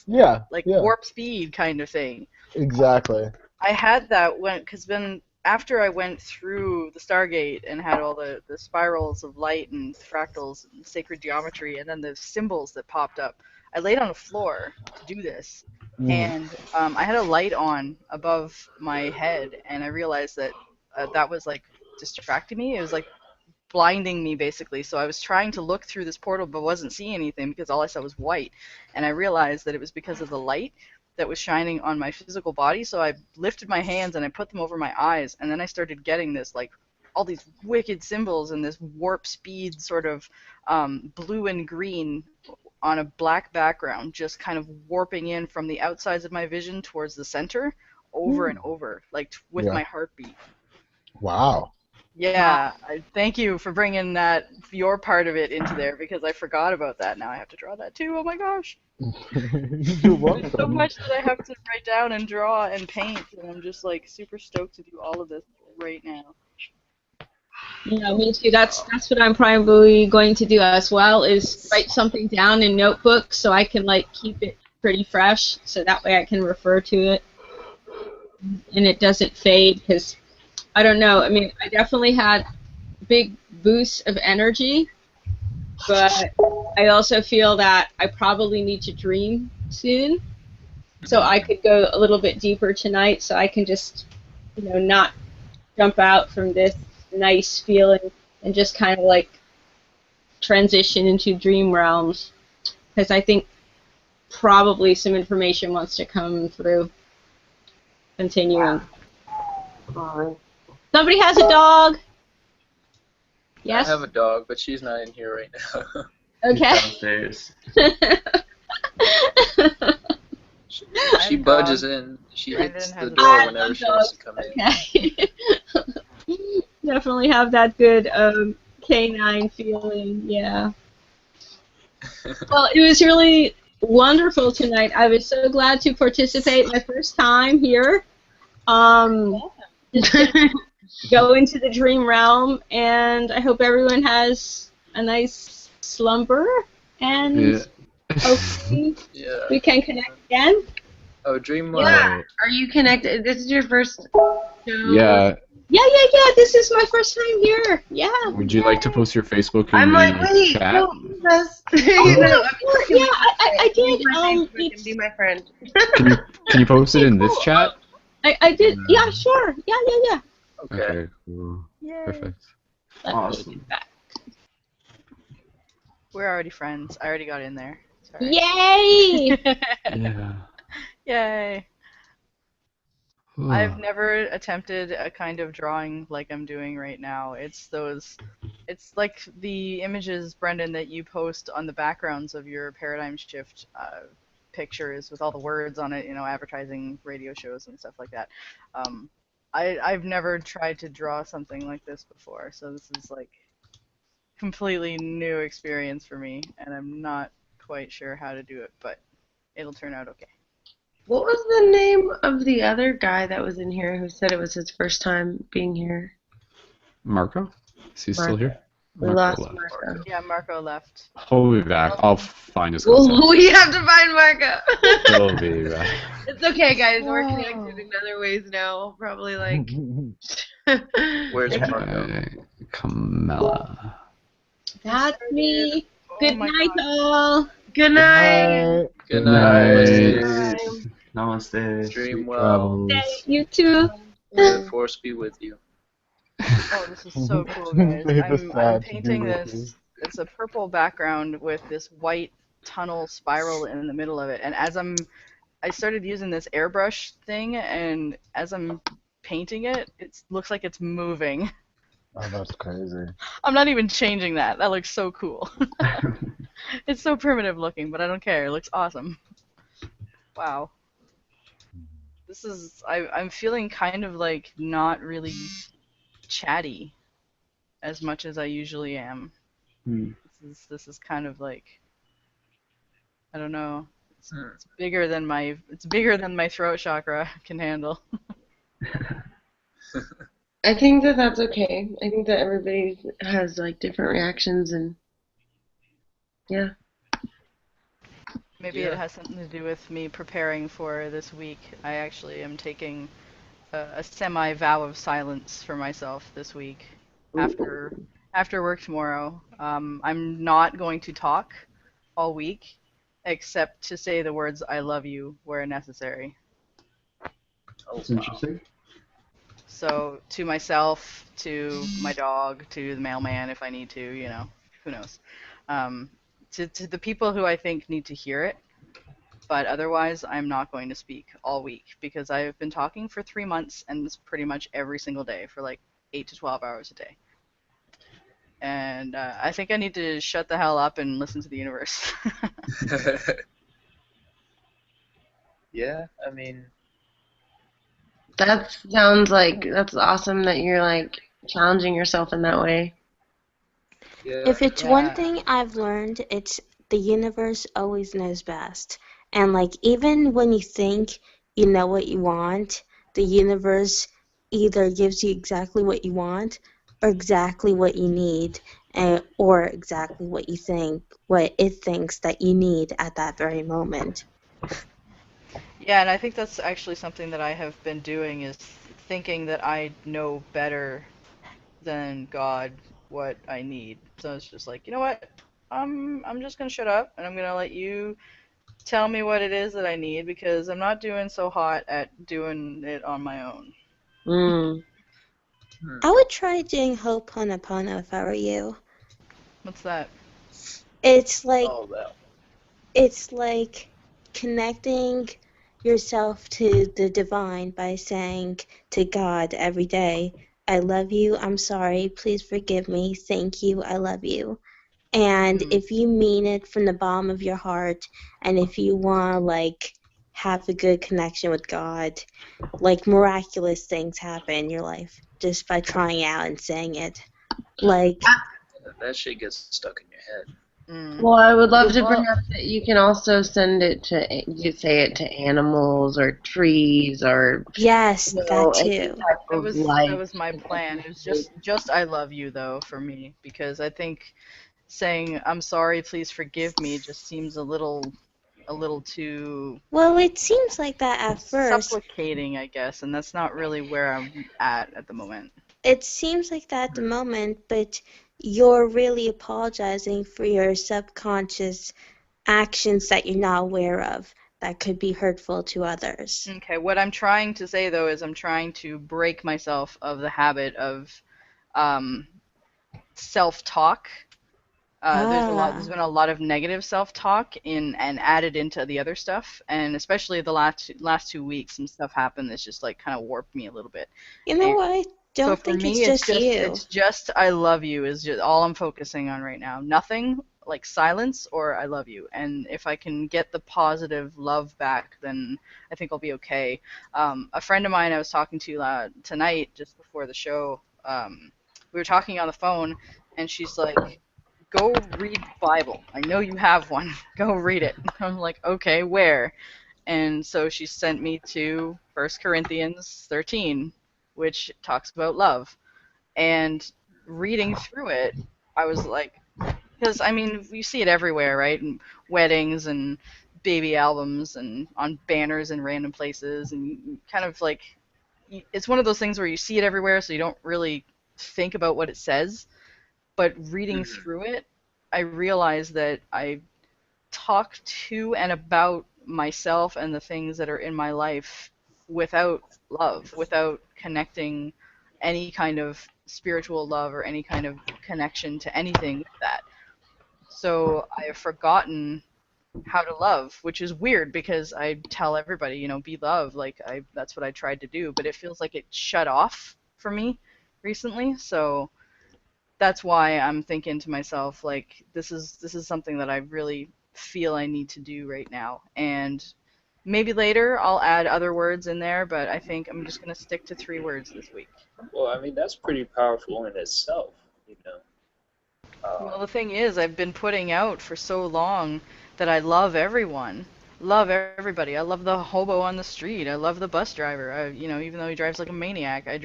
warp speed kind of thing. Exactly. I had that because after I went through the Stargate and had all the spirals of light and fractals and sacred geometry and then the symbols that popped up, I laid on the floor to do this. And I had a light on above my head, and I realized that that was like distracting me. It was like blinding me basically. So I was trying to look through this portal but wasn't seeing anything because all I saw was white. And I realized that it was because of the light that was shining on my physical body. So I lifted my hands and I put them over my eyes, and then I started getting this like all these wicked symbols and this warp speed sort of blue and green on a black background, just kind of warping in from the outsides of my vision towards the center over and over, like with my heartbeat. Wow. Yeah, thank you for bringing that, your part of it into there, because I forgot about that. Now I have to draw that too. Oh my gosh. You're welcome. There's so much that I have to write down and draw and paint, and I'm just like super stoked to do all of this right now. Yeah, me too. That's what I'm probably going to do as well, is write something down in notebook so I can like keep it pretty fresh, so that way I can refer to it and it doesn't fade. Because I don't know. I mean, I definitely had big boosts of energy, but I also feel that I probably need to dream soon, so I could go a little bit deeper tonight, so I can just, not jump out from this nice feeling and just kind of like transition into dream realms, because I think probably some information wants to come through. Continuing. Somebody has a dog. Yes. I have a dog, but she's not in here right now. Okay. Downstairs. She budges in. She hits the door whenever she wants to come in. Okay. Definitely have that good canine feeling, yeah. Well, it was really wonderful tonight. I was so glad to participate my first time here. Go into the dream realm, and I hope everyone has a nice slumber, and hopefully we can connect again. Oh, dream realm. Yeah. Are you connected? This is your first show? Yeah. Yeah. This is my first time here. Yeah. Would you like to post your Facebook in I'm the like, wait, chat? no, yes. I did. Be my friend. Can you post it in this chat? I did. Yeah, sure. Yeah. Okay, cool. Yay. Perfect. Awesome. We're already friends. I already got in there. Sorry. Yay! Yeah. Yay. I've never attempted a kind of drawing like I'm doing right now. It's like the images, Brendan, that you post on the backgrounds of your paradigm shift pictures with all the words on it, advertising radio shows and stuff like that. I've never tried to draw something like this before, so this is like completely new experience for me, and I'm not quite sure how to do it, but it'll turn out okay. What was the name of the other guy that was in here who said it was his first time being here? Marco? Is he still here? We lost Marco. Yeah, Marco left. He'll be back. I'll find his Well, contact. we have to find Marco. He'll be back. It's okay, guys. We're connected in other ways now. Probably like. Where's Marco? Kamala. That's me. Good night, gosh. all. Good night. Good night. Namaste. Dream well. You too. May the force be with you. Oh, this is so cool, guys. I'm painting this. It's a purple background with this white tunnel spiral in the middle of it. And I started using this airbrush thing, and as I'm painting it, it looks like it's moving. Oh, that's crazy. I'm not even changing that. That looks so cool. It's so primitive looking, but I don't care. It looks awesome. Wow. I'm feeling kind of like not really chatty as much as I usually am. This is kind of like, I don't know. It's bigger than my throat chakra can handle. I think that's okay. I think that everybody has like different reactions, and yeah. Maybe it has something to do with me preparing for this week. I actually am taking a semi vow of silence for myself this week. After work tomorrow, I'm not going to talk all week, except to say the words "I love you" where necessary. Oh, That's wow. interesting. So to myself, to my dog, to the mailman if I need to, who knows. Um, to the people who I think need to hear it, but otherwise I'm not going to speak all week because I've been talking for 3 months and it's pretty much every single day for like 8 to 12 hours a day. And I think I need to shut the hell up and listen to the universe. Yeah, I mean, That sounds like that's awesome that you're like challenging yourself in that way. yeah. If it's one Yeah. thing I've learned, it's the universe always knows best. And like even when you think you know what you want, the universe either gives you exactly what you want or exactly what you need, or exactly what it thinks that you need at that very moment. Yeah, and I think that's actually something that I have been doing is thinking that I know better than God what I need. So it's just like, you know what? I'm just gonna shut up and I'm gonna let you tell me what it is that I need because I'm not doing so hot at doing it on my own. Mm. I would try doing Ho'oponopono if I were you. What's that? It's like Oh, well. it's like connecting yourself to the divine by saying to God every day, I love you, I'm sorry, please forgive me, thank you, I love you. And if you mean it from the bottom of your heart, and if you want to, like, have a good connection with God, like, miraculous things happen in your life just by trying out and saying it. Like, That shit gets stuck in your head. Well, I would love to Well, bring up that you can also send it to, you say it to animals or trees or, yes, that any too. type that of was life. that was my plan. It was just I love you though for me because I think saying I'm sorry, please forgive me just seems a little too Well, it seems like that at first. supplicating, I guess, and that's not really where I'm at the moment. It seems like that at the moment, but you're really apologizing for your subconscious actions that you're not aware of that could be hurtful to others. Okay, what I'm trying to say though is I'm trying to break myself of the habit of um, self-talk. There's Ah. been a lot of negative self-talk in and added into the other stuff, and especially the last 2 weeks, some stuff happened that's just like kind of warped me a little bit. You know what? I So don't for think it's me, just you. it's just I love you is just all I'm focusing on right now. Nothing like silence or I love you. And if I can get the positive love back, then I think I'll be okay. A friend of mine I was talking to tonight just before the show, we were talking on the phone, and she's like, "Go read the Bible. I know you have one. Go read it." I'm like, "Okay, where?" And so she sent me to 1 Corinthians 13, which talks about love. And reading through it, I was like, because I mean, you see it everywhere, right? In weddings and baby albums and on banners in random places, and you kind of like, it's one of those things where you see it everywhere, so you don't really think about what it says. But reading through it, I realized that I talk to and about myself and the things that are in my life without love, without connecting any kind of spiritual love or any kind of connection to anything with that. So I have forgotten how to love, which is weird because I tell everybody, be love, like that's what I tried to do, but it feels like it shut off for me recently. So that's why I'm thinking to myself like this is something that I really feel I need to do right now. And maybe later I'll add other words in there, but I think I'm just going to stick to 3 words this week. Well, I mean, that's pretty powerful in itself, you know. Well, the thing is, I've been putting out for so long that I love everyone. Love everybody. I love the hobo on the street. I love the bus driver. Even though he drives like a maniac, I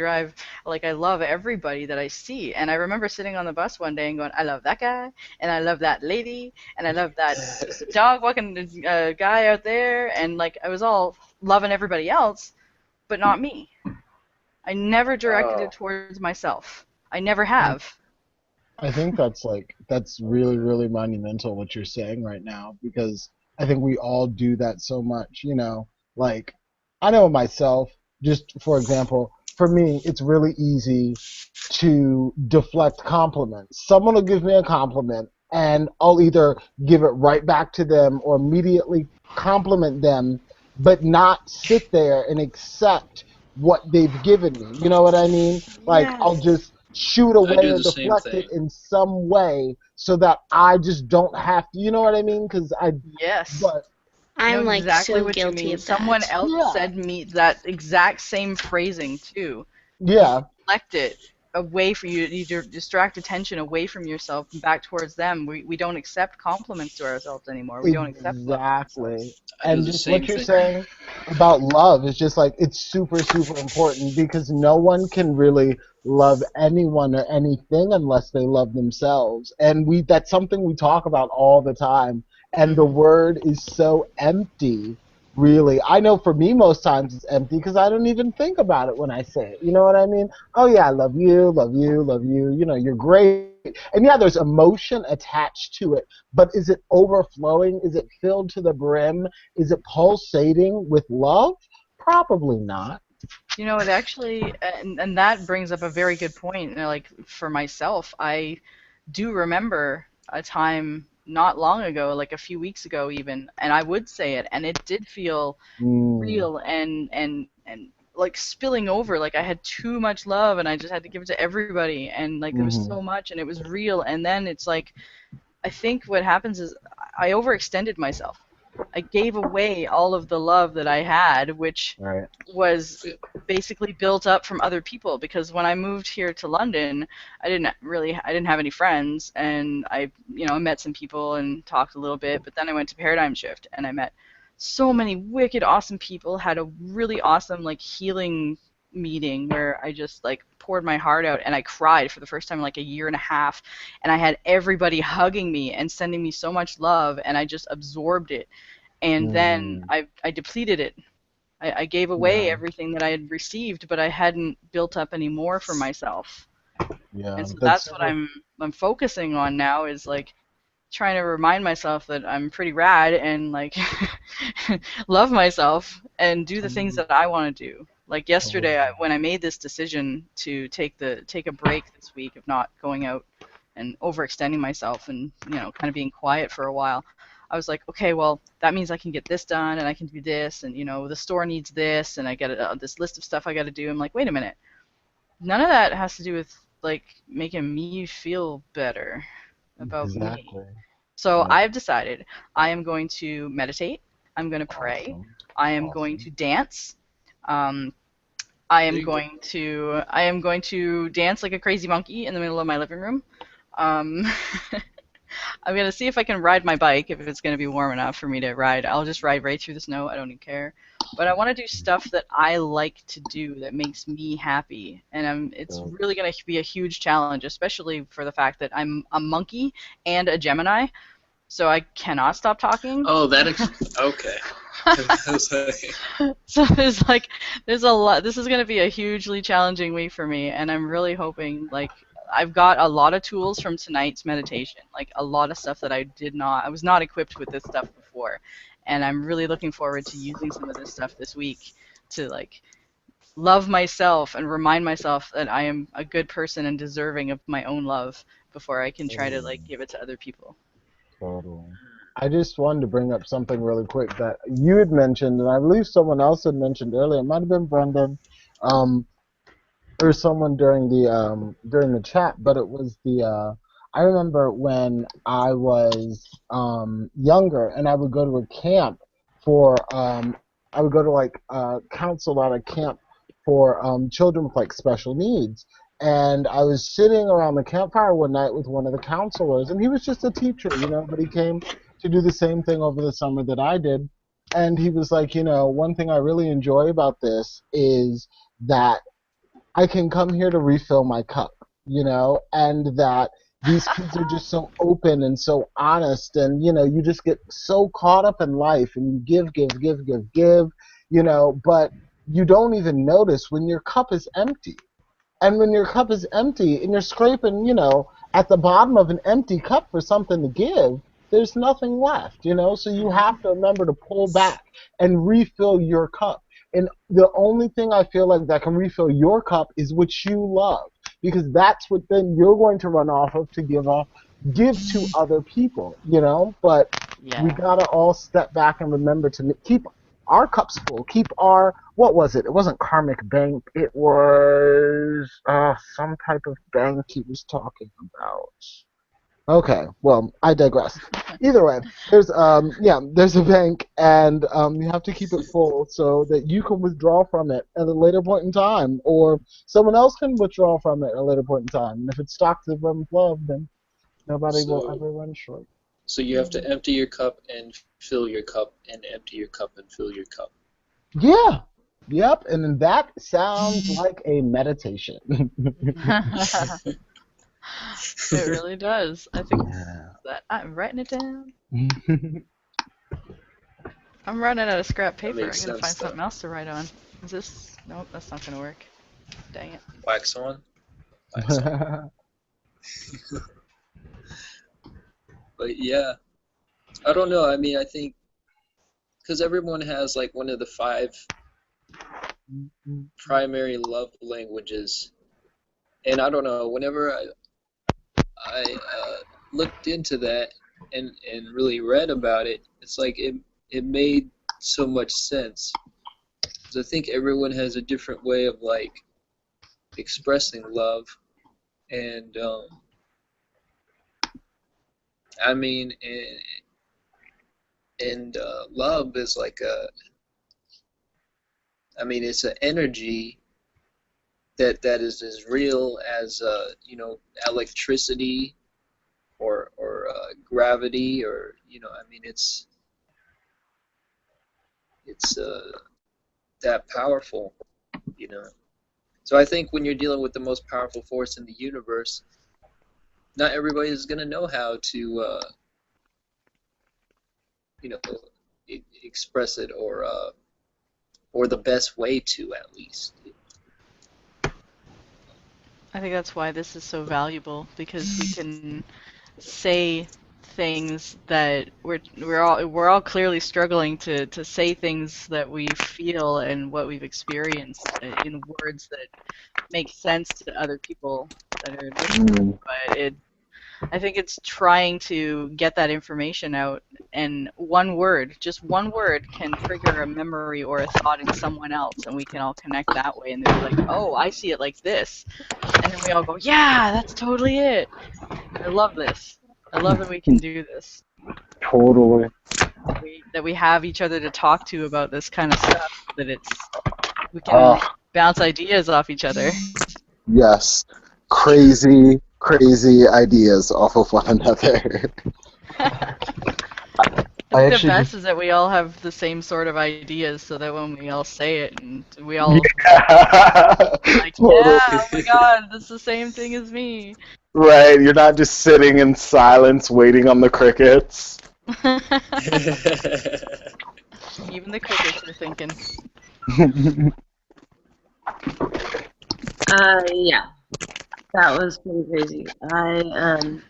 love everybody that I see. And I remember sitting on the bus one day and going, I love that guy, and I love that lady, and I love that dog walking guy out there, and like I was all loving everybody else, but not me. I never directed it towards myself. I never have. I think that's really, really monumental what you're saying right now, because I think we all do that so much, you know. Like, I know myself, just for example, for me, it's really easy to deflect compliments. Someone will give me a compliment, and I'll either give it right back to them or immediately compliment them, but not sit there and accept what they've given me. You know what I mean? Like, I'll Yes. just shoot I away do or the same deflect it thing. in some way so that I just don't have to. You know what I mean? Yes. But I know I'm like exactly so what you guilty mean. of Someone that. else yeah, said me that exact same phrasing too. You yeah, deflect it away from you. You distract attention away from yourself and back towards them. We don't accept compliments to ourselves anymore. We don't accept love to ourselves. exactly. I do And the just same what you're thing. saying about love is just like it's super, super important because no one can really love anyone or anything unless they love themselves. And that's something we talk about all the time. And the word is so empty, really. I know for me, most times it's empty because I don't even think about it when I say it. You know what I mean? Oh, yeah, I love you, love you, love you. You know, you're great. And yeah, there's emotion attached to it, but is it overflowing? Is it filled to the brim? Is it pulsating with love? Probably not. You know, it actually, and that brings up a very good point. You know, like for myself, I do remember a time not long ago, like a few weeks ago even, and I would say it, and it did feel Mm, real and like spilling over. Like I had too much love, and I just had to give it to everybody, and like there was hmm. so much, and it was real. And then it's like I think what happens is I overextended myself. I gave away all of the love that I had, which Right. was basically built up from other people because when I moved here to London, I didn't have any friends and I met some people and talked a little bit, but then I went to Paradigm Shift and I met so many wicked awesome people, had a really awesome like healing meeting where I just like poured my heart out and I cried for the first time in like a year and a half and I had everybody hugging me and sending me so much love and I just absorbed it and then Mm, I depleted it. I gave away yeah. everything that I had received, but I hadn't built up any more for myself. Yeah. And so That's that's what so. I'm focusing on now is like trying to remind myself that I'm pretty rad and like love myself and do the things Totally. that I want to do. Like yesterday, Totally. when I made this decision to take a break this week of not going out and overextending myself and kind of being quiet for a while, I was like, okay, well that means I can get this done and I can do this and the store needs this and I got this list of stuff I got to do. I'm like, wait a minute, none of that has to do with like making me feel better about me. Exactly. So Yep. I've decided I am going to meditate. I'm going to pray. Awesome. I am going Awesome. to dance. Um, There you go. I am going to dance like a crazy monkey in the middle of my living room. Um, I'm gonna see if I can ride my bike if it's gonna be warm enough for me to ride. I'll just ride right through the snow. I don't even care. But I want to do stuff that I like to do that makes me happy, and it's Dope. really gonna be a huge challenge, especially for the fact that I'm a monkey and a Gemini, so I cannot stop talking. Oh, okay. I was like, So there's a lot. This is going to be a hugely challenging week for me, and I'm really hoping like I've got a lot of tools from tonight's meditation, like a lot of stuff that I was not equipped with this stuff before, and I'm really looking forward to using some of this stuff this week to like love myself and remind myself that I am a good person and deserving of my own love before I can try to Totally. like give it to other people. Totally. I just wanted to bring up something really quick that you had mentioned, and I believe someone else had mentioned earlier. It might have been Brendan, um, or someone during the chat, but it was I remember when I was younger, and I would go to a camp for I would go to like counsel at a camp for children with like special needs. And I was sitting around the campfire one night with one of the counselors, and he was just a teacher, you know, but he came to do the same thing over the summer that I did. And he was like, you know, one thing I really enjoy about this is that I can come here to refill my cup, you know, and that these kids are just so open and so honest, and you know, you just get so caught up in life, and you give, give, give, give, give, you know, but you don't even notice when your cup is empty. And when your cup is empty and you're scraping, at the bottom of an empty cup for something to give, there's nothing left, So you have to remember to pull back and refill your cup. And the only thing I feel like that can refill your cup is what you love, because that's what then you're going to run off of to give to other people, But we gotta all step back and remember to keep our cups full. Keep what was it? It wasn't karmic bank. It was some type of bank he was talking about. Okay, well, I digress. Either way, there's a bank, and you have to keep it full so that you can withdraw from it at a later point in time, or someone else can withdraw from it at a later point in time. And if it's stocked with love, then nobody will ever run short. So you have to empty your cup and fill your cup and empty your cup and fill your cup. Yeah. Yep, and that sounds like a meditation. It really does. I think that I'm writing it down. I'm running out of scrap paper. I gotta find something else to write on. Is this? Nope, that's not gonna work. Dang it. Wax on. Wax on. But yeah, I don't know. I mean, I think because everyone has like one of the 5 primary love languages, and I don't know. Whenever I looked into that and really read about it, it's like it made so much sense. Because I think everyone has a different way of like expressing love, and I mean, and love is like it's an energy that is as real as electricity or gravity, or it's that powerful, So I think when you're dealing with the most powerful force in the universe, not everybody is going to know how to express it, or the best way to, at least. I think that's why this is so valuable, because we can say things that we're all clearly struggling to say things that we feel and what we've experienced in words that make sense to other people that are listening. But I think it's trying to get that information out, and just one word can trigger a memory or a thought in someone else, and we can all connect that way, and they'll be like, oh, I see it like this. And then we all go, yeah, that's totally it. I love this. I love that we can do this. Totally. That we have each other to talk to about this kind of stuff, that we can bounce ideas off each other. Yes. Crazy ideas off of one another. The best is that we all have the same sort of ideas, so that when we all say it, and we all like, Totally. yeah, oh my god, that's the same thing as me. Right, you're not just sitting in silence waiting on the crickets. Even the crickets are thinking. Yeah. That was pretty crazy. I'm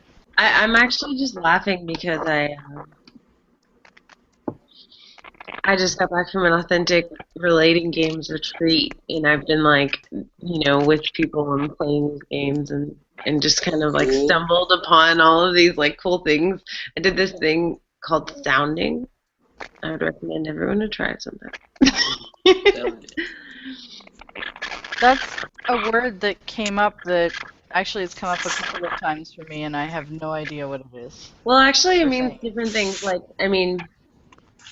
actually just laughing because I just got back from an authentic relating games retreat, and I've been with people and playing these games, and just kind of stumbled upon all of these cool things. I did this thing called sounding. I would recommend everyone to try it sometime. That's a word that came up that actually has come up a couple of times for me, and I have no idea what it is. Well, actually, it means different things.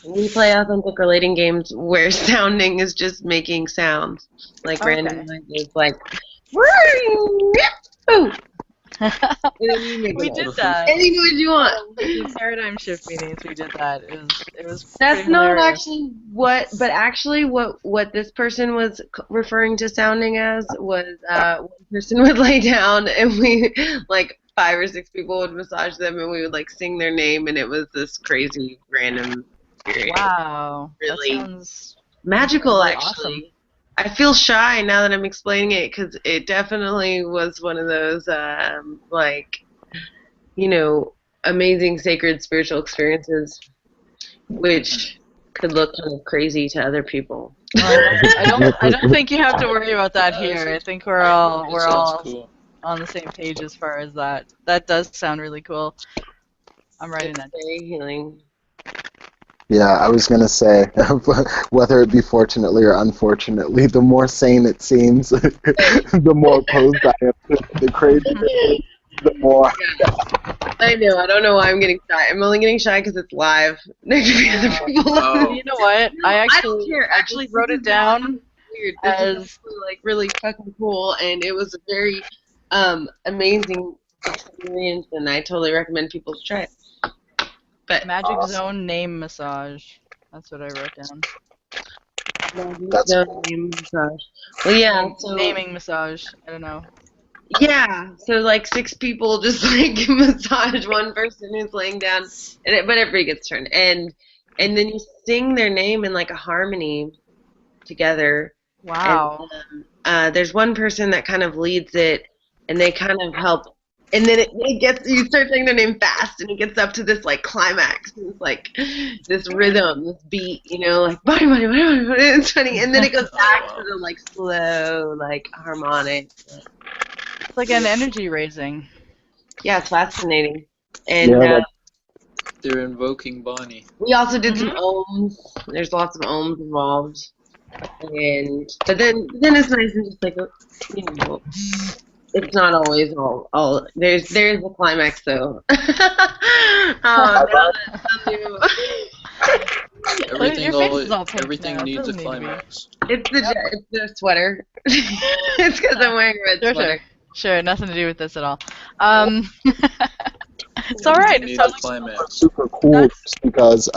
We play authentic relating games where sounding is just making sounds, random noises, ooh. We did that. Any noise you want. The paradigm shift meetings, we did that. It was. That's not actually what this person was referring to sounding as was one person would lay down, and we 5 or 6 people would massage them, and we would sing their name, and it was this crazy random experience. Wow, really that sounds magical, really actually. I feel shy now that I'm explaining it because it definitely was one of those like, you know, amazing sacred spiritual experiences, which could look kind of crazy to other people. I don't think you have to worry about that here. I think we're all cool. on the same page as far as that. That does sound really cool. I'm writing that. Very healing. Yeah, I was going to say, whether it be fortunately or unfortunately, the more sane it seems, the more opposed I am to the crazy, the more... I know, I don't know why I'm getting shy. I'm only getting shy because it's live next to the other people. You know what? I don't care. actually wrote it down Weird. This is actually, like, really fucking cool, and it was a very amazing experience, and I totally recommend people to try it. But Magic Zone name massage. That's what I wrote down. That's name massage. Well, yeah. So naming massage. I don't know. Yeah. So like 6 people just like massage one person who's laying down, but everybody gets turned, and then you sing their name in like a harmony together. Wow. And there's one person that kind of leads it, and they kind of help. And then it gets, you start saying their name fast, and it gets up to this like climax. And it's like this rhythm, this beat, you know, like body, body, body, body, body. It's funny, and then it goes back to the like slow, like harmonic. It's like an energy raising. Yeah, it's fascinating. And they're invoking Bonnie. we also did some ohms. There's lots of ohms involved, but then it's nice and just like, you know. It's not always all. There's a climax though. Everything needs a climax. It's the sweater. It's because I'm wearing a red sweater. Sure, nothing to do with this at all. It's all right. It sounds super cool just because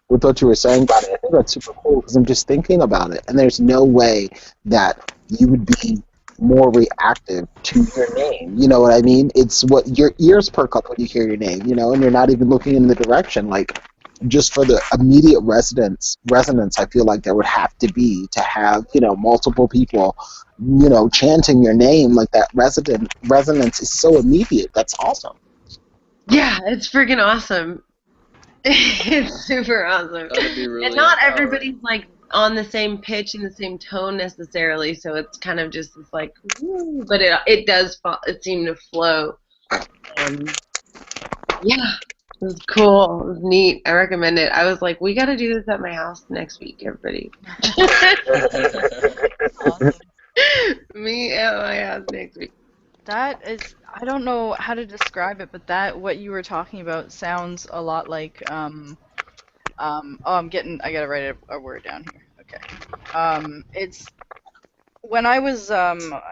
with what you were saying about it, I think that's super cool because I'm just thinking about it, and there's no way that you would be more reactive to your name. You know what I mean? It's what your ears perk up when you hear your name, you know, and you're not even looking in the direction. Like, just for the immediate resonance, I feel like there would have to be to have, you know, multiple people, you know, chanting your name. Like, that resonance is so immediate. That's awesome. Yeah, it's freaking awesome. It's super awesome. That'd be really and not everybody's like on the same pitch and the same tone necessarily, so it's kind of just this like, woo, but it does it seemed to flow. Yeah, it was cool. It was neat. I recommend it. I was like, we got to do this at my house next week, everybody. awesome. Me at my house next week. That is, I don't know how to describe it, but what you were talking about sounds a lot like, I gotta write a word down here. Okay. It's, when I was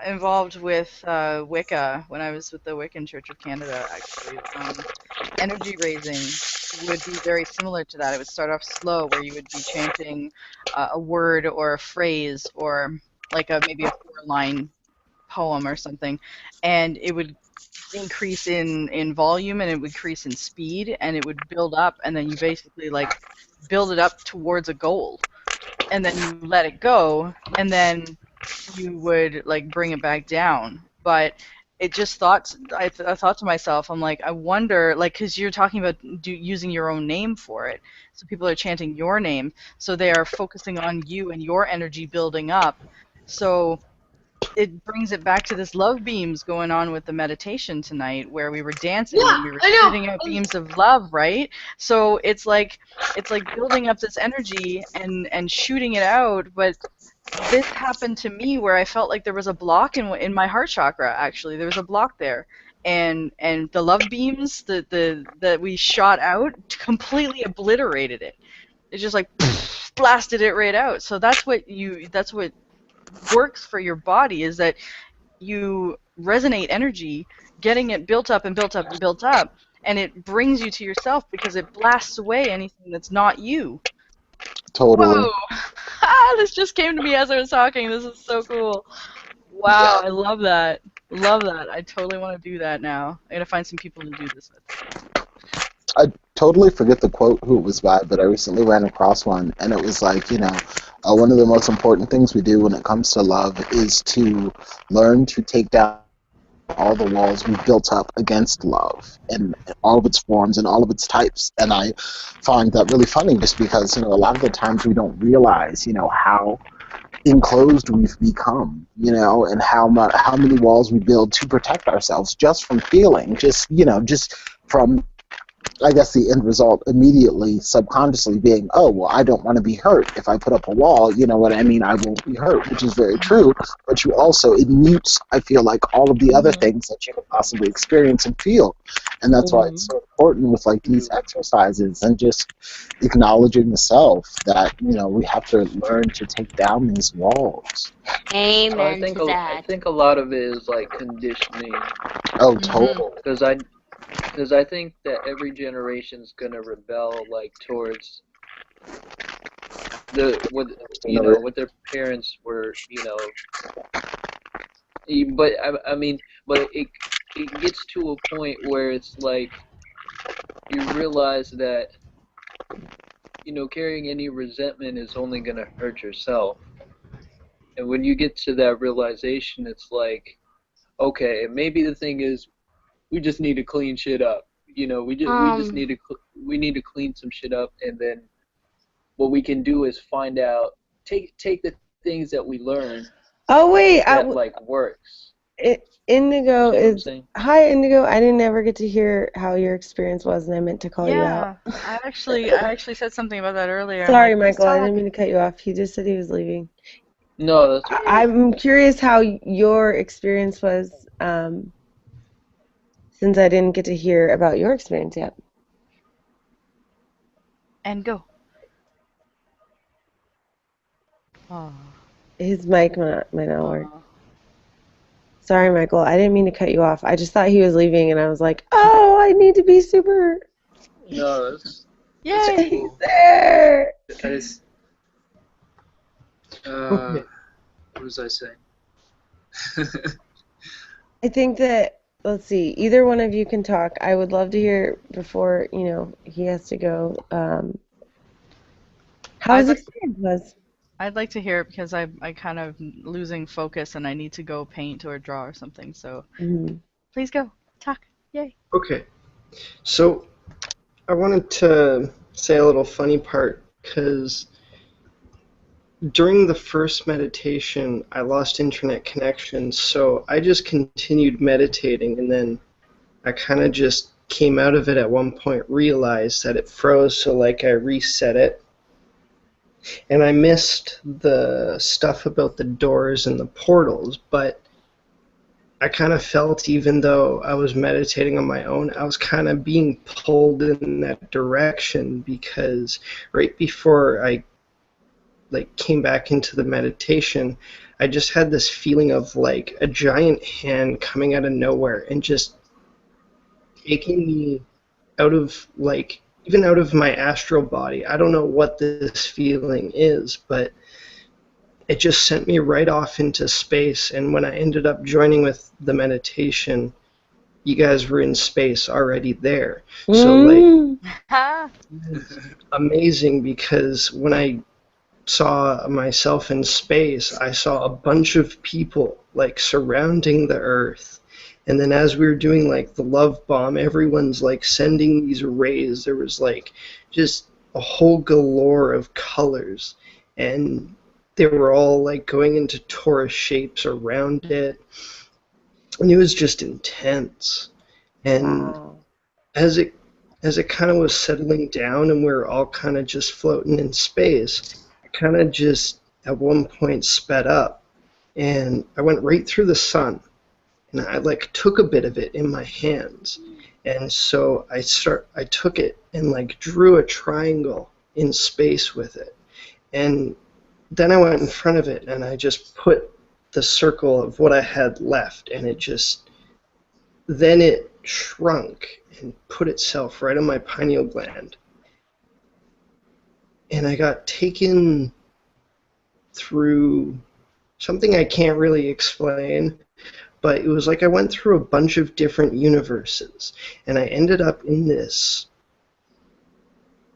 involved with Wicca, when I was with the Wiccan Church of Canada, actually, energy raising would be very similar to that. It would start off slow, where you would be chanting a word or a phrase, or like maybe a 4-line poem or something, and it would increase in volume, and it would increase in speed, and it would build up, and then you basically like build it up towards a goal, and then you let it go, and then you would like bring it back down. But it just I thought to myself, I'm like, I wonder, like, because you're talking about using your own name for it, so people are chanting your name, so they are focusing on you and your energy building up, so it brings it back to this love beams going on with the meditation tonight, where we were dancing and we were shooting out beams of love, right? So it's like building up this energy and shooting it out. But this happened to me where I felt like there was a block in my heart chakra. Actually, there was a block there, and the love beams that we shot out completely obliterated it. It just like blasted it right out. So that's what works for your body, is that you resonate energy, getting it built up and built up and built up, and it brings you to yourself because it blasts away anything that's not you. Totally. Whoa! This just came to me as I was talking. This is so cool. Wow, I love that. Love that. I totally want to do that now. I gotta find some people to do this with. I totally forget the quote who it was by, but I recently ran across one, and it was like, you know, one of the most important things we do when it comes to love is to learn to take down all the walls we've built up against love in all of its forms and all of its types. And I find that really funny just because, a lot of the times we don't realize, how enclosed we've become, and how many walls we build to protect ourselves just from feeling, just from, I guess, the end result immediately subconsciously being, oh, well, I don't want to be hurt. If I put up a wall, you know what I mean, I won't be hurt, which is very true. But it mutes, I feel like, all of the other things that you could possibly experience and feel. And that's why it's so important with, like, these exercises and just acknowledging the self that, we have to learn to take down these walls. Amen I to that. think a lot of it is like conditioning. Oh, totally. Because I think that every generation's gonna rebel like towards what their parents were, But I mean, but it gets to a point where it's like you realize that carrying any resentment is only gonna hurt yourself. And when you get to that realization, it's like, okay, maybe the thing is, we just need to clean shit up. We just need to clean some shit up, and then what we can do is find out, take the things that we learn. Oh wait, that like works. Indigo You know is hi Indigo. I didn't ever get to hear how your experience was, and I meant to call you out. I actually said something about that earlier. Sorry, I'm like, Michael. I didn't mean to cut you off. He just said he was leaving. No, that's okay. I'm curious how your experience was, since I didn't get to hear about your experience yet. And go. Oh. His mic might not work. Sorry, Michael. I didn't mean to cut you off. I just thought he was leaving, and I was like, oh, I need to be super... No, that's... Yay, he's there! What was I saying? I think that, let's see, either one of you can talk. I would love to hear before, he has to go, how his experience was. I'd like to hear it because I kind of losing focus and I need to go paint or draw or something. So please go. Talk. Yay. Okay. So I wanted to say a little funny part because during the first meditation I lost internet connection, so I just continued meditating, and then I kind of just came out of it at one point, realized that it froze, so like I reset it. And I missed the stuff about the doors and the portals, but I kind of felt, even though I was meditating on my own, I was kind of being pulled in that direction, because right before I came back into the meditation, I just had this feeling of like a giant hand coming out of nowhere and just taking me out of even out of my astral body. I don't know what this feeling is, but it just sent me right off into space. And when I ended up joining with the meditation, you guys were in space already there. So amazing, because when I saw myself in space, I saw a bunch of people surrounding the Earth. And then as we were doing the love bomb, everyone's sending these rays. There was just a whole galore of colors, and they were all going into torus shapes around it, and it was just intense. And as it kind of was settling down and we were all kind of just floating in space, I kind of just at one point sped up, and I went right through the sun. And I took a bit of it in my hands, and so I took it and drew a triangle in space with it, and then I went in front of it and I just put the circle of what I had left, and then it shrunk and put itself right on my pineal gland, and I got taken through something I can't really explain. But it was I went through a bunch of different universes, and I ended up in this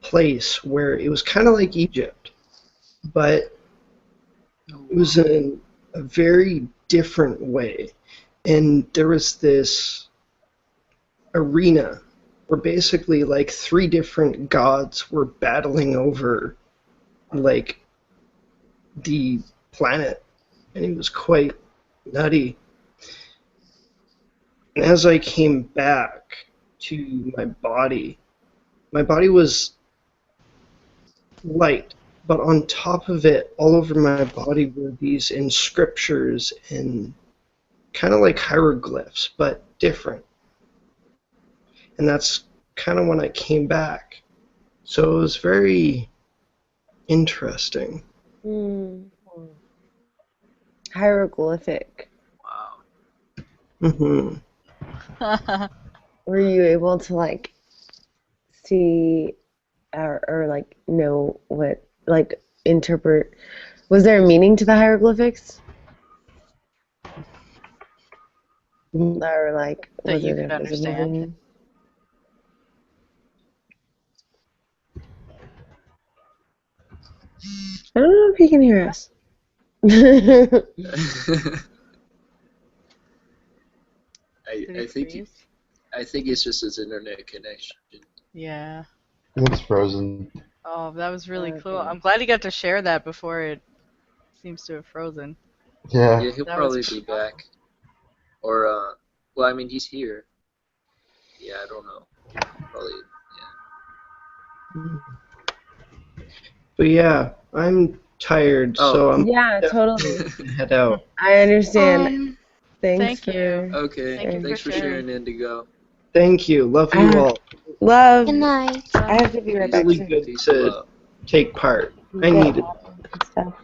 place where it was kind of like Egypt, but It was in a very different way. And there was this arena where basically like three different gods were battling over like the planet, and it was quite nutty. And as I came back to my body was light, but on top of it, all over my body were these inscriptures and kind of like hieroglyphs, but different. And that's kind of when I came back. So it was very interesting. Hieroglyphic. Hmm. Were you able to like see or like know what like interpret? Was there a meaning to the hieroglyphics? Or like That was you it could a understand. meaning? I don't know if he can hear us. I think it's just his internet connection. Yeah. It's frozen. Oh, that was really cool. I'm glad he got to share that before it seems to have frozen. Yeah. Yeah, he'll That probably was be back. Or well, I mean, he's here. Yeah, I don't know. Probably. But yeah, I'm tired, so I'm Yeah, totally. gonna head out. I understand. Thanks thank for you. Okay. Thank you Thanks for for sharing, Indigo. Thank you. Love you all. Love. Good night. I have to be right back Really soon. good to take part. I Yeah, needed stuff.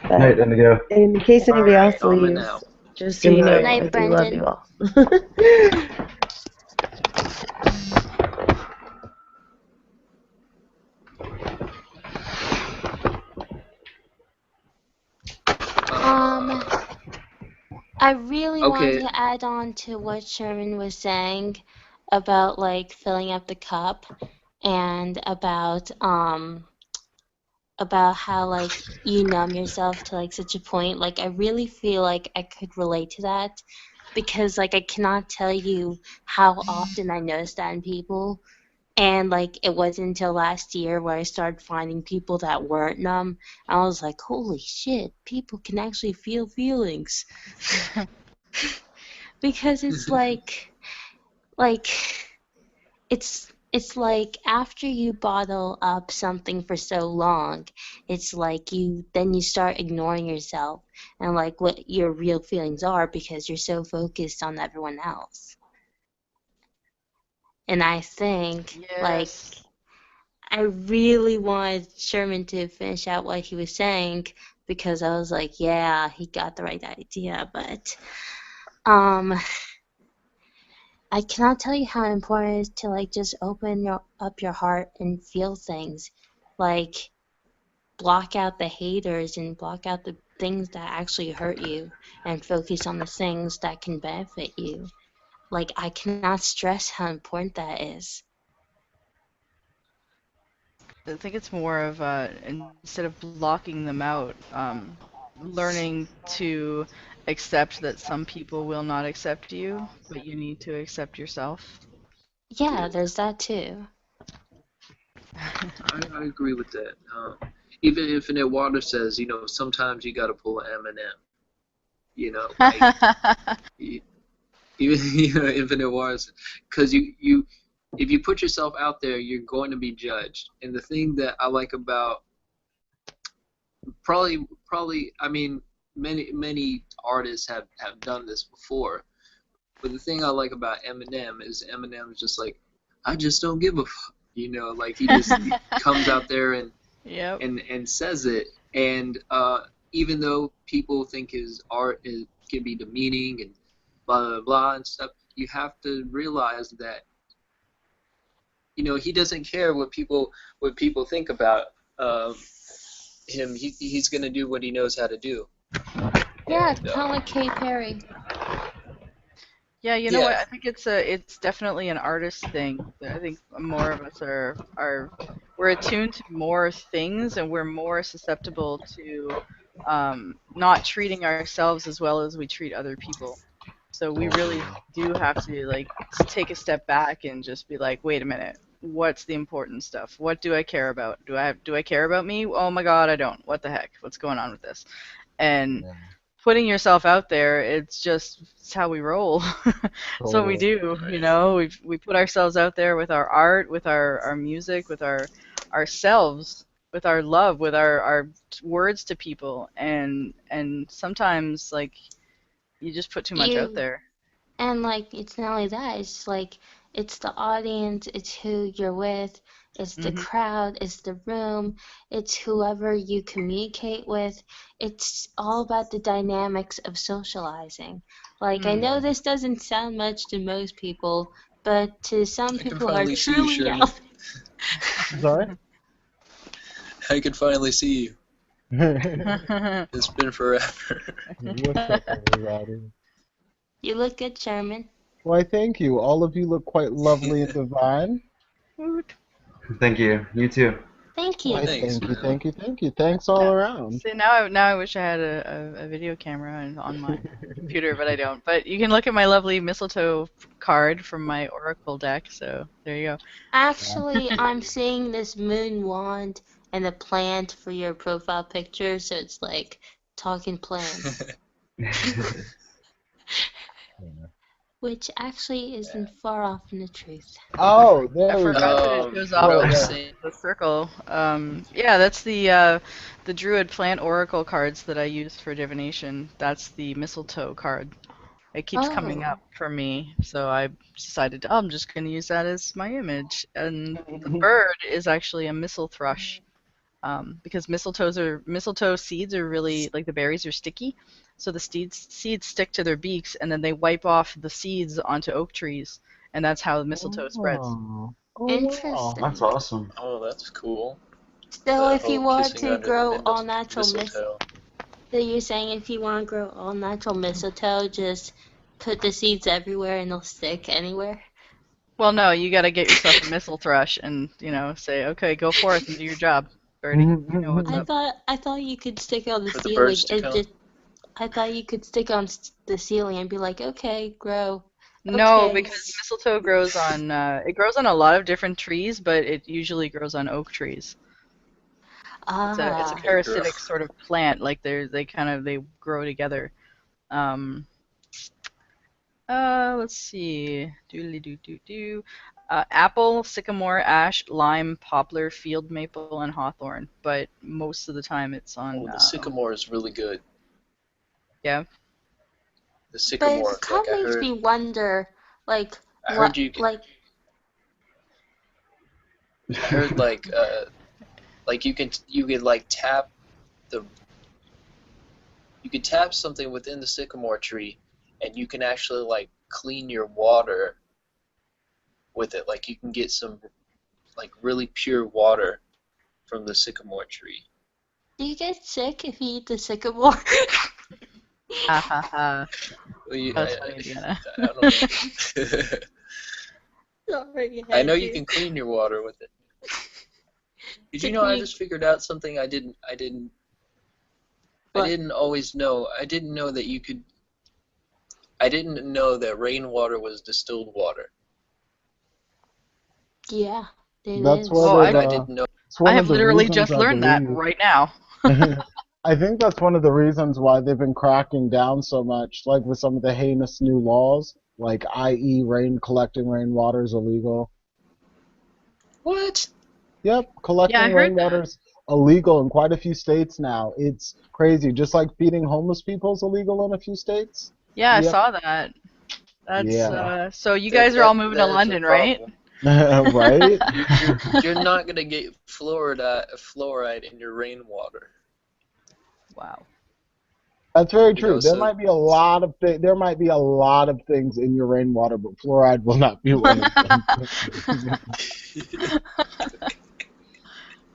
Night, But Indigo. in case anybody else Alright, leaves, just so Good you know, night. I do love you all. I really Okay. wanted to add on to what Sherman was saying about like filling up the cup and about how like you numb yourself to like such a point. Like I really feel like I could relate to that because like I cannot tell you how often I noticed that in people. And like it wasn't until last year where I started finding people that weren't numb. I was like, holy shit, people can actually feel feelings. Because it's like it's like after you bottle up something for so long, it's like you start ignoring yourself and like what your real feelings are because you're so focused on everyone else. And I think like Yes. I really wanted Sherman to finish out what he was saying because I was like, yeah, he got the right idea, but I cannot tell you how important it is to like just open up your heart and feel things. Like block out the haters and block out the things that actually hurt you and focus on the things that can benefit you. Like I cannot stress how important that is. I think it's more of instead of blocking them out, learning to accept that some people will not accept you, but you need to accept yourself. Yeah, there's that too. I agree with that. Even Infinite Water says, sometimes you got to pull an Eminem. Even Infinite Water, because you if you put yourself out there, you're going to be judged. And the thing that I like about probably I mean many artists have done this before, but the thing I like about Eminem is Eminem is just like, I just don't give a fuck. Like he just comes out there and Yep. and says it. And even though people think his art can be demeaning and blah blah blah and stuff, you have to realize that he doesn't care what people think about him. He's gonna do what he knows how to do. Yeah, kind of like Katy Perry. Yeah, you know what? I think it's definitely an artist thing. I think more of us we're attuned to more things and we're more susceptible to not treating ourselves as well as we treat other people. So we really do have to like take a step back and just be like, wait a minute, what's the important stuff? What do I care about? Do I care about me? Oh my God, I don't. What the heck? What's going on with this? And putting yourself out there, it's how we roll. It's what we do, you know. We put ourselves out there with our art, with our music, with ourselves, with our love, with our words to people, and sometimes like you just put too much out there. And like, it's not only that, it's like, it's the audience, it's who you're with, it's the crowd, it's the room, it's whoever you communicate with. It's all about the dynamics of socializing. Like, I know this doesn't sound much to most people, but to some people who are truly out. Sorry? I can finally see you. It's been forever. What's up, everybody? You look good, Sherman. Why, thank you. All of you look quite lovely and divine. Thank you. You too. Thank you. Why, thank you. Thanks all around. See, now I wish I had a video camera on my computer, but I don't. But you can look at my lovely mistletoe card from my oracle deck. So there you go. Actually, I'm seeing this moon wand and a plant for your profile picture, so it's like talking plants. Which actually isn't far off from the truth. Oh, there I we forgot go. that it goes off the circle. Yeah, that's the druid plant oracle cards that I use for divination. That's the mistletoe card. It keeps coming up for me, so I decided I'm just going to use that as my image. And the bird is actually a mistle thrush. Because mistletoe seeds are really, like, the berries are sticky, so the seeds stick to their beaks, and then they wipe off the seeds onto oak trees, and that's how the mistletoe spreads. Interesting. That's awesome. Oh, that's cool. So The if you whole want kissing to under grow the all natural mistletoe. so you're saying if you want to grow all natural mistletoe, just put the seeds everywhere and they'll stick anywhere? Well, no, you got to get yourself a mistle thrush and, say, okay, go forth and do your job, birdie. You know what's up. I thought you could stick on the For the ceiling. birds to come. I thought you could stick on the ceiling and be like, okay, grow. No, Okay. because mistletoe grows on it grows on a lot of different trees, but it usually grows on oak trees. It's a parasitic sort of plant. Like they grow together. Let's see. Apple, sycamore, ash, lime, poplar, field maple, and hawthorn. But most of the time it's on. Oh, the sycamore is really good. Yeah. The sycamore. But it kind of makes me wonder, like, I heard you could, like. I heard like you could like tap you could tap something within the sycamore tree, and you can actually like clean your water with it. Like you can get some like really pure water from the sycamore tree. Do you get sick if you eat the sycamore? Ha ha ha. Well, That's funny, Deanna. I don't know. Sorry, I know you can clean your water with it. Did you know I just figured out something I didn't always know. I didn't know that you could. I didn't know that rainwater was distilled water. Yeah, it That's is. what I didn't know. I have literally just learned that right now. I think that's one of the reasons why they've been cracking down so much, like with some of the heinous new laws, like i.e. collecting rainwater is illegal. What? Yep, collecting rainwater is illegal in quite a few states now. It's crazy. Just like feeding homeless people is illegal in a few states. Yeah, I saw that. That's so you guys are all moving to London, right? Right? You're not gonna get fluoride in your rainwater. Wow. That's very true. There might be a lot of things in your rainwater, but fluoride will not be one of them.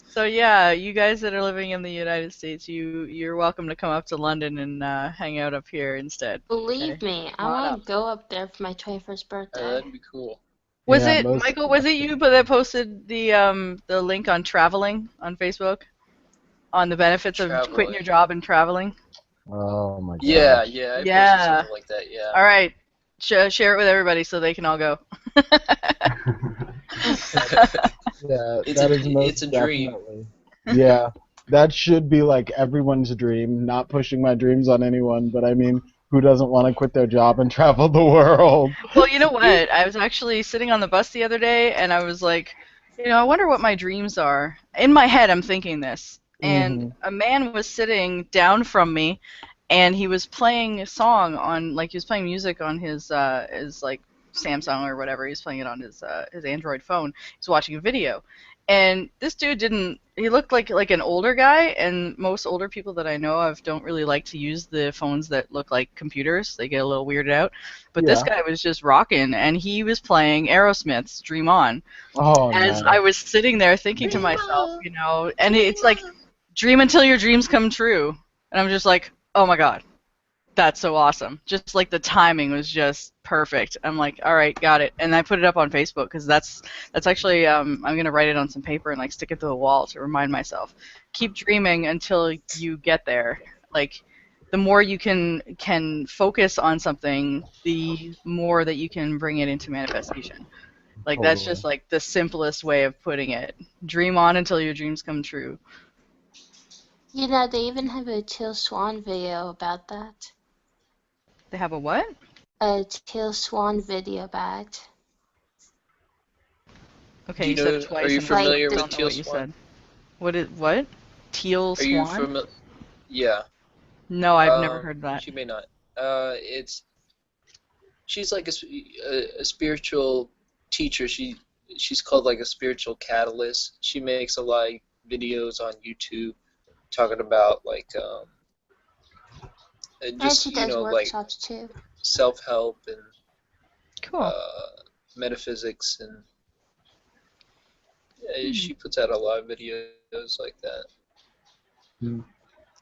So yeah, you guys that are living in the United States, you're welcome to come up to London and hang out up here instead. Believe me, I want to go up there for my 21st birthday. That'd be cool. Michael? Was it you that posted the link on traveling on Facebook? on the benefits of quitting your job and traveling? Oh my god. Yeah, I posted something like that. Yeah. All right, share it with everybody so they can all go. Yeah, It's that is most it's a dream. definitely. Yeah, that should be like everyone's dream. Not pushing my dreams on anyone, but I mean, who doesn't want to quit their job and travel the world? Well, you know what? I was actually sitting on the bus the other day, and I was like, I wonder what my dreams are. In my head, I'm thinking this, and a man was sitting down from me, and he was playing a song on, like, he was playing music on his like Samsung or whatever. He was playing it on his Android phone. He's watching a video, and this dude didn't. He looked like an older guy, and most older people that I know of don't really like to use the phones that look like computers. They get a little weirded out. But this guy was just rocking, and he was playing Aerosmith's "Dream On." Oh, As nice. I was sitting there thinking to myself, and it's like, dream until your dreams come true. And I'm just like, oh my god, that's so awesome. Just like the timing was just perfect. I'm like, all right, got it. And I put it up on Facebook because that's actually, I'm going to write it on some paper and like stick it to the wall to remind myself. Keep dreaming until you get there. Like, the more you can focus on something, the more that you can bring it into manifestation. Like, that's just like the simplest way of putting it. Dream on until your dreams come true. You know, they even have a Teal Swan video about that. They have a what? A Teal Swan video about it. Okay, you said it twice. Are you familiar with Teal what you Swan? said. What? Teal Are you Swan? familiar? Yeah. No, I've never heard that. She may not. She's like a spiritual teacher. She's called like a spiritual catalyst. She makes a lot of videos on YouTube talking about like just and she does like workshops too. self-help and cool. Metaphysics, and she puts out a lot of videos like that.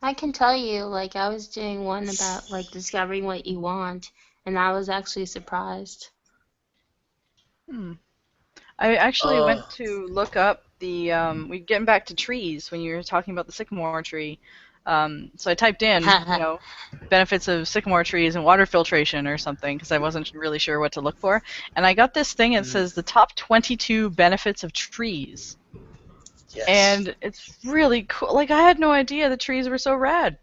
I can tell you, like, I was doing one about like discovering what you want, and I was actually surprised. I actually went to look up the we getting back to trees when you were talking about the sycamore tree. So I typed in, benefits of sycamore trees and water filtration or something because I wasn't really sure what to look for, and I got this thing that says the top 22 benefits of trees. Yes. And it's really cool. Like, I had no idea the trees were so rad.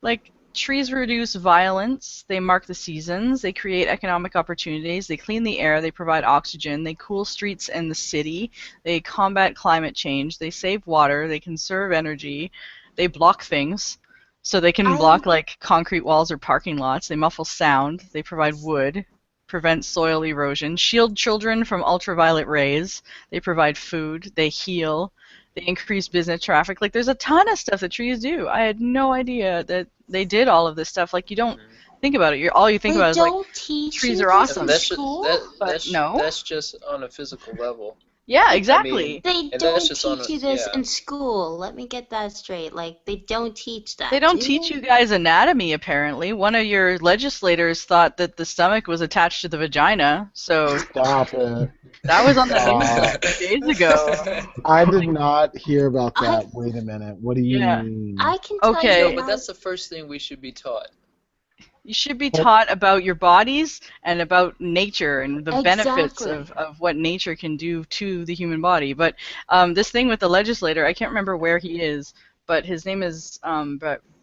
Like, trees reduce violence, they mark the seasons, they create economic opportunities, they clean the air, they provide oxygen, they cool streets and the city, they combat climate change, they save water, they conserve energy, they block things. So they can block, like, concrete walls or parking lots, they muffle sound, they provide wood, prevent soil erosion, shield children from ultraviolet rays, they provide food, they heal, they increase business traffic. Like, there's a ton of stuff that trees do. I had no idea that they did all of this stuff. Like, you don't think about it. All you think about is, like, trees are awesome. That's no. That's just on a physical level. Yeah, exactly. They don't teach you this in school. Let me get that straight. Like, they don't teach that. They don't teach you guys anatomy, apparently. One of your legislators thought that the stomach was attached to the vagina, so... Stop it. That was on the news a few days ago. I did not hear about that. Wait a minute. What do you mean? I can tell you. No, but that's the first thing we should be taught. You should be taught about your bodies and about nature and the benefits of what nature can do to the human body. But this thing with the legislator, I can't remember where he is, but his name is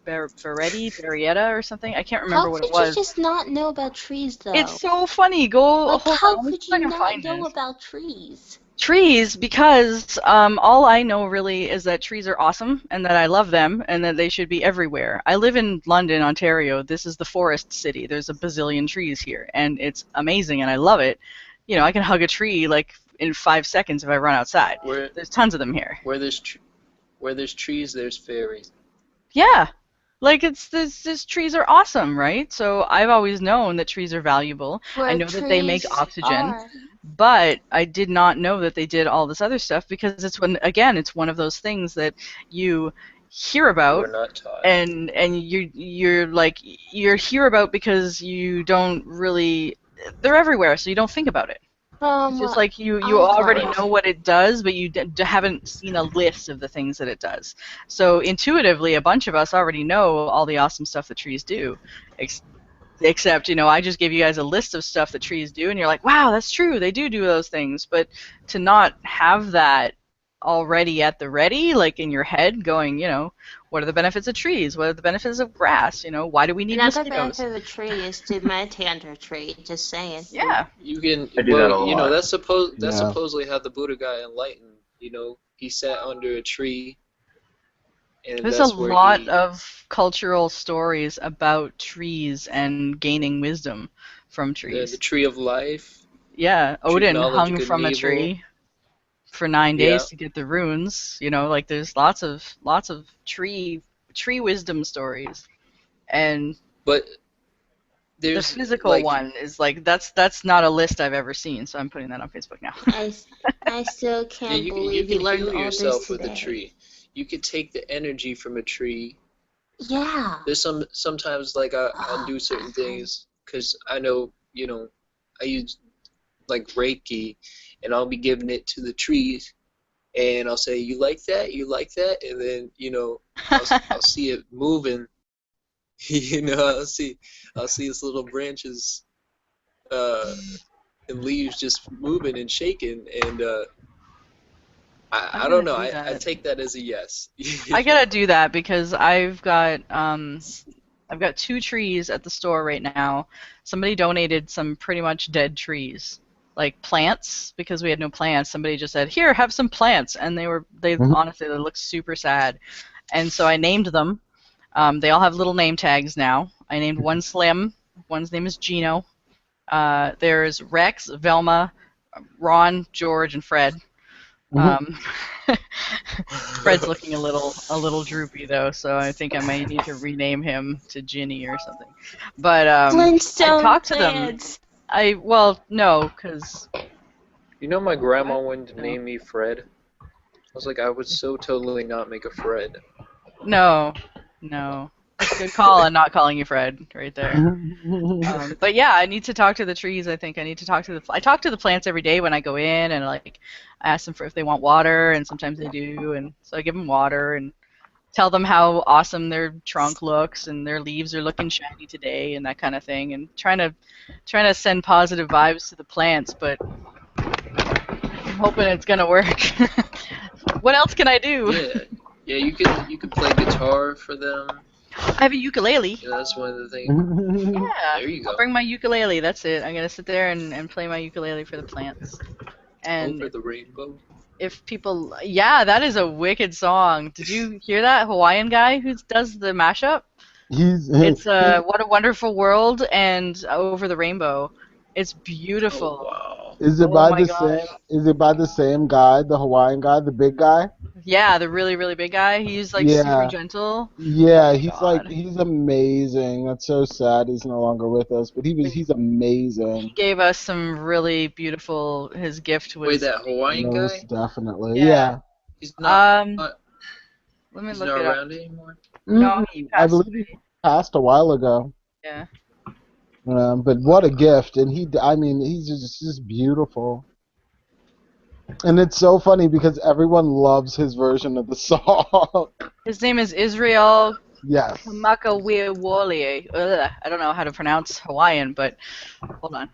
Barrietta or something. I can't remember what it was. How could you just not know about trees, though? It's so funny. How could you not know about trees? Trees, because all I know really is that trees are awesome and that I love them and that they should be everywhere. I live in London, Ontario. This is the forest city. There's a bazillion trees here, and it's amazing, and I love it. I can hug a tree like in 5 seconds if I run outside. There's tons of them here. Where there's trees, there's fairies. Yeah. Like, this trees are awesome, right? So I've always known that trees are valuable. I know that they make oxygen, but I did not know that they did all this other stuff because it's one of those things that you hear about, and you're hear about because you don't really, they're everywhere, so you don't think about it. It's just like you already know what it does, but you haven't seen a list of the things that it does. So intuitively, a bunch of us already know all the awesome stuff that trees do. Except, I just gave you guys a list of stuff that trees do, and you're like, wow, that's true, they do those things. But to not have that already at the ready, like in your head, going, what are the benefits of trees? What are the benefits of grass? Why do we need Another mosquitoes? benefit of a tree is to meditate under a tree. Just saying. Yeah. You can. I do that a lot. That's supposedly how the Buddha got enlightened. He sat under a tree. And there's a lot of cultural stories about trees and gaining wisdom from trees. The tree of life. Yeah, Odin knowledge, hung good from and a evil. tree for 9 days to get the runes. There's lots of tree wisdom stories, and but the physical one is that's not a list I've ever seen. So I'm putting that on Facebook now. I still can't believe you learned heal all yourself this with today. a tree. You could take the energy from a tree. Yeah. There's sometimes I'll do certain things because I know I use like Reiki, and I'll be giving it to the trees, and I'll say, you like that, and then I'll see it moving. I'll see its little branches and leaves just moving and shaking, and I don't know. I take that as a yes. I gotta do that because I've got 2 trees at the store right now. Somebody donated some pretty much dead trees, like plants, because we had no plants. Somebody just said, "Here, have some plants," and they honestly they look super sad. And so I named them. They all have little name tags now. I named one Slim. One's name is Gino. There's Rex, Velma, Ron, George, and Fred. Fred's looking a little droopy though, so I think I might need to rename him to Ginny or something. But I talked to them. No, because my grandma wanted to name me Fred. I was like, I would so totally not make a Fred. No. Good call on not calling you Fred right there. But yeah, I need to talk to the trees. I think I need to talk to I talk to the plants every day when I go in, and I ask them if they want water, and sometimes they do, and so I give them water and tell them how awesome their trunk looks and their leaves are looking shiny today and that kind of thing, and trying to send positive vibes to the plants. But I'm hoping it's gonna work. What else can I do? Yeah, you could play guitar for them. I have a ukulele. Yeah, that's one of the things. Yeah, there you go. I'll bring my ukulele. That's it. I'm gonna sit there and play my ukulele for the plants. And Over the rainbow. If people, that is a wicked song. Did you hear that Hawaiian guy who does the mashup? It's What a Wonderful World and Over the Rainbow. It's beautiful. Oh, wow. Is it by the same guy, the Hawaiian guy, the big guy? Yeah, the really, really big guy. He's super gentle. Yeah, he's amazing. That's so sad he's no longer with us, but he's amazing. He gave us some really beautiful. His gift was. Wait, that Hawaiian guy? Most definitely, yeah. He's not. Let me he's look not it around up. anymore. No, he passed. I believe he passed a while ago. Yeah. But what a gift, and he's just beautiful. And it's so funny because everyone loves his version of the song. His name is Israel. Yes. Kamakawiwole. I don't know how to pronounce Hawaiian, but hold on.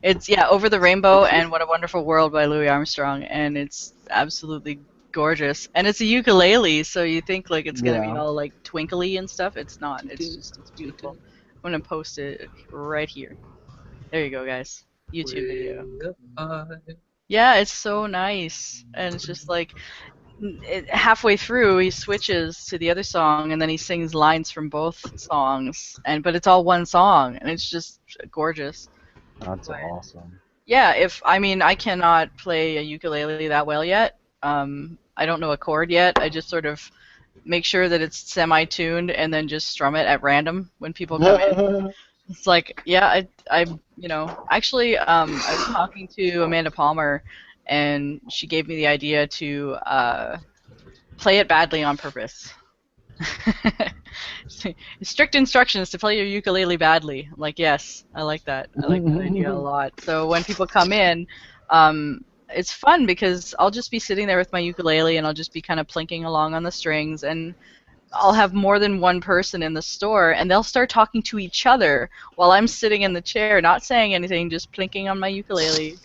It's Over the Rainbow and What a Wonderful World by Louis Armstrong, and it's absolutely gorgeous. And it's a ukulele, so you think it's gonna be all twinkly and stuff. It's not. It's beautiful. I'm gonna post it right here. There you go, guys. YouTube video. Yeah, it's so nice, and it's just halfway through he switches to the other song, and then he sings lines from both songs, but it's all one song, and it's just gorgeous. That's awesome. Yeah, I cannot play a ukulele that well yet. I don't know a chord yet. I just sort of make sure that it's semi-tuned and then just strum it at random when people come in. It's actually, I was talking to Amanda Palmer, and she gave me the idea to play it badly on purpose. strict instructions to play your ukulele badly. I'm like, yes, I like that. I like that idea a lot. So when people come in, it's fun because I'll just be sitting there with my ukulele and I'll just be kind of plinking along on the strings, and I'll have more than one person in the store, and they'll start talking to each other while I'm sitting in the chair, not saying anything, just plinking on my ukulele.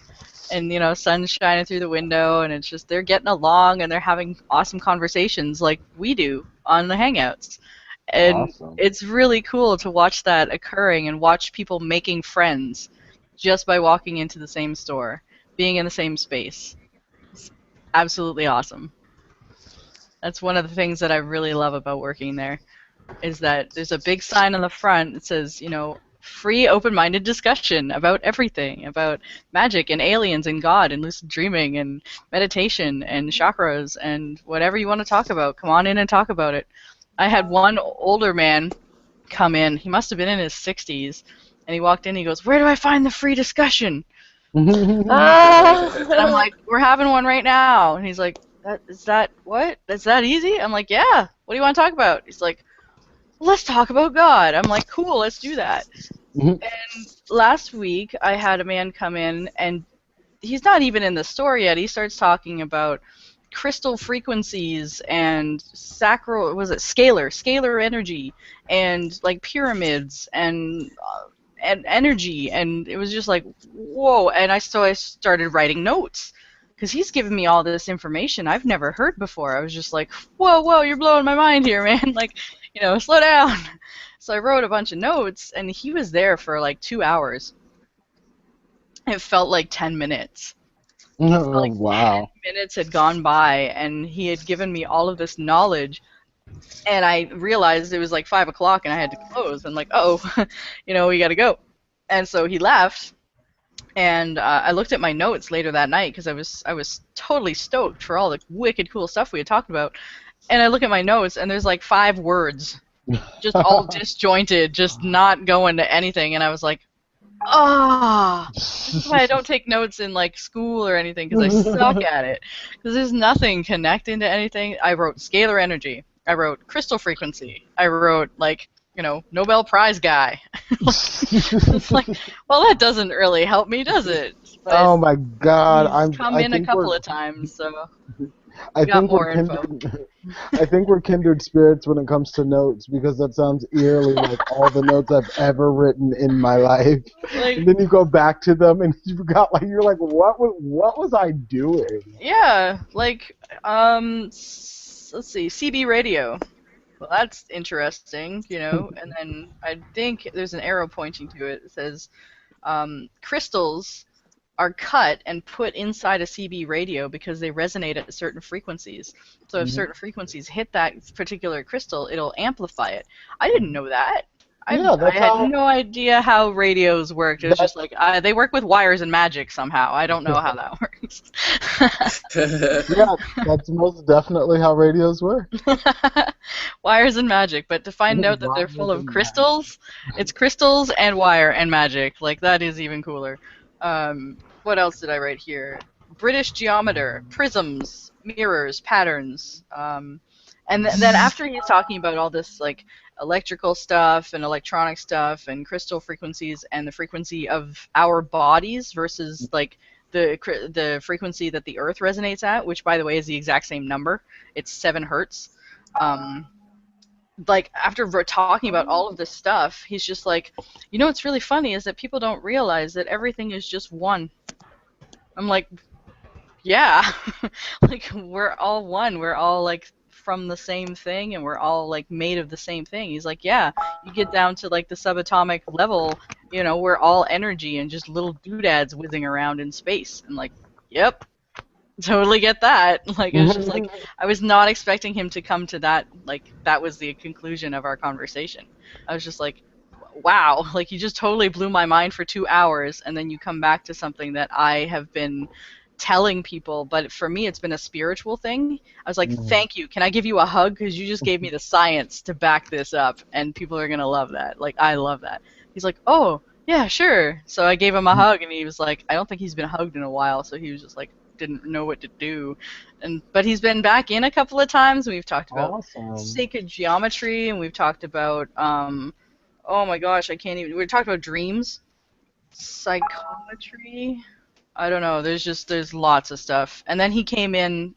And, sun's shining through the window, and it's just they're getting along and they're having awesome conversations like we do on the Hangouts. And Awesome. it's really cool to watch that occurring and watch people making friends just by walking into the same store, being in the same space. It's absolutely awesome. That's one of the things that I really love about working there, is that there's a big sign on the front that says, free open-minded discussion about everything, about magic and aliens and God and lucid dreaming and meditation and chakras and whatever you want to talk about. Come on in and talk about it. I had one older man come in. He must have been in his 60s, and he walked in. He goes, "Where do I find the free discussion?" And I'm like, "We're having one right now." And he's like, Is that what? Is that easy?" I'm like, "Yeah. What do you want to talk about?" He's like, "Let's talk about God." I'm like, "Cool, let's do that." And last week, I had a man come in, and he's not even in the store yet. He starts talking about crystal frequencies and scalar energy, and like pyramids and energy, and it was just like, whoa. And so I started writing notes because he's giving me all this information I've never heard before. I was just like, whoa, you're blowing my mind here, man. Like, slow down. So I wrote a bunch of notes, and he was there for like 2 hours. It felt like 10 minutes. Oh, wow. 10 minutes had gone by, and he had given me all of this knowledge, and I realized it was like 5 o'clock, and I had to close. And like, we got to go. And so he left, and I looked at my notes later that night because I was totally stoked for all the wicked cool stuff we had talked about. And I look at my notes, and there's like 5 words, just all disjointed, just not going to anything. And I was like, this is why I don't take notes in like school or anything, because I suck at it. Because there's nothing connecting to anything. I wrote scalar energy. I wrote crystal frequency. I wrote Nobel Prize guy. It's like, well, that doesn't really help me, does it? But oh my God! he's come in a couple of times, so I got think more we're info. I think we're kindred spirits when it comes to notes, because that sounds eerily like all the notes I've ever written in my life. And then you go back to them, and you're like, what was I doing? Yeah, like let's see, CB radio. Well, that's interesting, And then I think there's an arrow pointing to it. It says crystals are cut and put inside a CB radio because they resonate at certain frequencies. So if certain frequencies hit that particular crystal, it'll amplify it. I didn't know that. I had no idea how radios worked. It was just like they work with wires and magic somehow. I don't know how that works. Yeah, that's most definitely how radios work. Wires and magic, but to find out that they're full of crystals, it's crystals and wire and magic. Like, that is even cooler. What else did I write here? British geometer, prisms, mirrors, patterns. And then after he's talking about all this like electrical stuff and electronic stuff and crystal frequencies and the frequency of our bodies versus like the frequency that the Earth resonates at, which by the way is the exact same number. It's 7 hertz. Like after talking about all of this stuff, he's just like, what's really funny is that people don't realize that everything is just one. I'm like, yeah, like we're all one. We're all like from the same thing, and we're all like made of the same thing. He's like, yeah, you get down to like the subatomic level, we're all energy and just little doodads whizzing around in space. And like, yep, totally get that. Like, it was just like, I was not expecting him to come to that. Like, that was the conclusion of our conversation. I was just like, wow, like you just totally blew my mind for 2 hours, and then you come back to something that I have been telling people, but for me it's been a spiritual thing. I was like, thank you, can I give you a hug, because you just gave me the science to back this up, and people are gonna love that. Like, I love that. He's like, oh yeah, sure. So I gave him a hug, and he was like, I don't think he's been hugged in a while, so he was just like, didn't know what to do. But he's been back in a couple of times. We've talked about Awesome. sacred geometry, and we've talked about oh my gosh, I can't even. We talked about dreams, psychometry. I don't know. There's lots of stuff. And then he came in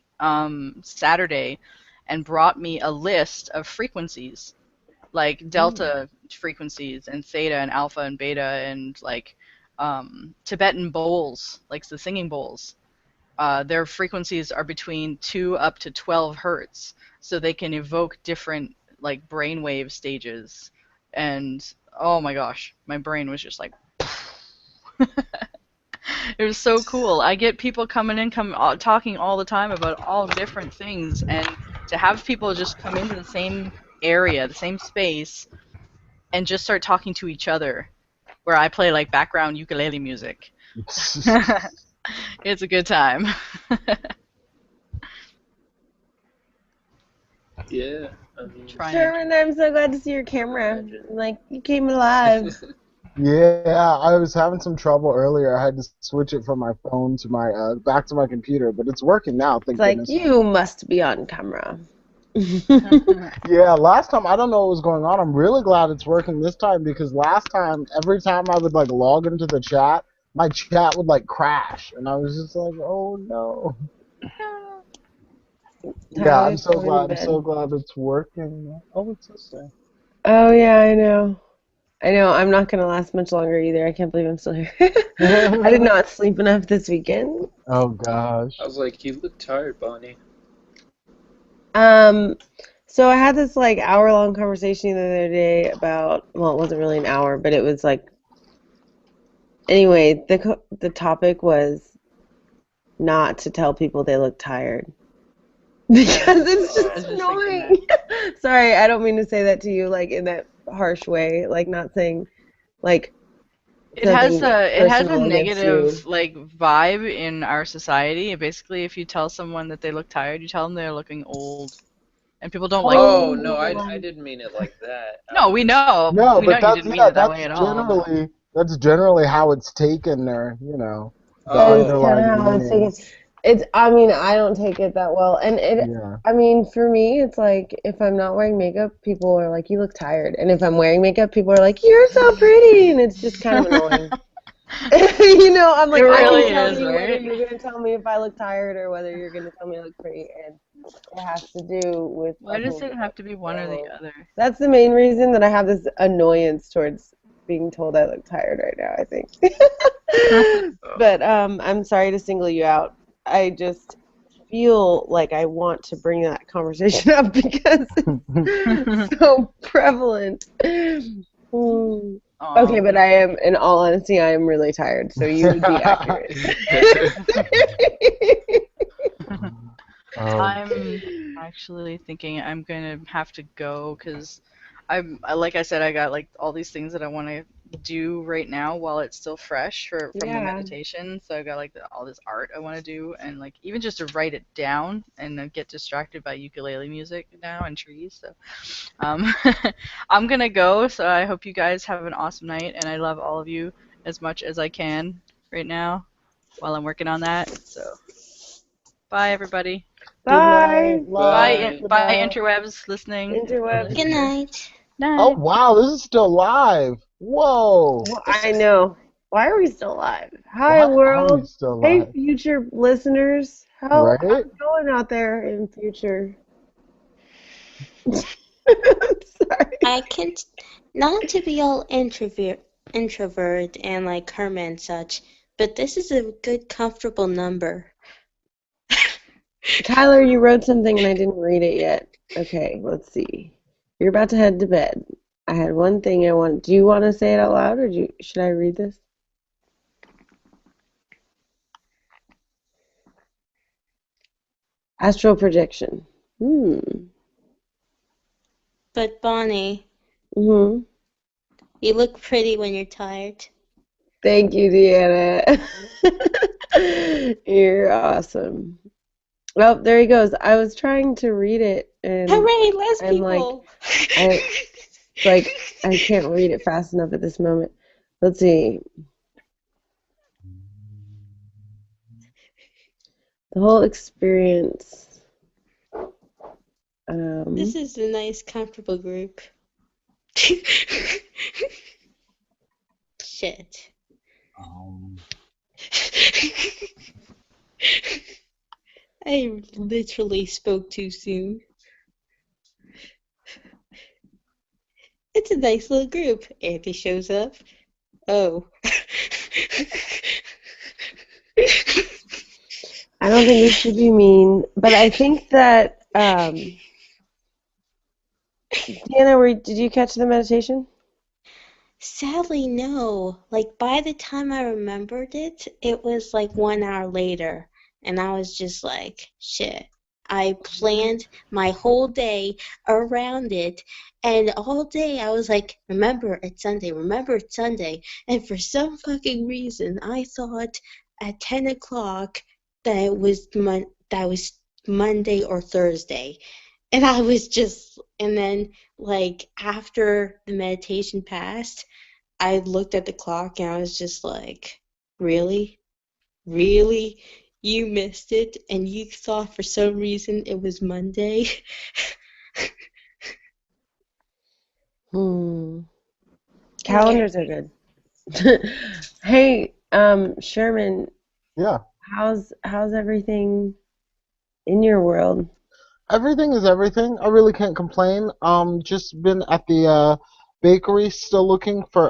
Saturday and brought me a list of frequencies, like delta frequencies and theta and alpha and beta and like Tibetan bowls, like the singing bowls. Their frequencies are between 2 up to 12 hertz, so they can evoke different like brainwave stages. And oh my gosh, my brain was just like it was so cool. I get people coming in, talking all the time about all different things, and to have people just come into the same area, the same space, and just start talking to each other, where I play like background ukulele music. It's a good time. Yeah. Sherman, I'm so glad to see your camera. Like, you came alive. Yeah, I was having some trouble earlier. I had to switch it from my phone to my back to my computer, but it's working now. Thank It's like, goodness. you must be on camera. Yeah, last time I don't know what was going on. I'm really glad it's working this time because last time every time I would like log into the chat, my chat would like crash, and I was just like, oh no. Yeah, I'm so glad. I'm so glad it's working. Oh, it's this thing. Oh, yeah, I know. I know, I'm not going to last much longer either. I can't believe I'm still here. I did not sleep enough this weekend. Oh, gosh. I was like, you look tired, Bonnie. So I had this like hour-long conversation the other day about, well, it wasn't really an hour, but it was like, anyway, the topic was not to tell people they look tired. Because it's just annoying. Sorry, I don't mean to say that to you like in that harsh way, like not saying like it has a personal against negative you. like vibe in our society. Basically, if you tell someone that they look tired, you tell them they're looking old, and people don't like. Oh no, I didn't mean it like that. No, we know. No, we but know you didn't mean it that way at all. That's generally how it's taken, or the That is underlying kind of how it's meaning. taken. I mean, I don't take it that well, and Yeah. I mean, for me, it's like if I'm not wearing makeup, people are like, "You look tired," and if I'm wearing makeup, people are like, "You're so pretty," and it's just kind of annoying. I'm like, It I really can tell is, you whether right? you're gonna tell me if I look tired or whether you're gonna tell me I look pretty, and it has to do with. Why does it have to be one or the other? That's the main reason that I have this annoyance towards being told I look tired right now, I think. But I'm sorry to single you out. I just feel like I want to bring that conversation up because it's so prevalent. Okay, but I am, in all honesty, I am really tired, so you would be accurate. I'm actually thinking I'm gonna have to go because like I said, I got like all these things that I want to do right now while it's still fresh from the meditation. So I got like all this art I want to do, and like even just to write it down and then get distracted by ukulele music now and trees. So I'm gonna go. So I hope you guys have an awesome night, and I love all of you as much as I can right now while I'm working on that. So bye everybody. Bye. Bye interwebs listening. Interwebs. Good night. Oh wow, this is still live. Whoa. Well, I know. Why are we still live? Hi, Why are world. we still Hey, live? future listeners. How's Right? it going out there in future? I can, not to be all introvert and like Herman and such, but this is a good, comfortable number. Tyler, you wrote something and I didn't read it yet. Okay, let's see. You're about to head to bed. I had one thing I want. Do you want to say it out loud, or should I read this? Astral projection. But Bonnie, you look pretty when you're tired. Thank you, Deanna. You're awesome. Well, there he goes. I was trying to read it, and hooray, less I'm people! I can't read it fast enough at this moment. Let's see. The whole experience. This is a nice, comfortable group. Shit. I literally spoke too soon. It's a nice little group. Andy shows up. Oh. I don't think we should be mean, but I think that Deanna, did you catch the meditation? Sadly, no. Like, by the time I remembered it, it was like 1 hour later. And I was just like, shit. I planned my whole day around it. And all day I was like, remember, it's Sunday. Remember, it's Sunday. And for some fucking reason, I thought at 10 o'clock that it was, Monday or Thursday. And I was just, and then, like, after the meditation passed, I looked at the clock and I was just like, really? Really? You missed it and you thought for some reason it was Monday? Calendars are good. Hey, Sherman. Yeah. How's everything in your world? Everything is everything. I really can't complain. Just been at the bakery, still looking for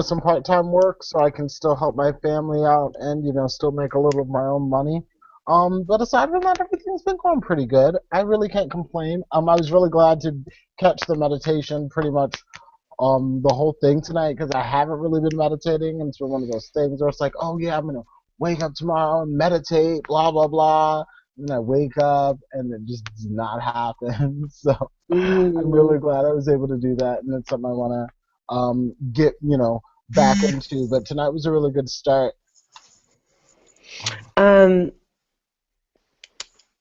some part-time work so I can still help my family out and still make a little of my own money. But aside from that, everything's been going pretty good. I really can't complain. I was really glad to catch the meditation pretty much the whole thing tonight because I haven't really been meditating, and it's been one of those things where it's like, oh yeah, I'm gonna wake up tomorrow and meditate, blah blah blah. And then I wake up and it just does not happen. So I'm really glad I was able to do that, and it's something I want to get back into. But tonight was a really good start.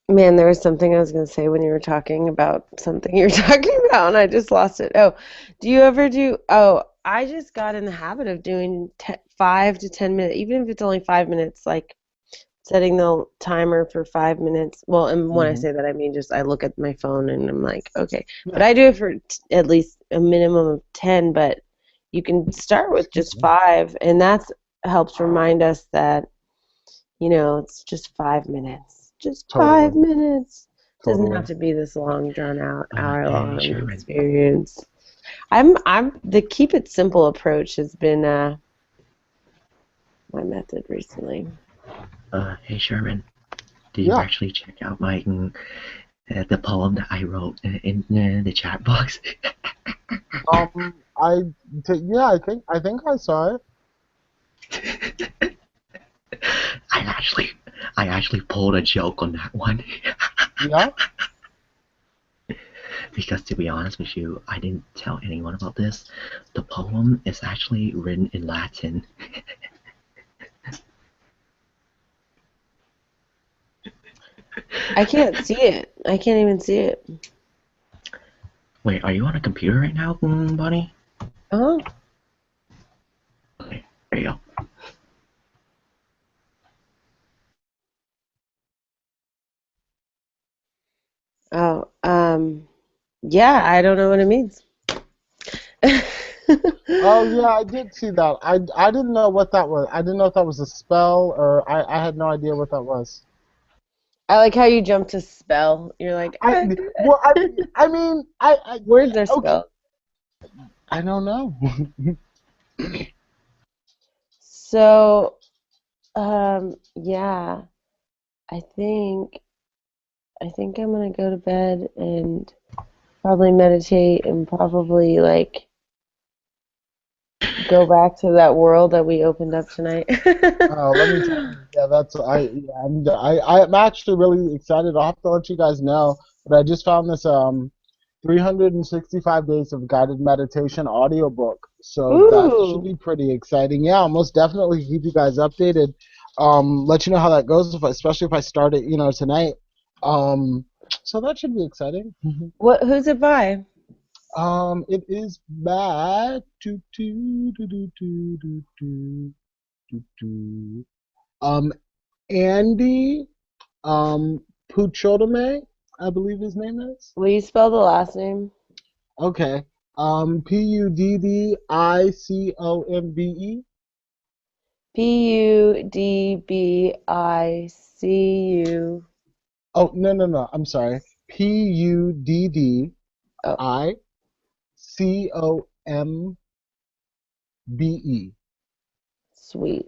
Man, there was something I was going to say when you were talking about something you were talking about, and I just lost it. Oh, do you ever do? Oh, I just got in the habit of doing 5 to 10 minutes, even if it's only 5 minutes, like setting the timer for 5 minutes. Well, and when I say that, I mean just I look at my phone and I'm like, okay. But I do it for at least a minimum of 10, but you can start with just 5, and that helps remind us that, it's just 5 minutes. Just 5 minutes. Doesn't have to be this long, drawn out, hour-long experience. The keep it simple approach has been my method recently. Hey Sherman, did you actually check out my the poem that I wrote in the chat box? I think I saw it. I actually pulled a joke on that one. Yeah. Because to be honest with you, I didn't tell anyone about this. The poem is actually written in Latin. I can't see it. I can't even see it. Wait, are you on a computer right now, buddy? Uh-huh. Okay, there you go. Oh, yeah, I don't know what it means. Oh yeah, I did see that. I didn't know what that was. I didn't know if that was a spell or I had no idea what that was. I like how you jump to spell. You're like, I mean, words are spelled. I don't know. So, yeah, I think I'm gonna go to bed and probably meditate and probably like go back to that world that we opened up tonight. Oh, let me tell you, I'm actually really excited. I'll have to let you guys know, but I just found this 365 days of guided meditation audiobook. So that should be pretty exciting. Yeah, I'll most definitely keep you guys updated. Let you know how that goes, especially if I start it, tonight. So that should be exciting. Who's it by? It is by Andy Puchodome, I believe his name is. Will you spell the last name? Okay. Puddbicombe. Pudbicu. Oh, no. I'm sorry. Puddicombe. Sweet.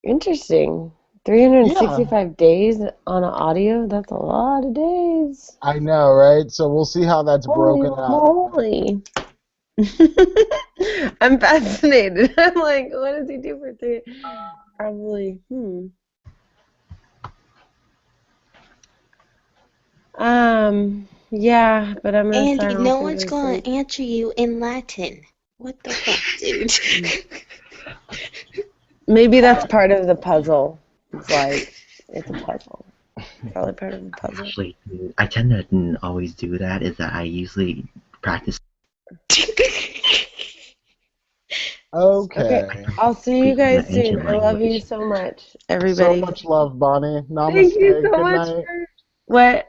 Interesting. 365 days on an audio? That's a lot of days. I know, right? So we'll see how that's broken up. Holy. I'm fascinated. I'm like, what does he do for 3? Probably, yeah, but I'm gonna sign Andy, off no and one's go gonna sleep. answer you in Latin. What the fuck, dude? Maybe that's part of the puzzle. It's like, it's a puzzle. Probably part of the puzzle. Actually, dude, I tend to always do that. Is that I usually practice. Okay. I'll see you Speaking guys the soon. ancient I love you language. so much, So everybody. much love, Bonnie. Namaste. Thank you so Good much night. for what?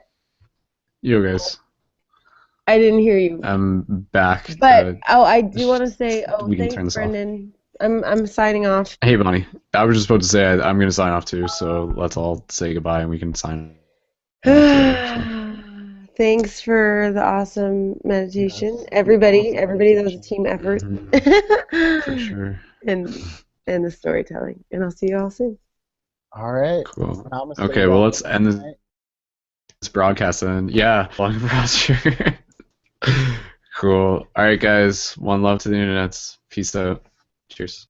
Yo, guys. I didn't hear you. I'm back. But I do want to say, We can thanks, turn this off. Brendan. I'm signing off. Hey, Bonnie. I was just about to say I'm going to sign off too, so let's all say goodbye and we can sign off together. Thanks for the awesome meditation, everybody. Everybody, that was a team effort. For sure. And the storytelling. And I'll see you all soon. All right. Cool. Namaste, Okay, well, let's guys. end this broadcast then. Yeah, long posture. Cool. All right, guys. One love to the internets. Peace out. Cheers.